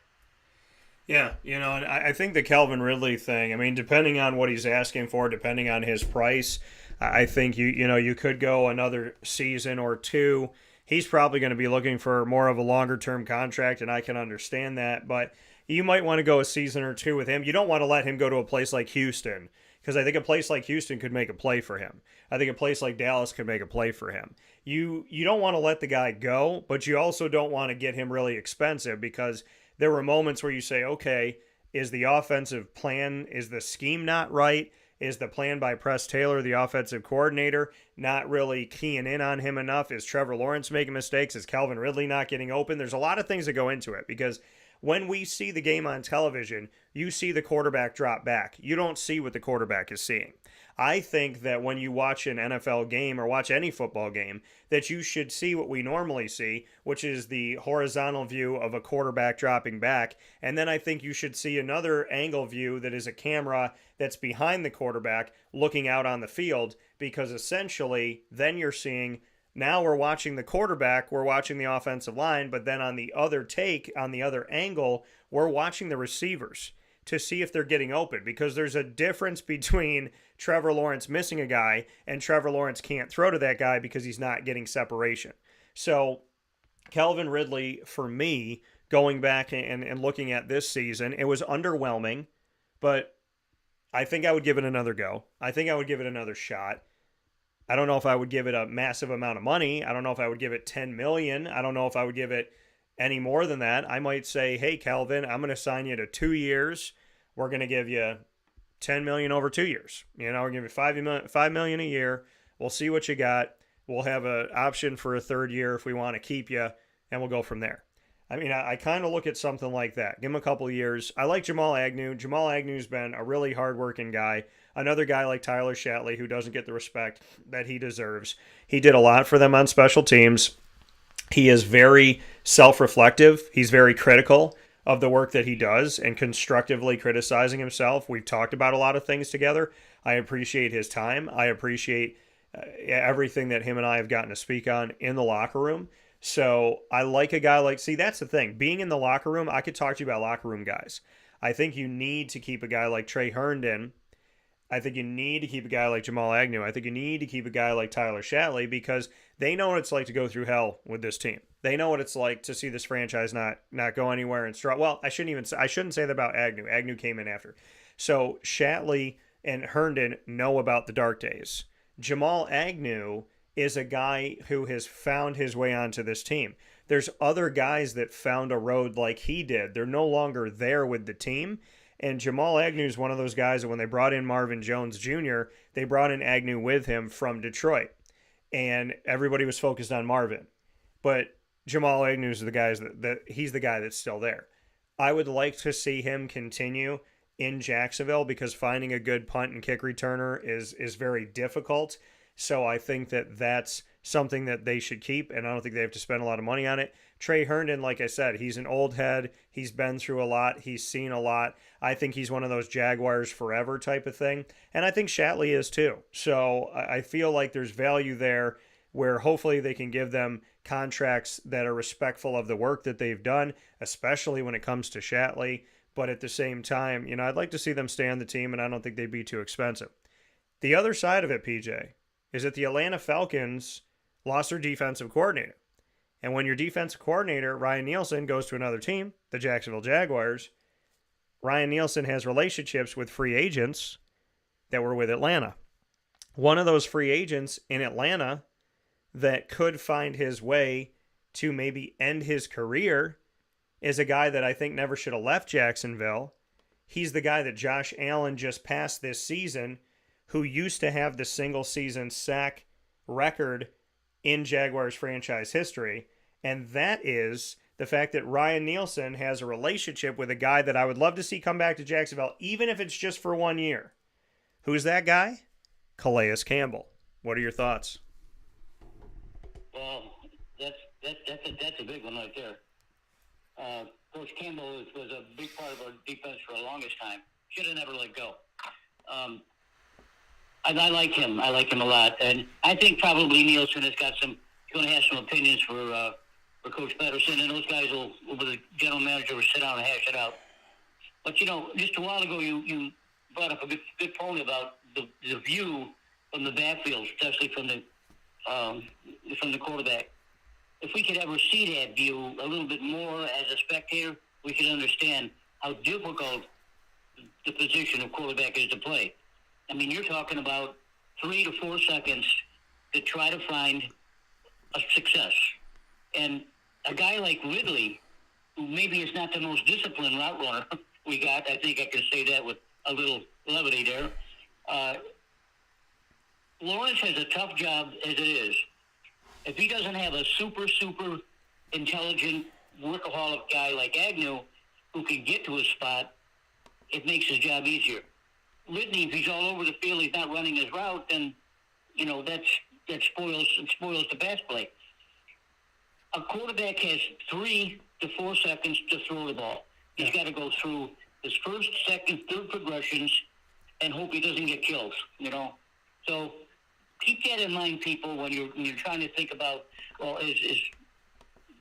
Yeah, and I think the Calvin Ridley thing, I mean, depending on what he's asking for, depending on his price, I think you could go another season or two. He's probably going to be looking for more of a longer-term contract, and I can understand that. But you might want to go a season or two with him. You don't want to let him go to a place like Houston, because I think a place like Houston could make a play for him. I think a place like Dallas could make a play for him. You don't want to let the guy go, but you also don't want to get him really expensive, because there were moments where you say, okay, is the offensive plan, is the scheme not right? Is the plan by Press Taylor, the offensive coordinator, not really keying in on him enough? Is Trevor Lawrence making mistakes? Is Calvin Ridley not getting open? There's a lot of things that go into it, because when we see the game on television, you see the quarterback drop back. You don't see what the quarterback is seeing. I think that when you watch an NFL game or watch any football game, that you should see what we normally see, which is the horizontal view of a quarterback dropping back. And then I think you should see another angle view that is a camera that's behind the quarterback looking out on the field, because essentially then you're seeing, now we're watching the quarterback, we're watching the offensive line, but then on the other take, on the other angle, we're watching the receivers to see if they're getting open, because there's a difference between Trevor Lawrence missing a guy and Trevor Lawrence can't throw to that guy because he's not getting separation. So Calvin Ridley, for me, going back and looking at this season, it was underwhelming, but I think I would give it another go. I think I would give it another shot. I don't know if I would give it a massive amount of money. I don't know if I would give it $10 million. I don't know if I would give it any more than that. I might say, hey, Calvin, I'm going to sign you to 2 years. We're going to give you $10 million over 2 years. We're going to give you $5 million a year. We'll see what you got. We'll have an option for a third year if we want to keep you, and we'll go from there. I mean, I kind of look at something like that. Give him a couple of years. I like Jamal Agnew. Jamal Agnew's been a really hardworking guy. Another guy like Tyler Shatley, who doesn't get the respect that he deserves. He did a lot for them on special teams. He is very self-reflective. He's very critical of the work that he does and constructively criticizing himself. We've talked about a lot of things together. I appreciate his time. I appreciate everything that him and I have gotten to speak on in the locker room. So I like a guy like, see, that's the thing. Being in the locker room, I could talk to you about locker room guys. I think you need to keep a guy like Trey Herndon. I think you need to keep a guy like Jamal Agnew. I think you need to keep a guy like Tyler Shatley because they know what it's like to go through hell with this team. They know what it's like to see this franchise not go anywhere and struggle. Well, I shouldn't say that about Agnew. Agnew came in after. So Shatley and Herndon know about the dark days. Jamal Agnew is a guy who has found his way onto this team. There's other guys that found a road like he did. They're no longer there with the team. And Jamal Agnew is one of those guys that when they brought in Marvin Jones Jr., they brought in Agnew with him from Detroit. And everybody was focused on Marvin. But Jamal Agnew is the guys that he's the guy that's still there. I would like to see him continue in Jacksonville because finding a good punt and kick returner is very difficult. So I think that that's something that they should keep, and I don't think they have to spend a lot of money on it. Trey Herndon, like I said, he's an old head. He's been through a lot. He's seen a lot. I think he's one of those Jaguars forever type of thing, and I think Shatley is too. So I feel like there's value there where hopefully they can give them contracts that are respectful of the work that they've done, especially when it comes to Shatley. But at the same time, I'd like to see them stay on the team, and I don't think they'd be too expensive. The other side of it, PJ, is that the Atlanta Falcons lost their defensive coordinator. And when your defensive coordinator, Ryan Nielsen, goes to another team, the Jacksonville Jaguars, Ryan Nielsen has relationships with free agents that were with Atlanta. One of those free agents in Atlanta that could find his way to maybe end his career is a guy that I think never should have left Jacksonville. He's the guy that Josh Allen just passed this season, who used to have the single season sack record in Jaguars franchise history. And that is the fact that Ryan Nielsen has a relationship with a guy that I would love to see come back to Jacksonville, even if it's just for 1 year. Who's that guy? Calais Campbell. What are your thoughts? Well, that's a big one right there. Coach Campbell was a big part of our defense for the longest time. Should have never let go. I like him. I like him a lot, and I think probably Nielsen has got some. He's going to have some opinions for Coach Patterson, and those guys will, with the general manager, will sit down and hash it out. But just a while ago, you brought up a good point about the view from the backfield, especially from the quarterback. If we could ever see that view a little bit more as a spectator, we could understand how difficult the position of quarterback is to play. I mean, you're talking about 3 to 4 seconds to try to find a success. And a guy like Ridley, who maybe is not the most disciplined route runner we got, I think I can say that with a little levity there. Lawrence has a tough job as it is. If he doesn't have a super intelligent workaholic guy like Agnew who can get to his spot, it makes his job easier. Ridley, if he's all over the field, he's not running his route, then that spoils the pass play. A quarterback has 3 to 4 seconds to throw the ball. He's got to go through his first, second, third progressions and hope he doesn't get killed. So keep that in mind, people, when you're trying to think about, well, is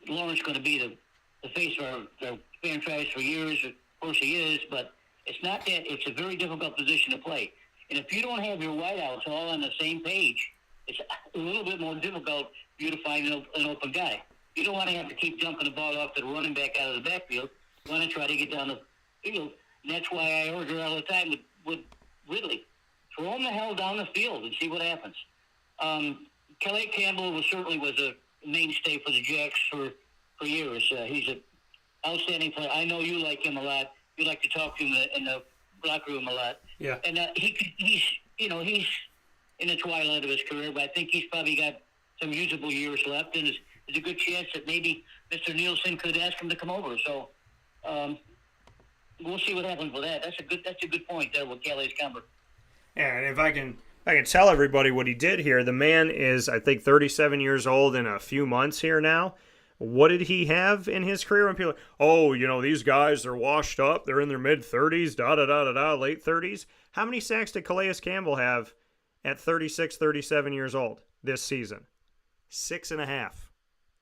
Lawrence going to be the face of our franchise for years? Of course he is, but it's not that. It's a very difficult position to play. And if you don't have your wideouts all on the same page, it's a little bit more difficult for you to find an open guy. You don't want to have to keep dumping the ball off to the running back out of the backfield. You want to try to get down the field. And that's why I order all the time with Ridley. Throw him the hell down the field and see what happens. Calais Campbell certainly was a mainstay for the Jags for years. He's an outstanding player. I know you like him a lot. You like to talk to him in the locker room a lot. Yeah. And he's in the twilight of his career, but I think he's probably got some usable years left, and there's a good chance that maybe Mr. Nielsen could ask him to come over. So we'll see what happens with that. That's a good point there with Calais Campbell. Yeah, and if I can tell everybody what he did here, the man is, I think, 37 years old in a few months here now. What did he have in his career? When people are, these guys, they're washed up, they're in their mid-30s, late 30s. How many sacks did Calais Campbell have at 36, 37 years old this season? 6.5.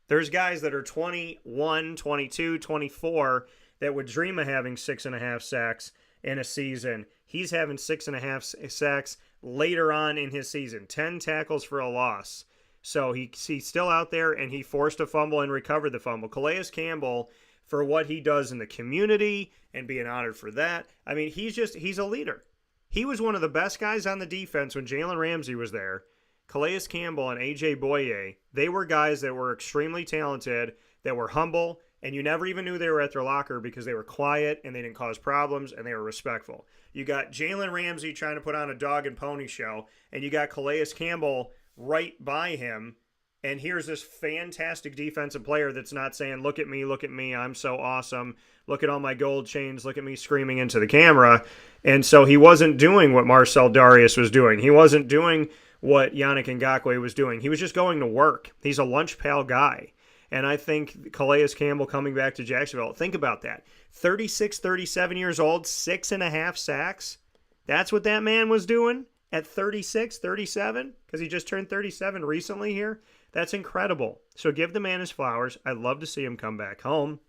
There's guys that are 21, 22, 24 that would dream of having 6.5 sacks, in a season. He's having 6.5 sacks later on in his season, 10 tackles for a loss. So he's still out there, and he forced a fumble and recovered the fumble. Calais Campbell, for what he does in the community and being honored for that, I mean, he's a leader. He was one of the best guys on the defense when Jalen Ramsey was there. Calais Campbell and A.J. Boye, they were guys that were extremely talented, that were humble, and you never even knew they were at their locker because they were quiet and they didn't cause problems and they were respectful. You got Jalen Ramsey trying to put on a dog and pony show, and you got Calais Campbell right by him, and here's this fantastic defensive player that's not saying, look at me, I'm so awesome, look at all my gold chains, look at me screaming into the camera. And so he wasn't doing what Marcel Darius was doing. He wasn't doing what Yannick Ngakoue was doing. He was just going to work. He's a lunch pail guy. And I think Calais Campbell coming back to Jacksonville, think about that. 36, 37 years old, 6.5 sacks. That's what that man was doing at 36, 37, because he just turned 37 recently here. That's incredible. So give the man his flowers. I'd love to see him come back home,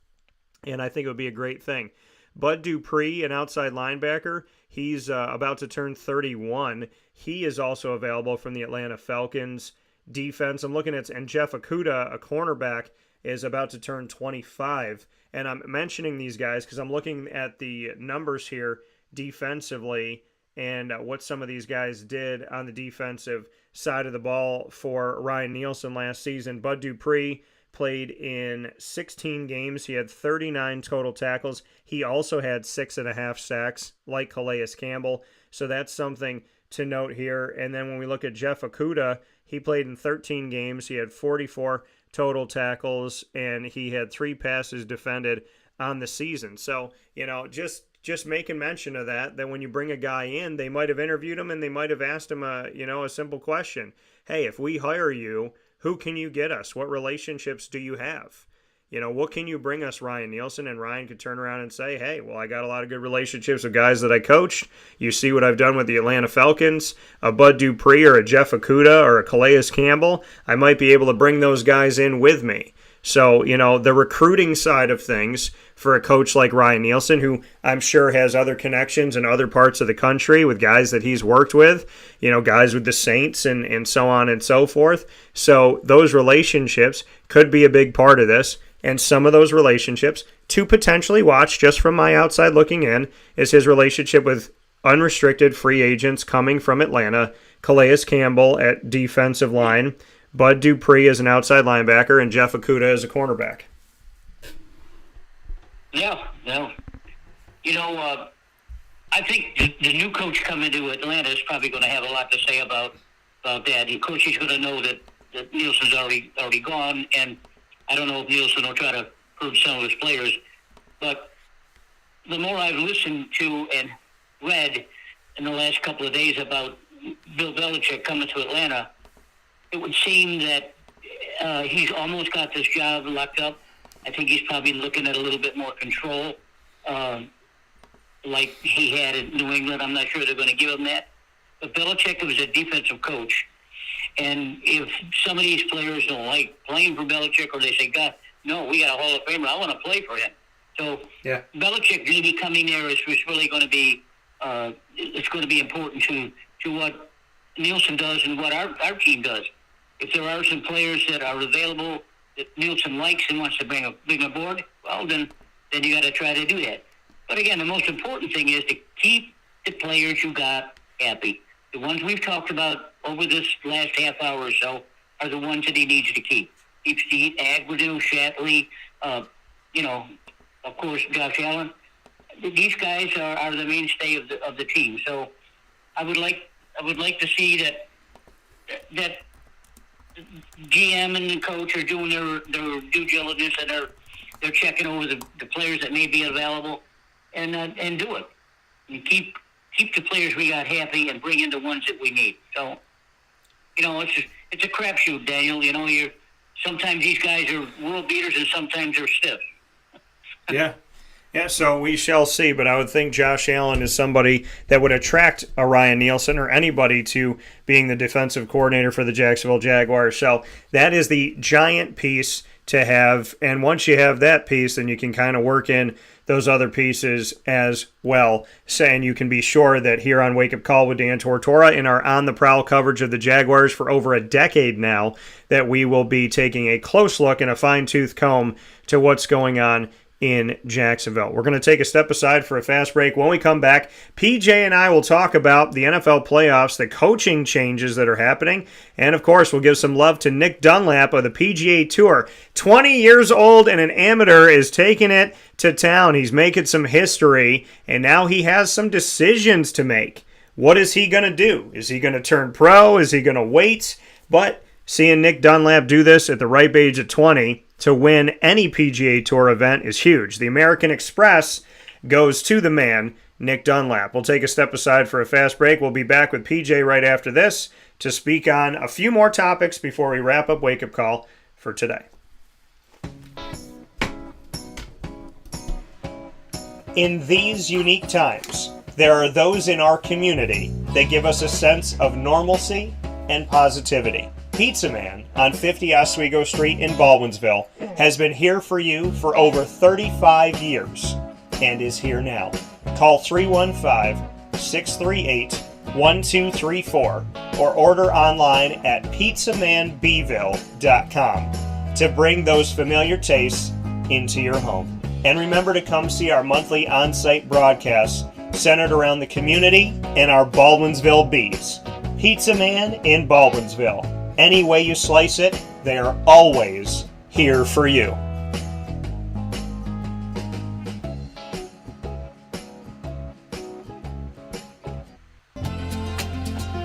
and I think it would be a great thing. Bud Dupree, an outside linebacker, he's about to turn 31. He is also available from the Atlanta Falcons defense. I'm looking at, and Jeff Okudah, a cornerback, is about to turn 25. And I'm mentioning these guys because I'm looking at the numbers here defensively and what some of these guys did on the defensive side of the ball for Ryan Nielsen last season. Bud Dupree played in 16 games. He had 39 total tackles. He also had 6.5 sacks, like Calais Campbell. So that's something to note here. And then when we look at Jeff Okudah, he played in 13 games. He had 44 total tackles, and he had 3 passes defended on the season. So, just making mention of that when you bring a guy in, they might have interviewed him and they might have asked him a simple question. Hey, if we hire you, who can you get us? What relationships do you have? What can you bring us, Ryan Nielsen? And Ryan could turn around and say, hey, well, I got a lot of good relationships with guys that I coached. You see what I've done with the Atlanta Falcons, a Bud Dupree or a Jeff Okudah or a Calais Campbell. I might be able to bring those guys in with me. So, the recruiting side of things for a coach like Ryan Nielsen, who I'm sure has other connections in other parts of the country with guys that he's worked with, guys with the Saints and so on and so forth. So those relationships could be a big part of this. And some of those relationships to potentially watch, just from my outside looking in, is his relationship with unrestricted free agents coming from Atlanta, Calais Campbell at defensive line, Bud Dupree as an outside linebacker, and Jeff Okudah as a cornerback. Yeah. I think the new coach coming to Atlanta is probably going to have a lot to say about that. Of course, he's going to know that Nielsen's already gone, and I don't know if Nielsen will try to hurt some of his players. But the more I've listened to and read in the last couple of days about Bill Belichick coming to Atlanta, it would seem that he's almost got this job locked up. I think he's probably looking at a little bit more control, like he had in New England. I'm not sure they're going to give him that. But Belichick was a defensive coach. And if some of these players don't like playing for Belichick, or they say, God, no, we got a Hall of Famer, I want to play for him. So yeah. Belichick maybe coming there is really going to be it's going to be important to what Nielsen does and what our team does. If there are some players that are available that Nielsen likes and wants to bring aboard, well, then you got to try to do that. But again, the most important thing is to keep the players you got happy. The ones we've talked about over this last half hour or so are the ones that he needs to keep. Keeps the Agnew, Shatley, of course, Josh Allen. These guys are the mainstay of the team. So I would like to see that GM and the coach are doing their due diligence, and they're checking over the players that may be available, and do it. And keep the players we got happy and bring in the ones that we need. So, it's a crapshoot, Daniel. Sometimes these guys are world beaters and sometimes they're stiff. Yeah. Yeah, so we shall see, but I would think Josh Allen is somebody that would attract a Ryan Nielsen or anybody to being the defensive coordinator for the Jacksonville Jaguars. So that is the giant piece to have, and once you have that piece, then you can kind of work in those other pieces as well. And you can be sure that here on Wake Up Call with Dan Tortora, in our On the Prowl coverage of the Jaguars for over a decade now, that we will be taking a close look and a fine-tooth comb to what's going on in Jacksonville. We're going to take a step aside for a fast break. When we come back, PJ and I will talk about the NFL playoffs, the coaching changes that are happening, and of course, we'll give some love to Nick Dunlap of the PGA Tour. 20 years old and an amateur is taking it to town. He's making some history, and now he has some decisions to make. What is he going to do? Is he going to turn pro? Is he going to wait? But seeing Nick Dunlap do this at the ripe age of 20 to win any PGA Tour event is huge. The American Express goes to the man, Nick Dunlap. We'll take a step aside for a fast break. We'll be back with PJ right after this to speak on a few more topics before we wrap up Wake Up Call for today. In these unique times, there are those in our community that give us a sense of normalcy and positivity. Pizza Man on 50 Oswego Street in Baldwinsville has been here for you for over 35 years and is here now. Call 315-638-1234 or order online at pizzamanbville.com to bring those familiar tastes into your home. And remember to come see our monthly on-site broadcasts centered around the community and our Baldwinsville Bees. Pizza Man in Baldwinsville. Any way you slice it, they are always here for you.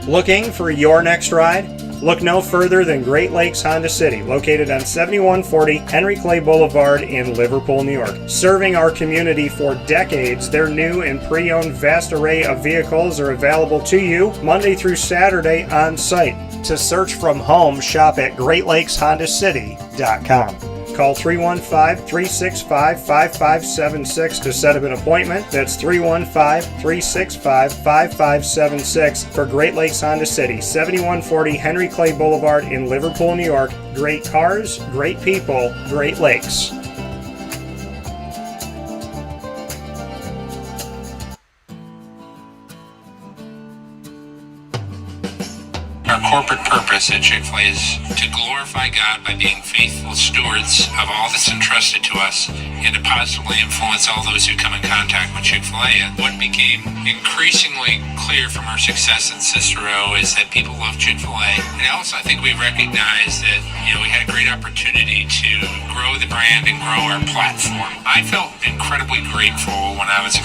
Looking for your next ride? Look no further than Great Lakes Honda City, located on 7140 Henry Clay Boulevard in Liverpool, New York. Serving our community for decades, their new and pre-owned vast array of vehicles are available to you Monday through Saturday on site. To search from home, shop at GreatLakesHondaCity.com. Call 315-365-5576 to set up an appointment. That's 315-365-5576 for Great Lakes Honda City, 7140 Henry Clay Boulevard in Liverpool, New York. Great cars, great people, Great Lakes. Our corporate purpose at Chick-fil-A is to glorify God by being faithful stewards of all that's entrusted to us and to positively influence all those who come in contact with Chick-fil-A. And what became increasingly clear from our success in Cicero is that people love Chick-fil-A. And also, I think we recognized that, we had a great opportunity to grow the brand and grow our platform. I felt incredibly grateful when I was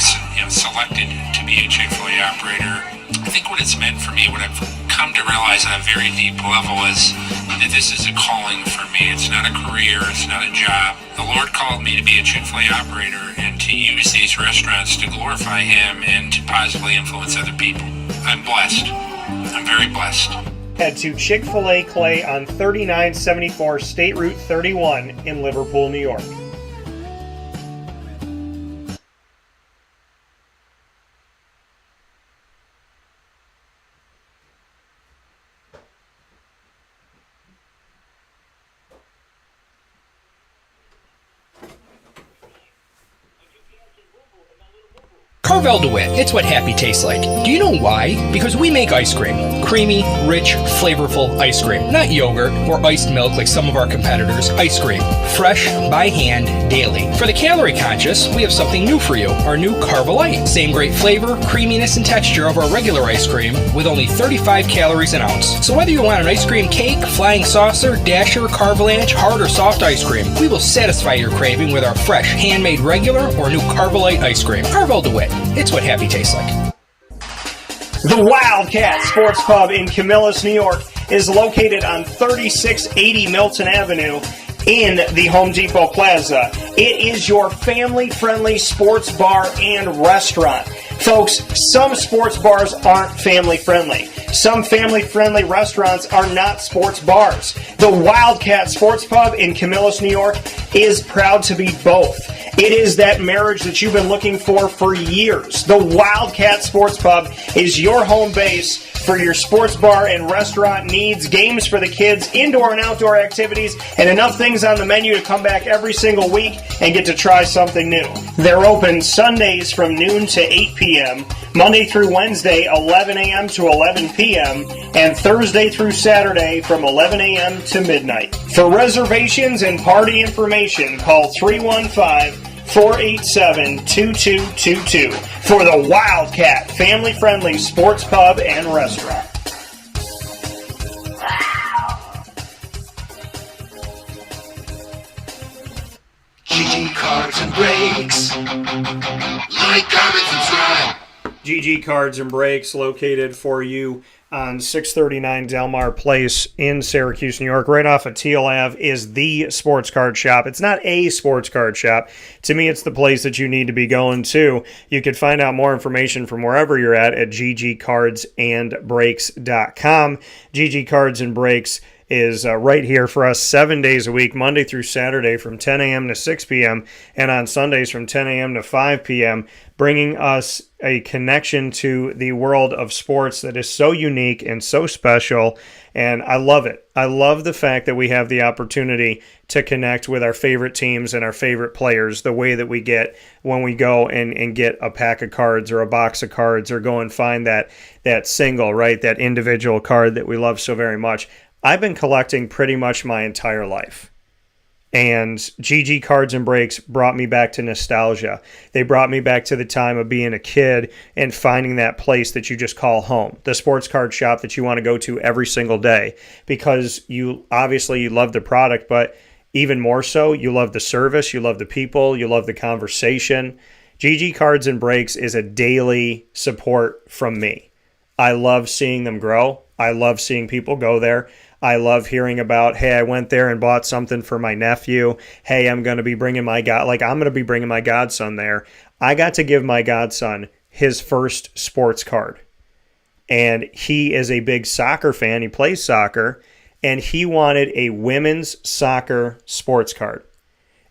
selected to be a Chick-fil-A operator. I think what it's meant for me, what I've come to realize on a very deep level is that this is a calling for me. It's not a career, it's not a job. The Lord called me to be a Chick-fil-A operator and to use these restaurants to glorify Him and to positively influence other people. I'm blessed. I'm very blessed. Head to Chick-fil-A Clay on 3974 State Route 31 in Liverpool, New York. Carvel DeWitt, it's what happy tastes like. Do you know why? Because we make ice cream. Creamy, rich, flavorful ice cream. Not yogurt or iced milk like some of our competitors. Ice cream. Fresh, by hand, daily. For the calorie conscious, we have something new for you. Our new Carvelite. Same great flavor, creaminess, and texture of our regular ice cream with only 35 calories an ounce. So whether you want an ice cream cake, flying saucer, dasher, carvalanche, hard or soft ice cream, we will satisfy your craving with our fresh, handmade regular or new Carvelite ice cream. Carvel DeWitt. It's what happy tastes like. The Wildcat Sports Pub in Camillus, New York is located on 3680 Milton Avenue in the Home Depot Plaza. It is your family-friendly sports bar and restaurant. Folks, some sports bars aren't family-friendly. Some family-friendly restaurants are not sports bars. The Wildcat Sports Pub in Camillus, New York is proud to be both. It is that marriage that you've been looking for years. The Wildcat Sports Pub is your home base for your sports bar and restaurant needs, games for the kids, indoor and outdoor activities, and enough things on the menu to come back every single week and get to try something new. They're open Sundays from noon to 8 p.m., Monday through Wednesday, 11 a.m. to 11 p.m., and Thursday through Saturday from 11 a.m. to midnight. For reservations and party information, call 315-487-2222 for the Wildcat family-friendly sports pub and restaurant. GG Cards and Breaks. Like, comment, subscribe. GG Cards and Breaks, located for you on 639 Delmar Place in Syracuse, New York, right off of Teal Ave, is the sports card shop. It's not a sports card shop. To me, it's the place that you need to be going to. You can find out more information from wherever you're at ggcardsandbreaks.com. GG Cards and Breaks is right here for us 7 days a week, Monday through Saturday from 10 a.m. to 6 p.m. and on Sundays from 10 a.m. to 5 p.m., bringing us a connection to the world of sports that is so unique and so special, and I love it. I love the fact that we have the opportunity to connect with our favorite teams and our favorite players the way that we get when we go and get a pack of cards or a box of cards or go and find that single, right, that individual card that we love so very much. I've been collecting pretty much my entire life. And GG Cards and Breaks brought me back to nostalgia. They brought me back to the time of being a kid and finding that place that you just call home, the sports card shop that you want to go to every single day, because you love the product, but even more so, you love the service, you love the people, you love the conversation. GG Cards and Breaks is a daily support from me. I love seeing them grow. I love seeing people go there. I love hearing about, hey, I went there and bought something for my nephew. Hey, I'm going to be bringing my godson there. I got to give my godson his first sports card. And he is a big soccer fan. He plays soccer. And he wanted a women's soccer sports card.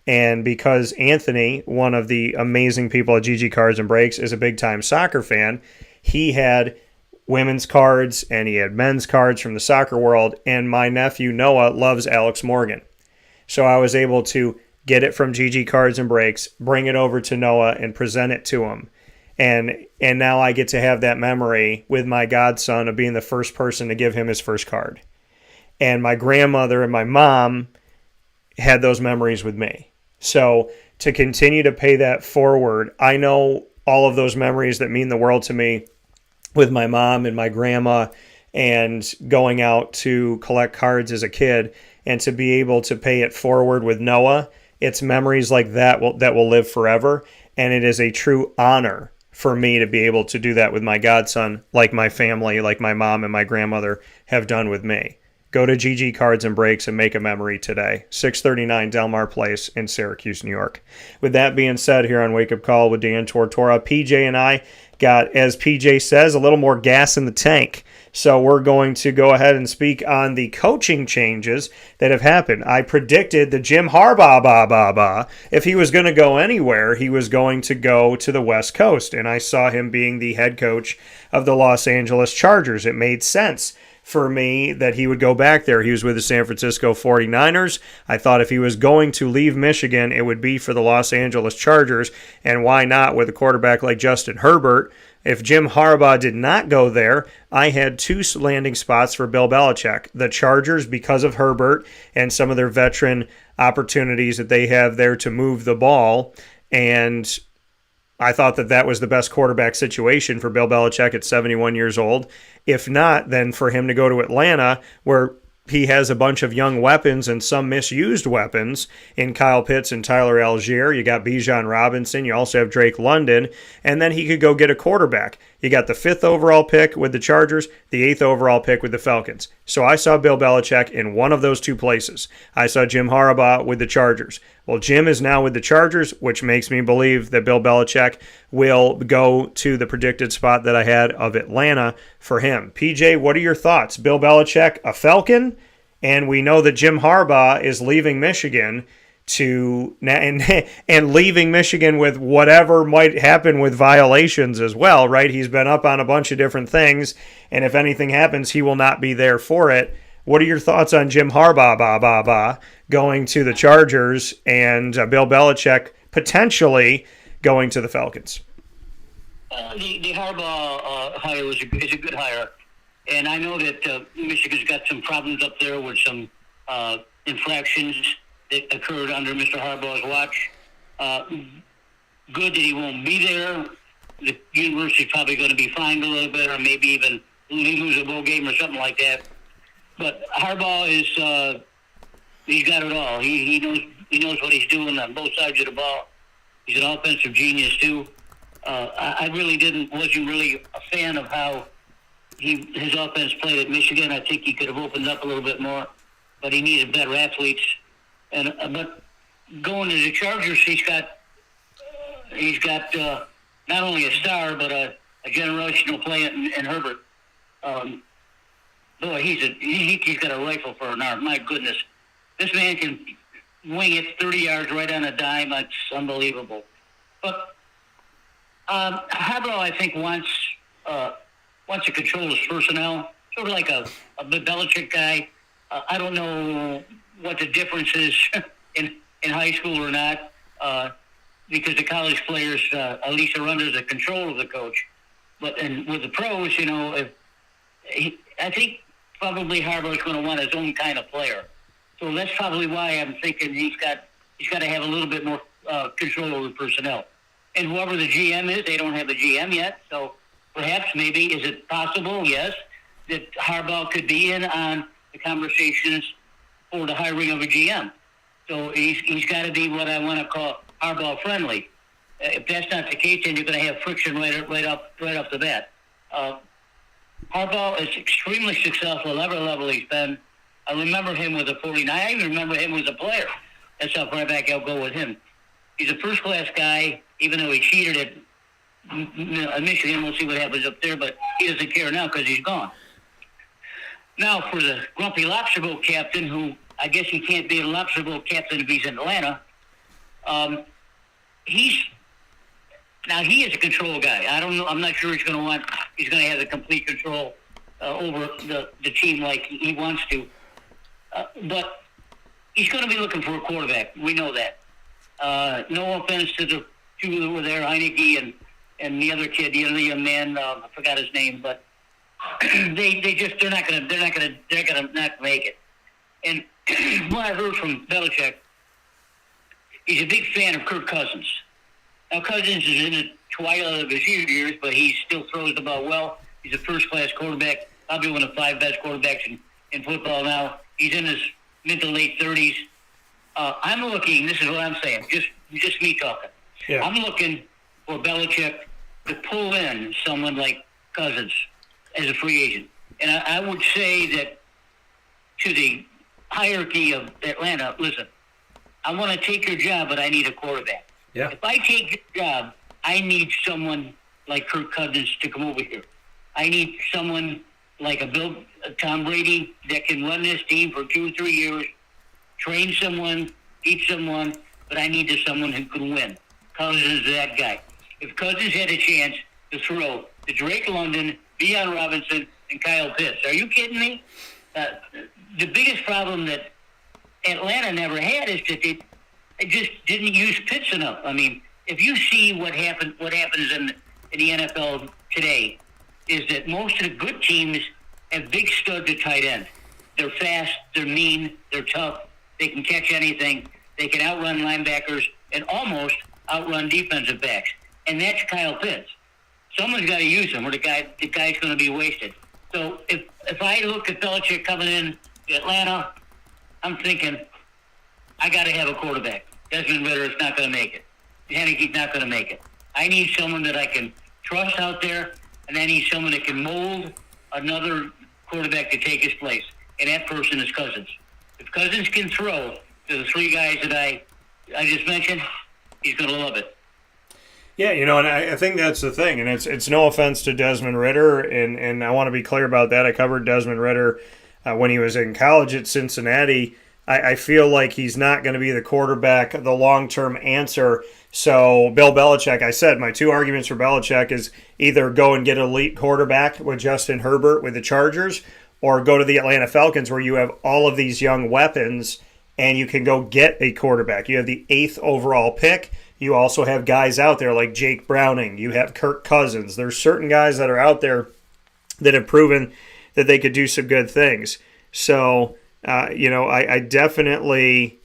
And because Anthony, one of the amazing people at GG Cards and Breaks, is a big-time soccer fan, he had women's cards and he had men's cards from the soccer world, and my nephew Noah loves Alex Morgan. So I was able to get it from GG Cards and Breaks, bring it over to Noah and present it to him. And now I get to have that memory with my godson of being the first person to give him his first card. And my grandmother and my mom had those memories with me. So to continue to pay that forward, I know all of those memories that mean the world to me with my mom and my grandma and going out to collect cards as a kid, and to be able to pay it forward with Noah, it's memories like that will live forever. And it is a true honor for me to be able to do that with my godson, like my family, like my mom and my grandmother have done with me. Go to GG Cards and Breaks and make a memory today. 639 Delmar Place in Syracuse, New York. With that being said, here on Wake Up Call with Dan Tortora, PJ and I got, as PJ says, a little more gas in the tank. So we're going to go ahead and speak on the coaching changes that have happened. I predicted that Jim Harbaugh, if he was going to go anywhere, he was going to go to the West Coast. And I saw him being the head coach of the Los Angeles Chargers. It made sense for me that he would go back there. He was with the San Francisco 49ers. I thought if he was going to leave Michigan, it would be for the Los Angeles Chargers. And why not with a quarterback like Justin Herbert? If Jim Harbaugh did not go there, I had two landing spots for Bill Belichick. The Chargers, because of Herbert and some of their veteran opportunities that they have there to move the ball. And I thought that was the best quarterback situation for Bill Belichick at 71 years old. If not, then for him to go to Atlanta, where he has a bunch of young weapons and some misused weapons in Kyle Pitts and Tyler Algier. You got Bijan Robinson. You also have Drake London. And then he could go get a quarterback. You got the 5th overall pick with the Chargers, the 8th overall pick with the Falcons. So I saw Bill Belichick in one of those two places. I saw Jim Harbaugh with the Chargers. Well, Jim is now with the Chargers, which makes me believe that Bill Belichick will go to the predicted spot that I had of Atlanta for him. PJ, what are your thoughts? Bill Belichick, a Falcon? And we know that Jim Harbaugh is leaving Michigan and leaving Michigan with whatever might happen with violations as well, right? He's been up on a bunch of different things, and if anything happens, he will not be there for it. What are your thoughts on Jim Harbaugh going to the Chargers and Bill Belichick potentially going to the Falcons? The Harbaugh hire is a good hire, and I know that Michigan's got some problems up there with some infractions that occurred under Mr. Harbaugh's watch. Good that he won't be there. The university's probably going to be fined a little bit, or maybe even lose a bowl game or something like that. But Harbaugh is he's got it all. He knows what he's doing on both sides of the ball. He's an offensive genius too. I really wasn't really a fan of how his offense played at Michigan. I think he could have opened up a little bit more, but he needed better athletes. But going to the Chargers, he's got not only a star but a generational play in Herbert. Boy, he's got a rifle for an arm. My goodness, this man can wing it 30 yards right on a dime. That's unbelievable. But Harbaugh, I think, wants to control his personnel, sort of like a Belichick guy. I don't know what the difference is in high school or not, because the college players at least are under the control of the coach. And with the pros, I think probably Harbaugh is going to want his own kind of player. So that's probably why I'm thinking he's got to have a little bit more control over personnel. And whoever the GM is, they don't have a GM yet. So perhaps, maybe, is it possible? Yes, that Harbaugh could be in on the conversations for the hiring of a GM. So he's got to be what I want to call Harbaugh friendly. If that's not the case, then you're going to have friction right off the bat. Harbaugh is extremely successful at every level he's been. I remember him with the 49ers. I even remember him as a player. That's how far back I'll go with him. He's a first-class guy, even though he cheated at Michigan. We'll see what happens up there, but he doesn't care now because he's gone. Now, for the Grumpy Lobster Bowl captain, who I guess he can't be a Lobster Bowl captain if he's in Atlanta, he is a control guy. I don't know. I'm not sure he's going to have the complete control over the team like he wants to. But he's going to be looking for a quarterback. We know that. No offense to the two that were there, Heineke and the other kid, the other young man. I forgot his name, but they're not going to make it. And what I heard from Belichick, he's a big fan of Kirk Cousins. Now, Cousins is in the twilight of his years, but he still throws the ball well. He's a first-class quarterback, probably one of the 5 best quarterbacks in football now. He's in his mid to late 30s. I'm looking, this is what I'm saying, just me talking. Yeah. I'm looking for Belichick to pull in someone like Cousins as a free agent. And I would say that to the hierarchy of Atlanta, listen, I want to take your job, but I need a quarterback. Yeah. If I take your job, I need someone like Kirk Cousins to come over here. I need someone like a Tom Brady that can run this team for 2 or 3 years, train someone, teach someone, but I need someone who can win. Cousins is that guy. If Cousins had a chance to throw to Drake London, Deion Robinson, and Kyle Pitts, are you kidding me? The biggest problem that Atlanta never had is that they just didn't use Pitts enough. I mean, if you see what happens in the NFL today, is that most of the good teams have big studs at tight end. They're fast, they're mean, they're tough, they can catch anything, they can outrun linebackers and almost outrun defensive backs. And that's Kyle Pitts. Someone's got to use him, or the guy's going to be wasted. So if I look at Belichick coming in to Atlanta, I'm thinking, I got to have a quarterback. Desmond Ridder is not going to make it. Heineke's not going to make it. I need someone that I can trust out there, and I need someone that can mold another quarterback to take his place. And that person is Cousins. If Cousins can throw to the 3 guys that I just mentioned, he's going to love it. Yeah, and I think that's the thing, and it's no offense to Desmond Ridder, and I want to be clear about that. I covered Desmond Ridder when he was in college at Cincinnati. I feel like he's not going to be the quarterback, the long-term answer. So Bill Belichick, I said my two arguments for Belichick is either go and get an elite quarterback with Justin Herbert with the Chargers, or go to the Atlanta Falcons where you have all of these young weapons and you can go get a quarterback. You have the 8th overall pick. You also have guys out there like Jake Browning. You have Kirk Cousins. There's certain guys that are out there that have proven that they could do some good things. So, I definitely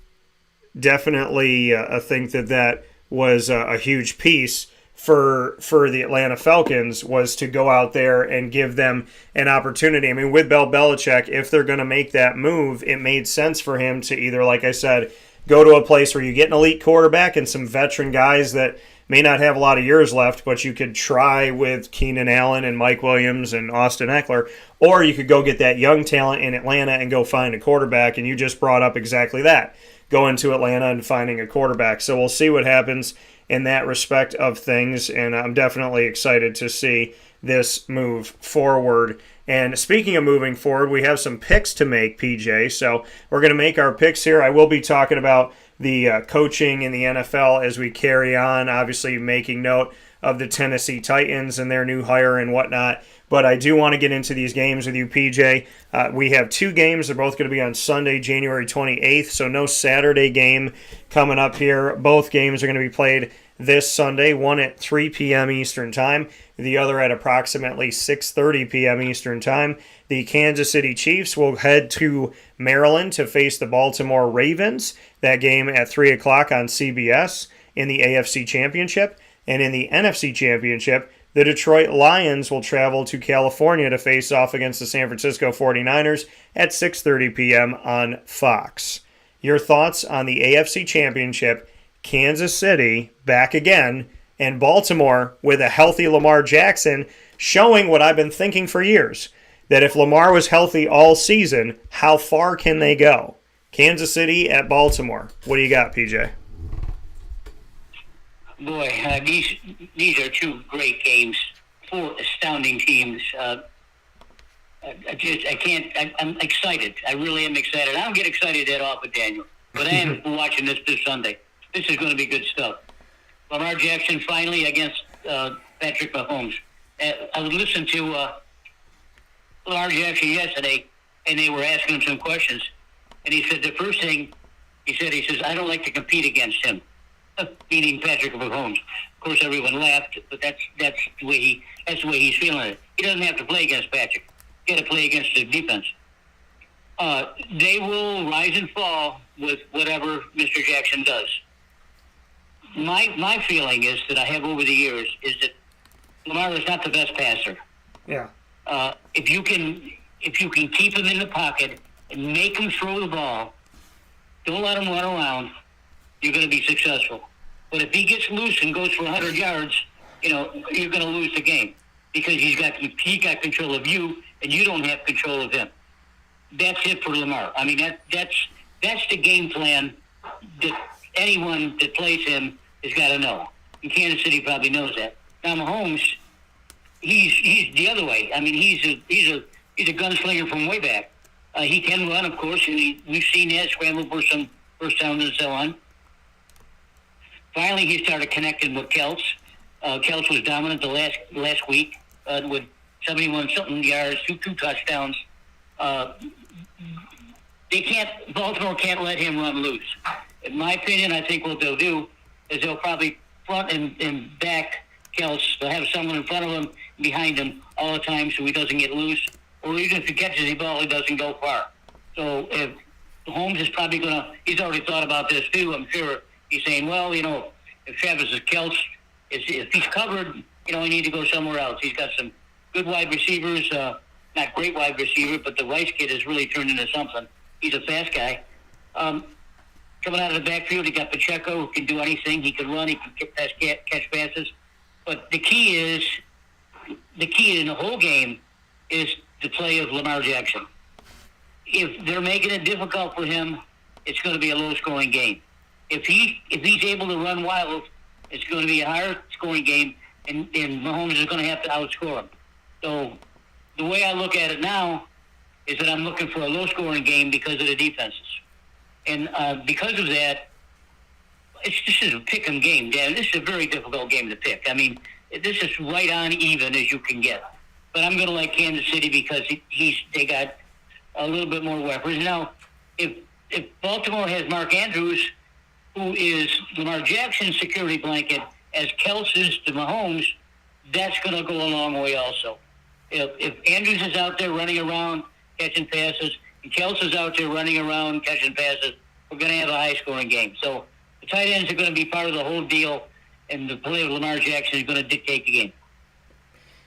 think that was a huge piece for the Atlanta Falcons, was to go out there and give them an opportunity. I mean, with Bill Belichick, if they're going to make that move, it made sense for him to either, like I said, go to a place where you get an elite quarterback and some veteran guys that may not have a lot of years left, but you could try with Keenan Allen and Mike Williams and Austin Eckler, or you could go get that young talent in Atlanta and go find a quarterback, and you just brought up exactly that, going to Atlanta and finding a quarterback. So we'll see what happens in that respect of things, and I'm definitely excited to see this move forward. And speaking of moving forward, we have some picks to make, PJ. So we're going to make our picks here. I will be talking about the coaching in the NFL as we carry on, obviously making note of the Tennessee Titans and their new hire and whatnot. But I do want to get into these games with you, PJ. We have 2 games. They're both going to be on Sunday, January 28th, so no Saturday game coming up here. Both games are going to be played this Sunday, one at 3 p.m. Eastern Time, the other at approximately 6:30 p.m. Eastern Time. The Kansas City Chiefs will head to Maryland to face the Baltimore Ravens. That game at 3 o'clock on CBS in the AFC Championship. And in the NFC Championship, the Detroit Lions will travel to California to face off against the San Francisco 49ers at 6:30 p.m. on Fox. Your thoughts on the AFC Championship, Kansas City back again, and Baltimore with a healthy Lamar Jackson, showing what I've been thinking for years, that if Lamar was healthy all season, how far can they go? Kansas City at Baltimore. What do you got, PJ? Boy, these are 2 great games, 4 astounding teams. I'm excited. I really am excited. I don't get excited that often, Daniel, but I am watching this Sunday. This is going to be good stuff. Lamar Jackson finally against Patrick Mahomes. I would listen to Lamar Jackson yesterday, and they were asking him some questions. And he said the first thing he says, I don't like to compete against him, meaning Patrick Mahomes. Of course, everyone laughed, but that's the way he's feeling it. He doesn't have to play against Patrick. He got to play against the defense. They will rise and fall with whatever Mr. Jackson does. My feeling is that I have over the years is that Lamar is not the best passer. Yeah. If you can keep him in the pocket and make him throw the ball, don't let him run around, you're going to be successful. But if he gets loose and goes for 100 yards, you're going to lose the game because he got control of you and you don't have control of him. That's it for Lamar. I mean, that's the game plan that anyone that plays him has got to know. And Kansas City probably knows that. Now Mahomes, he's the other way. I mean, he's a gunslinger from way back. He can run, of course, and we've seen that scramble for some first downs and so on. Finally, he started connecting with Kelce. Kelce was dominant the last week with 71-something yards, two touchdowns. Baltimore can't let him run loose. In my opinion, I think what they'll do is they'll probably front and back Kelce. They'll have someone in front of him, behind him all the time so he doesn't get loose. Or even if he catches the ball, he doesn't go far. So if Holmes is probably going to, he's already thought about this too, I'm sure. He's saying, well, if Travis is Kelce, if he's covered, he need to go somewhere else. He's got some good wide receivers, not great wide receiver, but the Rice kid has really turned into something. He's a fast guy. Coming out of the backfield, he got Pacheco, who can do anything. He can run, he can catch passes. But the key in the whole game is the play of Lamar Jackson. If they're making it difficult for him, it's going to be a low-scoring game. If he's able to run wild, it's going to be a higher-scoring game, and Mahomes is going to have to outscore him. So the way I look at it now is that I'm looking for a low-scoring game because of the defenses. And because of that, this is a pick 'em game, Dan. This is a very difficult game to pick. I mean, this is right on even as you can get. But I'm going to like Kansas City because they got a little bit more weapons. Now, if Baltimore has Mark Andrews, who is Lamar Jackson's security blanket, as Kelsey's to Mahomes, that's going to go a long way also. If Andrews is out there running around catching passes, and Kelsey's out there running around catching passes, we're going to have a high-scoring game. So the tight ends are going to be part of the whole deal, and the play of Lamar Jackson is going to dictate the game.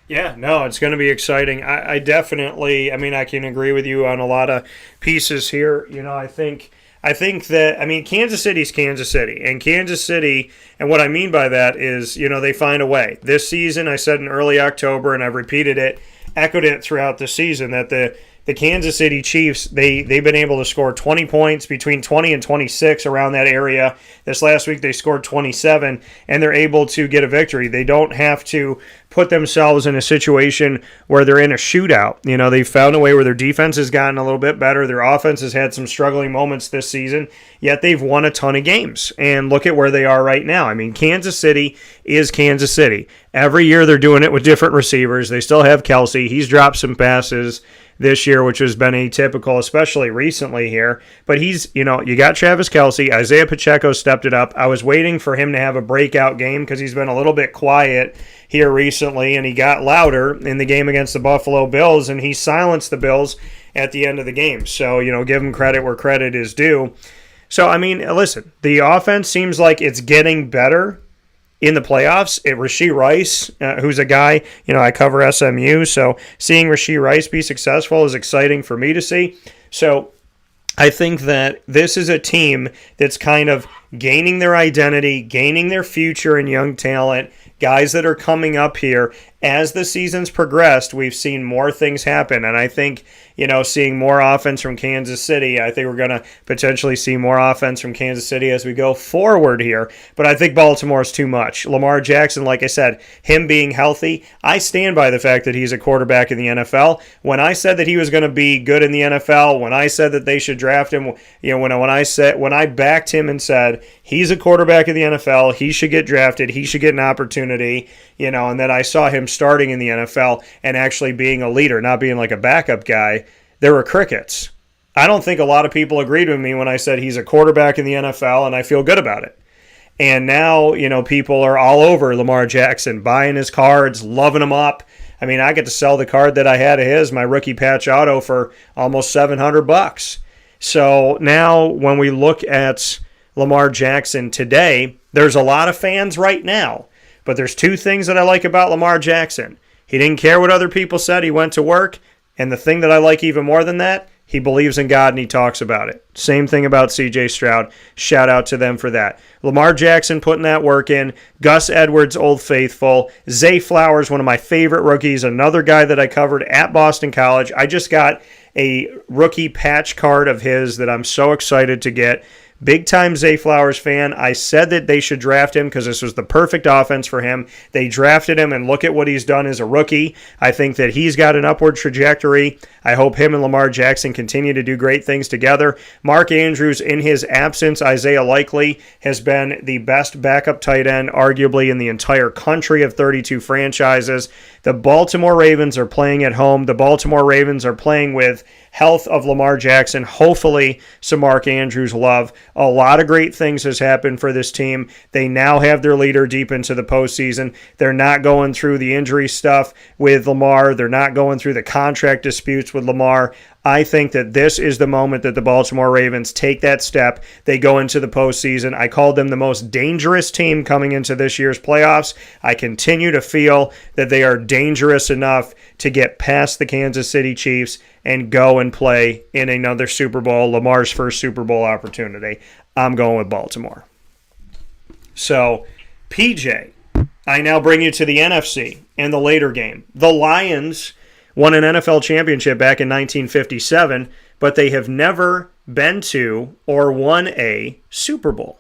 Yeah, no, it's going to be exciting. I definitely, I can agree with you on a lot of pieces here. I think that, Kansas City's Kansas City. And Kansas City, and what I mean by that is, they find a way. This season, I said in early October, and I've repeated it, echoed it throughout the season, that the Kansas City Chiefs, they've been able to score 20 points, between 20 and 26 around that area. This last week they scored 27, and they're able to get a victory. They don't have to put themselves in a situation where they're in a shootout. They've found a way where their defense has gotten a little bit better. Their offense has had some struggling moments this season, yet they've won a ton of games. And look at where they are right now. Kansas City is Kansas City. Every year they're doing it with different receivers. They still have Kelsey. He's dropped some passes this year, which has been atypical, especially recently here. But he's, you got Travis Kelsey. Isaiah Pacheco stepped it up. I was waiting for him to have a breakout game because he's been a little bit quiet here recently, and he got louder in the game against the Buffalo Bills, and he silenced the Bills at the end of the game. So, give him credit where credit is due. So, listen, the offense seems like it's getting better in the playoffs. Rashee Rice, who's a guy, I cover SMU, so seeing Rashee Rice be successful is exciting for me to see. So I think that this is a team that's kind of gaining their identity, gaining their future in young talent, guys that are coming up here. As the season's progressed, we've seen more things happen, and I think, seeing more offense from Kansas City, I think we're going to potentially see more offense from Kansas City as we go forward here, but I think Baltimore's too much. Lamar Jackson, like I said, him being healthy, I stand by the fact that he's a quarterback in the NFL. When I said that he was going to be good in the NFL, when I said that they should draft him, when I backed him and said he's a quarterback in the NFL, he should get drafted, he should get an opportunity, and then I saw him starting in the NFL and actually being a leader, not being like a backup guy, there were crickets. I don't think a lot of people agreed with me when I said he's a quarterback in the NFL, and I feel good about it. And now, people are all over Lamar Jackson, buying his cards, loving him up. I get to sell the card that I had of his, my rookie patch auto, for almost $700. So now when we look at Lamar Jackson today, there's a lot of fans right now. But there's two things that I like about Lamar Jackson. He didn't care what other people said. He went to work. And the thing that I like even more than that, he believes in God and he talks about it. Same thing about C.J. Stroud. Shout out to them for that. Lamar Jackson putting that work in. Gus Edwards, Old Faithful. Zay Flowers, one of my favorite rookies. Another guy that I covered at Boston College. I just got a rookie patch card of his that I'm so excited to get. Big-time Zay Flowers fan. I said that they should draft him because this was the perfect offense for him. They drafted him, and look at what he's done as a rookie. I think that he's got an upward trajectory. I hope him and Lamar Jackson continue to do great things together. Mark Andrews, in his absence, Isaiah Likely has been the best backup tight end, arguably in the entire country of 32 franchises. The Baltimore Ravens are playing at home. The Baltimore Ravens are playing with health of Lamar Jackson, hopefully some Mark Andrews love. A lot of great things has happened for this team. They now have their leader deep into the postseason. They're not going through the injury stuff with Lamar. They're not going through the contract disputes with Lamar. I think that this is the moment that the Baltimore Ravens take that step. They go into the postseason. I called them the most dangerous team coming into this year's playoffs. I continue to feel that they are dangerous enough to get past the Kansas City Chiefs and go and play in another Super Bowl, Lamar's first Super Bowl opportunity. I'm going with Baltimore. So, PJ, I now bring you to the NFC and the later game. The Lions won an NFL championship back in 1957, but they have never been to or won a Super Bowl.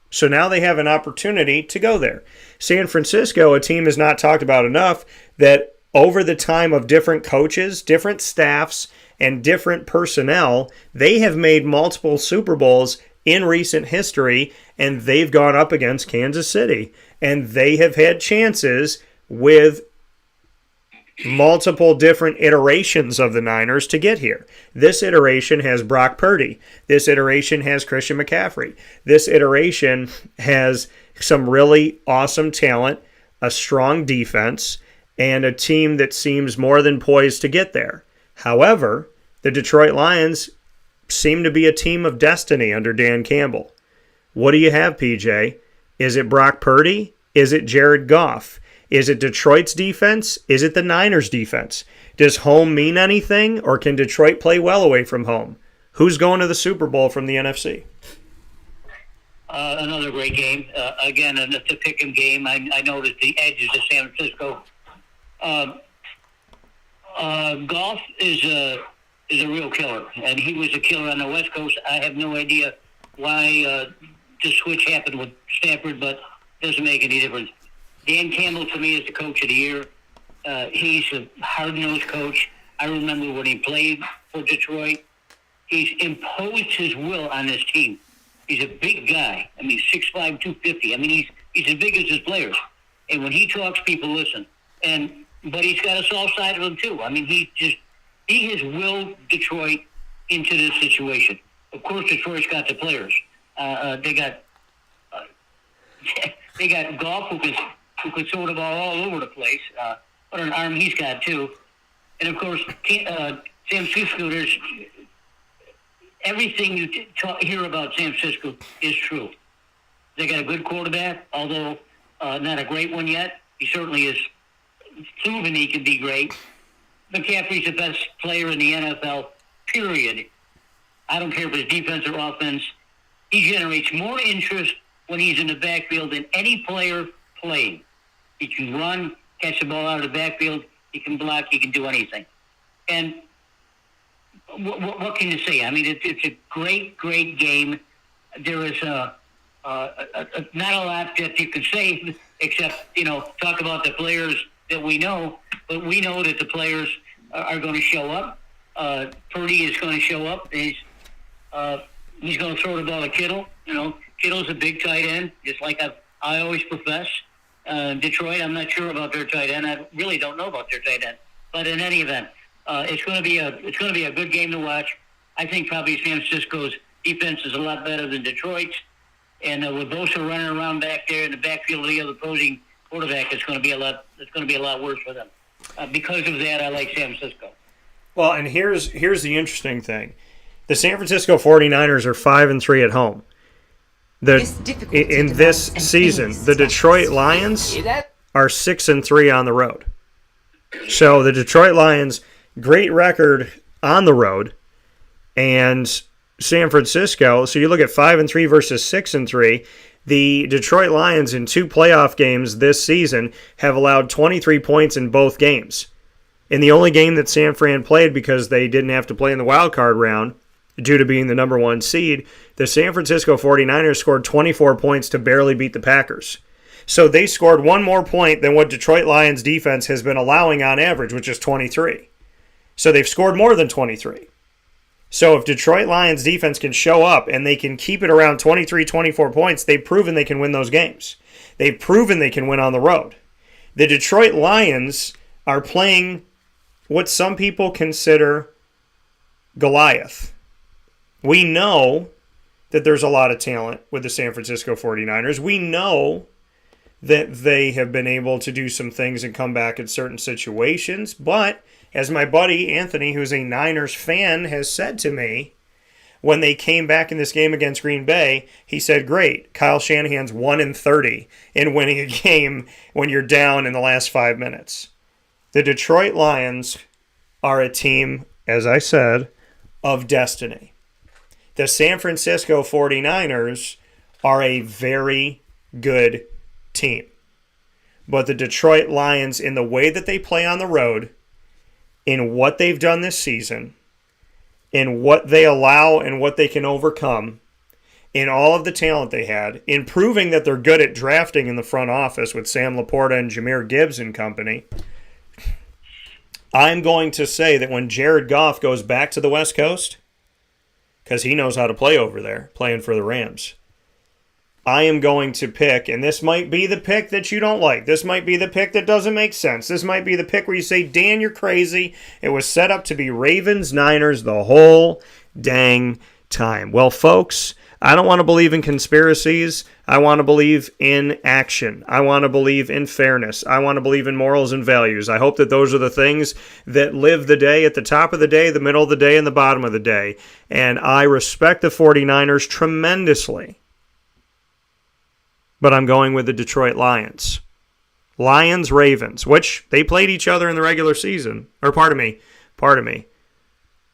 So now they have an opportunity to go there. San Francisco, a team is not talked about enough, that over the time of different coaches, different staffs, and different personnel, they have made multiple Super Bowls in recent history, and they've gone up against Kansas City, and they have had chances with multiple different iterations of the Niners to get here. This iteration has Brock Purdy. This iteration has Christian McCaffrey. This iteration has some really awesome talent, a strong defense, and a team that seems more than poised to get there. However, the Detroit Lions seem to be a team of destiny under Dan Campbell. What do you have, PJ? Is it Brock Purdy? Is it Jared Goff? Is it Detroit's defense? Is it the Niners' defense? Does home mean anything, or can Detroit play well away from home? Who's going to the Super Bowl from the NFC? Another great game. Again, it's a pick-em game. I noticed the edges of San Francisco. Goff is a real killer, and he was a killer on the West Coast. I have no idea why the switch happened with Stanford, but it doesn't make any difference. Dan Campbell, to me, is the coach of the year. He's a hard-nosed coach. I remember when he played for Detroit. He's imposed his will on his team. He's a big guy. I mean, 6'5", 250. I mean, he's as big as his players. And when he talks, people listen. But he's got a soft side of him, too. I mean, he has willed Detroit into this situation. Of course, Detroit's got the players. They got Goff, who could throw the ball all over the place. What an arm he's got, too. And, of course, San Francisco, there's everything you hear about San Francisco is true. They got a good quarterback, although not a great one yet. He certainly is proven he can be great. McCaffrey's the best player in the NFL, period. I don't care if it's defense or offense. He generates more interest when he's in the backfield than any player playing. He can run, catch the ball out of the backfield. He can block. He can do anything. And what can you say? I mean, it's a great, great game. There is not a lot that you can say except, talk about the players that we know. But we know that the players are going to show up. Purdy is going to show up. He's going to throw the ball to Kittle. Kittle's a big tight end, just like I always profess. Detroit, I'm not sure about their tight end. I really don't know about their tight end. But in any event, it's going to be a good game to watch. I think probably San Francisco's defense is a lot better than Detroit's, and with Bosa running around back there in the backfield of the other opposing quarterback, it's going to be a lot worse for them. Because of that, I like San Francisco. Well, and here's the interesting thing: the San Francisco 49ers are 5-3 at home. In this season, the Detroit Lions are 6-3 on the road. So the Detroit Lions, great record on the road, and San Francisco. So you look at 5-3 versus 6-3. The Detroit Lions in 2 playoff games this season have allowed 23 points in both games. In the only game that San Fran played because they didn't have to play in the wild card round due to being the number 1 seed, the San Francisco 49ers scored 24 points to barely beat the Packers. So they scored 1 more point than what Detroit Lions defense has been allowing on average, which is 23. So they've scored more than 23. So if Detroit Lions defense can show up and they can keep it around 23, 24 points, they've proven they can win those games. They've proven they can win on the road. The Detroit Lions are playing what some people consider Goliath. We know that there's a lot of talent with the San Francisco 49ers. We know that they have been able to do some things and come back in certain situations. But as my buddy Anthony, who's a Niners fan, has said to me, when they came back in this game against Green Bay, he said, great, Kyle Shanahan's 1-30 in winning a game when you're down in the last 5 minutes. The Detroit Lions are a team, as I said, of destiny. The San Francisco 49ers are a very good team. But the Detroit Lions, in the way that they play on the road, in what they've done this season, in what they allow and what they can overcome, in all of the talent they had, in proving that they're good at drafting in the front office with Sam Laporta and Jahmyr Gibbs and company, I'm going to say that when Jared Goff goes back to the West Coast, because he knows how to play over there, playing for the Rams, I am going to pick, and this might be the pick that you don't like. This might be the pick that doesn't make sense. This might be the pick where you say, Dan, you're crazy. It was set up to be Ravens-Niners the whole dang time. Well, folks, I don't want to believe in conspiracies. I want to believe in action. I want to believe in fairness. I want to believe in morals and values. I hope that those are the things that live the day at the top of the day, the middle of the day, and the bottom of the day. And I respect the 49ers tremendously. But I'm going with the Detroit Lions. Lions-Ravens, which they played each other in the regular season. Or pardon me.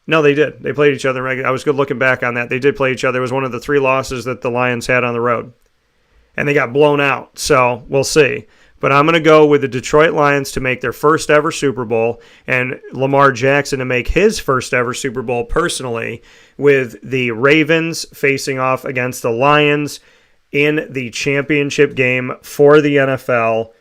No, they did. They played each other. I was good looking back on that. They did play each other. It was one of the 3 losses that the Lions had on the road. And they got blown out. So we'll see. But I'm going to go with the Detroit Lions to make their first ever Super Bowl and Lamar Jackson to make his first ever Super Bowl personally, with the Ravens facing off against the Lions in the championship game for the NFL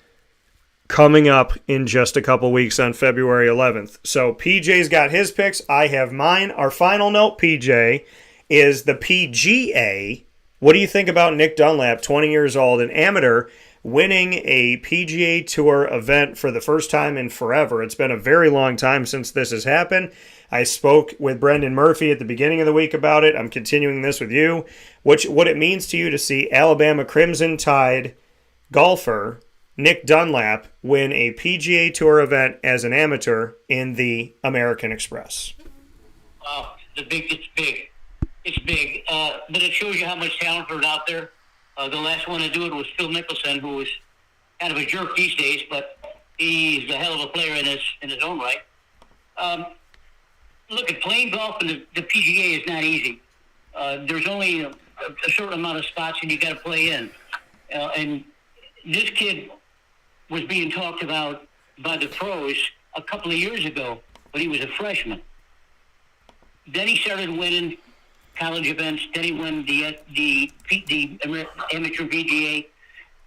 coming up in just a couple weeks on February 11th. So PJ's got his picks. I have mine. Our final note, PJ, is the PGA. What do you think about Nick Dunlap, 20 years old, an amateur, winning a PGA Tour event for the first time in forever? It's been a very long time since this has happened. I spoke with Brendan Murphy at the beginning of the week about it. I'm continuing this with you. What it means to you to see Alabama Crimson Tide golfer Nick Dunlap win a PGA Tour event as an amateur in the American Express. Oh, it's big. It's big. But it shows you how much talent is out there. The last one to do it was Phil Mickelson, who was kind of a jerk these days, but he's a hell of a player in his own right. Look, at playing golf in the PGA is not easy. There's only a certain amount of spots, and you got to play in. And this kid was being talked about by the pros a couple of years ago, but he was a freshman. Then he started winning college events. Then he won the amateur PGA,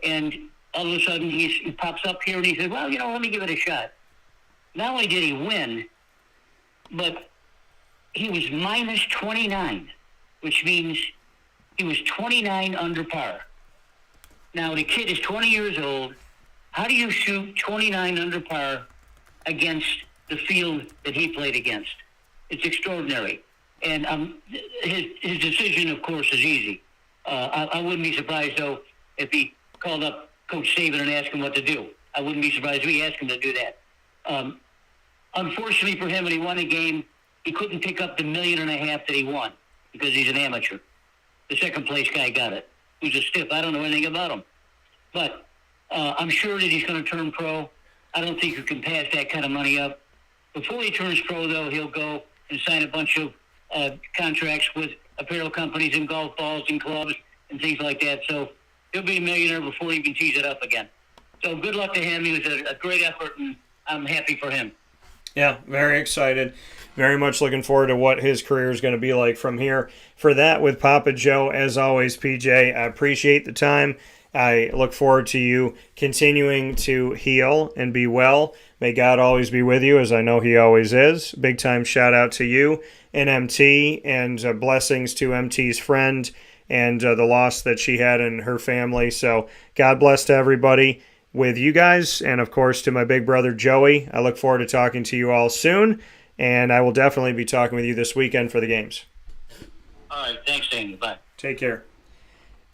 and all of a sudden he pops up here and he says, "Well, let me give it a shot." Not only did he win, but he was minus 29, which means he was 29 under par. Now, the kid is 20 years old. How do you shoot 29 under par against the field that he played against? It's extraordinary. And his decision, of course, is easy. I wouldn't be surprised, though, if he called up Coach Saban and asked him what to do. I wouldn't be surprised if he asked him to do that. Unfortunately for him, when he won a game, he couldn't pick up the $1.5 million that he won because he's an amateur. The second place guy got it. Who's a stiff. I don't know anything about him. But I'm sure that he's going to turn pro. I don't think you can pass that kind of money up. Before he turns pro, though, he'll go and sign a bunch of contracts with apparel companies and golf balls and clubs and things like that. So he'll be a millionaire before he even tees it up again. So good luck to him. He was a great effort, and I'm happy for him. Yeah, very excited. Very much looking forward to what his career is going to be like from here. For that, with Papa Joe, as always, PJ, I appreciate the time. I look forward to you continuing to heal and be well. May God always be with you, as I know he always is. Big time shout out to you and MT, and blessings to MT's friend and the loss that she had in her family. So God bless to everybody with you guys, and of course to my big brother Joey. I look forward to talking to you all soon, and I will definitely be talking with you this weekend for the games. All right, thanks, Daniel. Bye. Take care.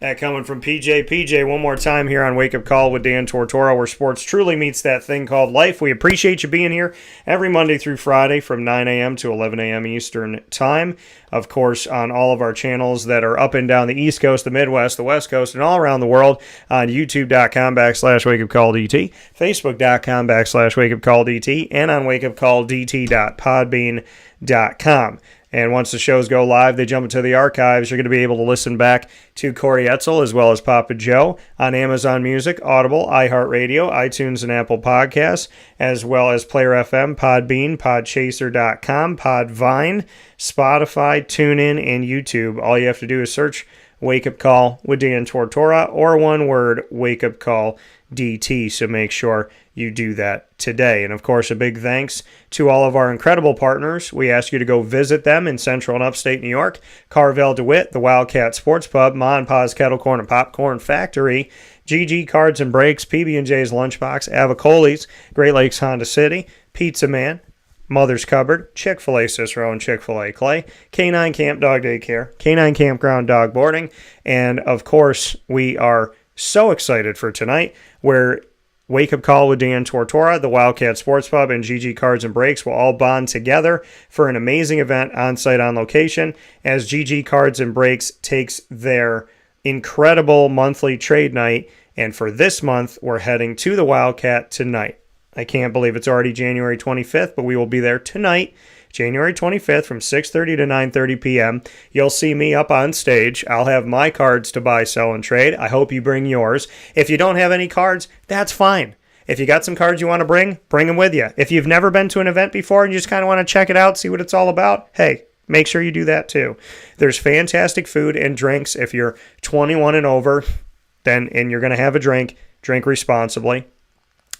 That coming from PJ. PJ, one more time here on Wake Up Call with Dan Tortora, where sports truly meets that thing called life. We appreciate you being here every Monday through Friday from 9 a.m. to 11 a.m. Eastern Time. Of course, on all of our channels that are up and down the East Coast, the Midwest, the West Coast, and all around the world on youtube.com/wakeupcalldt, facebook.com/wakeupcalldt, and on wakeupcalldt.podbean.com. And once the shows go live, they jump into the archives. You're going to be able to listen back to Corey Edsall as well as Papa Joe on Amazon Music, Audible, iHeartRadio, iTunes, and Apple Podcasts, as well as Player FM, Podbean, Podchaser.com, Podvine, Spotify, TuneIn, and YouTube. All you have to do is search Wake Up Call with Dan Tortora, or one word, Wake Up Call DT. So make sure you do that today. And of course, a big thanks to all of our incredible partners. We ask you to go visit them in Central and Upstate New York. Carvel DeWitt, the Wildcat Sports Pub, Ma and Pa's Kettle Corn and Popcorn Factory, GG Cards and Breaks, PB&J's Lunchbox, Avicoli's, Great Lakes Honda City, Pizza Man, Mother's Cupboard, Chick-fil-A Cicero and Chick-fil-A Clay, K9 Camp Dog Daycare, K9 Campground Dog Boarding, and of course, we are so excited for tonight, where Wake Up Call with Dan Tortora, the Wildcat Sports Pub, and GG Cards and Breaks will all bond together for an amazing event on-site on location as GG Cards and Breaks takes their incredible monthly trade night, and for this month, we're heading to the Wildcat tonight. I can't believe it's already January 25th, but we will be there tonight, January 25th from 6:30 to 9:30 p.m. You'll see me up on stage. I'll have my cards to buy, sell, and trade. I hope you bring yours. If you don't have any cards, that's fine. If you got some cards you want to bring them with you. If you've never been to an event before and you just kind of want to check it out, see what it's all about, hey, make sure you do that too. There's fantastic food and drinks. If you're 21 and over, and you're going to have a drink responsibly.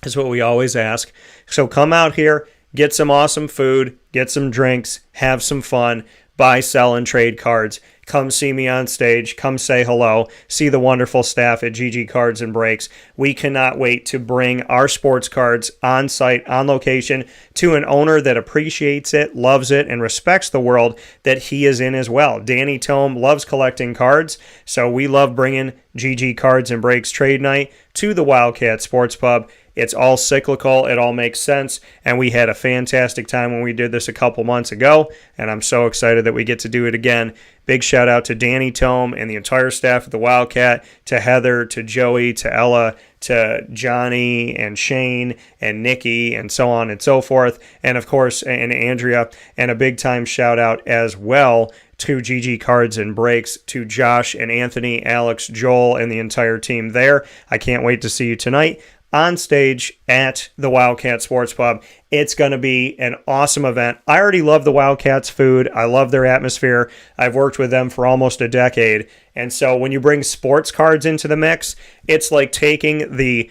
Is what we always ask. So come out here, get some awesome food, get some drinks, have some fun, buy, sell, and trade cards. Come see me on stage. Come say hello. See the wonderful staff at GG Cards and Breaks. We cannot wait to bring our sports cards on site, on location, to an owner that appreciates it, loves it, and respects the world that he is in as well. Danny Tome loves collecting cards, so we love bringing GG Cards and Breaks trade night to the Wildcat Sports Pub. It's all cyclical. It all makes sense. And we had a fantastic time when we did this a couple months ago. And I'm so excited that we get to do it again. Big shout out to Danny Tome and the entire staff at the Wildcat, to Heather, to Joey, to Ella, to Johnny and Shane and Nikki and so on and so forth. And of course, and Andrea. And a big time shout out as well to GG Cards and Breaks, to Josh and Anthony, Alex, Joel, and the entire team there. I can't wait to see you tonight on stage at the Wildcat Sports Pub. It's going to be an awesome event. I already love the Wildcats' food. I love their atmosphere. I've worked with them for almost a decade. And so when you bring sports cards into the mix, it's like taking the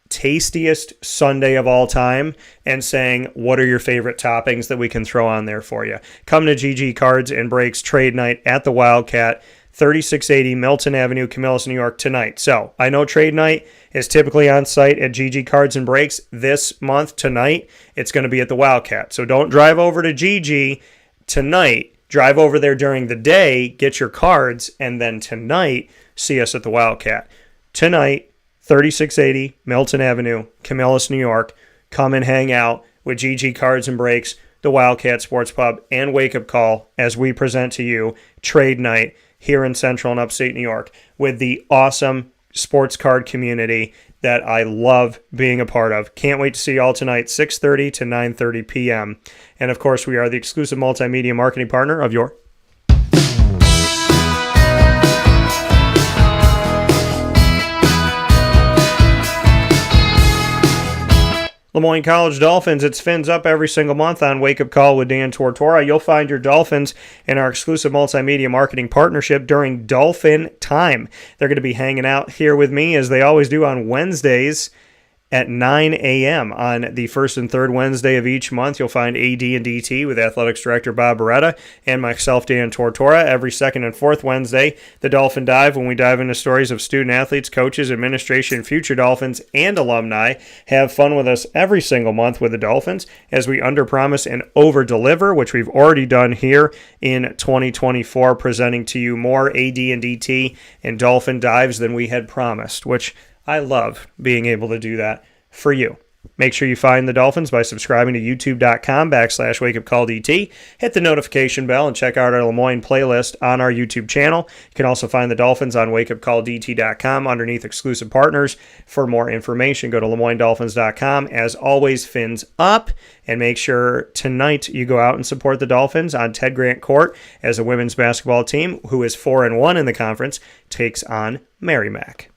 tastiest sundae of all time and saying, what are your favorite toppings that we can throw on there for you? Come to GG Cards and Breaks trade night at the Wildcat, 3680 Milton Avenue, Camillus, New York tonight. So I know trade night is typically on site at GG Cards and Breaks. This month, tonight, it's going to be at the Wildcat. So don't drive over to GG tonight. Drive over there during the day, get your cards, and then tonight, see us at the Wildcat. Tonight, 3680 Milton Avenue, Camillus, New York. Come and hang out with GG Cards and Breaks, the Wildcat Sports Pub, and Wake Up Call as we present to you trade night here in Central and Upstate New York with the awesome sports card community that I love being a part of. Can't wait to see you all tonight, 6:30 to 9:30 p.m. And of course, we are the exclusive multimedia marketing partner of your Lemoyne College Dolphins. It's Fins Up every single month on Wake Up Call with Dan Tortora. You'll find your Dolphins in our exclusive multimedia marketing partnership during Dolphin Time. They're going to be hanging out here with me as they always do on Wednesdays at 9 a.m. on the first and third Wednesday of each month. You'll find AD and DT with Athletics Director Bob Beretta and myself, Dan Tortora. Every second and fourth Wednesday, the Dolphin Dive, when we dive into stories of student athletes, coaches, administration, future Dolphins, and alumni. Have fun with us every single month with the Dolphins as we underpromise and overdeliver, which we've already done here in 2024, presenting to you more AD and DT and Dolphin Dives than we had promised, which I love being able to do that for you. Make sure you find the Dolphins by subscribing to youtube.com/wakeupcalldt. Hit the notification bell and check out our Lemoyne playlist on our YouTube channel. You can also find the Dolphins on wakeupcalldt.com underneath exclusive partners. For more information, go to LemoyneDolphins.com. As always, Fins Up. And make sure tonight you go out and support the Dolphins on Ted Grant Court as the women's basketball team, who is 4-1 in the conference, takes on Merrimack.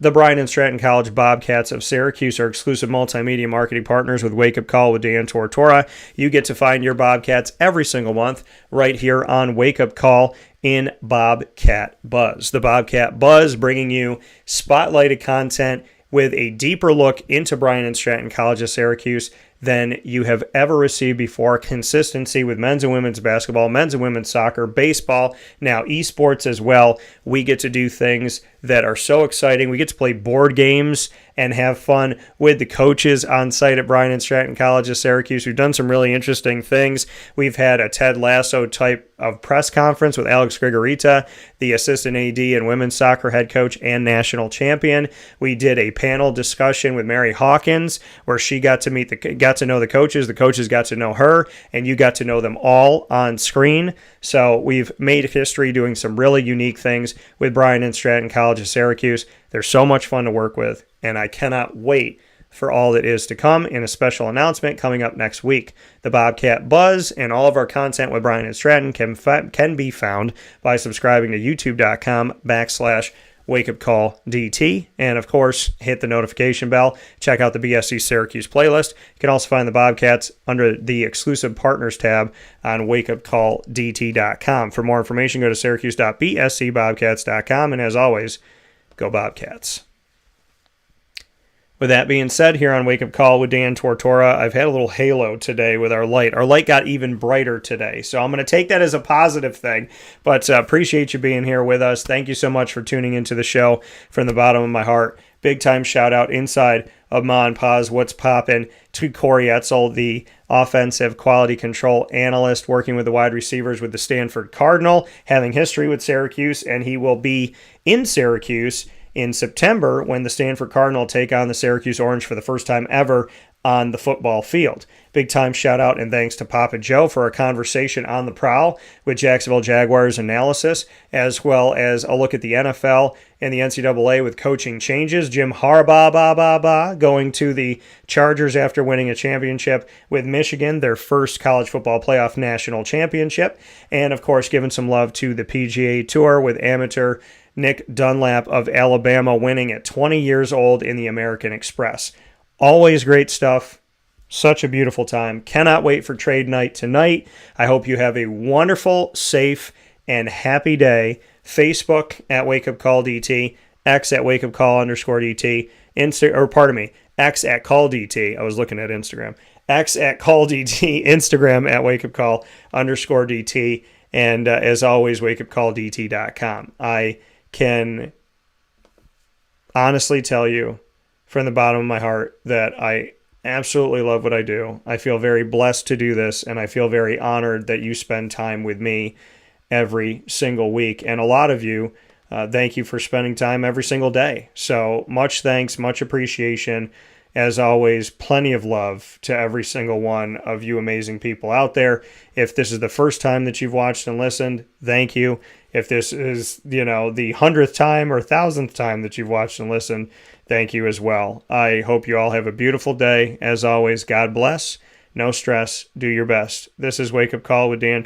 The Bryan and Stratton College Bobcats of Syracuse are exclusive multimedia marketing partners with Wake Up Call with Dan Tortora. You get to find your Bobcats every single month right here on Wake Up Call in Bobcat Buzz. The Bobcat Buzz bringing you spotlighted content with a deeper look into Bryan and Stratton College of Syracuse than you have ever received before. Consistency with men's and women's basketball, men's and women's soccer, baseball, now esports as well. We get to do things that are so exciting. We get to play board games and have fun with the coaches on site at Bryan and Stratton College of Syracuse. We've done some really interesting things. We've had a Ted Lasso type of press conference with Alex Grigorita, the assistant AD and women's soccer head coach and national champion. We did a panel discussion with Mary Hawkins where she got to know the coaches got to know her, and you got to know them all on screen. So we've made history doing some really unique things with Bryan and Stratton College of Syracuse. They're so much fun to work with, and I cannot wait for all that is to come in a special announcement coming up next week. The Bobcat Buzz and all of our content with Bryan and Stratton can be found by subscribing to youtube.com/WakeUpCallDT. And of course, hit the notification bell. Check out the BSC Syracuse playlist. You can also find the Bobcats under the exclusive partners tab on WakeUpCallDT.com. For more information, go to syracuse.bscbobcats.com. And as always, go Bobcats. With that being said, here on Wake Up Call with Dan Tortora, I've had a little halo today with our light. Our light got even brighter today, so I'm going to take that as a positive thing, but appreciate you being here with us. Thank you so much for tuning into the show from the bottom of my heart. Big time shout out inside of Ma and Pa's What's Poppin' to Corey Edsall, the offensive quality control analyst working with the wide receivers with the Stanford Cardinal, having history with Syracuse, and he will be in Syracuse in September when the Stanford Cardinal take on the Syracuse Orange for the first time ever on the football field. Big time shout out and thanks to Papa Joe for a conversation on the prowl with Jacksonville Jaguars analysis, as well as a look at the NFL and the NCAA with coaching changes. Jim Harbaugh going to the Chargers after winning a championship with Michigan, their first college football playoff national championship. And of course, giving some love to the PGA Tour with amateur Nick Dunlap of Alabama winning at 20 years old in the American Express. Always great stuff. Such a beautiful time. Cannot wait for trade night tonight. I hope you have a wonderful, safe, and happy day. Facebook at Wake Up Call DT, X at Wake Up Call _DT, X at Call DT. I was looking at Instagram. X at Call DT, Instagram at Wake Up Call _DT, and as always, wakeupcalldt.com. I can honestly tell you from the bottom of my heart that I absolutely love what I do. I feel very blessed to do this, and I feel very honored that you spend time with me every single week. And a lot of you, thank you for spending time every single day. So much thanks, much appreciation. As always, plenty of love to every single one of you amazing people out there. If this is the first time that you've watched and listened, thank you. If this is, the 100th time or 1,000th time that you've watched and listened, thank you as well. I hope you all have a beautiful day. As always, God bless. No stress. Do your best. This is Wake Up Call with Dan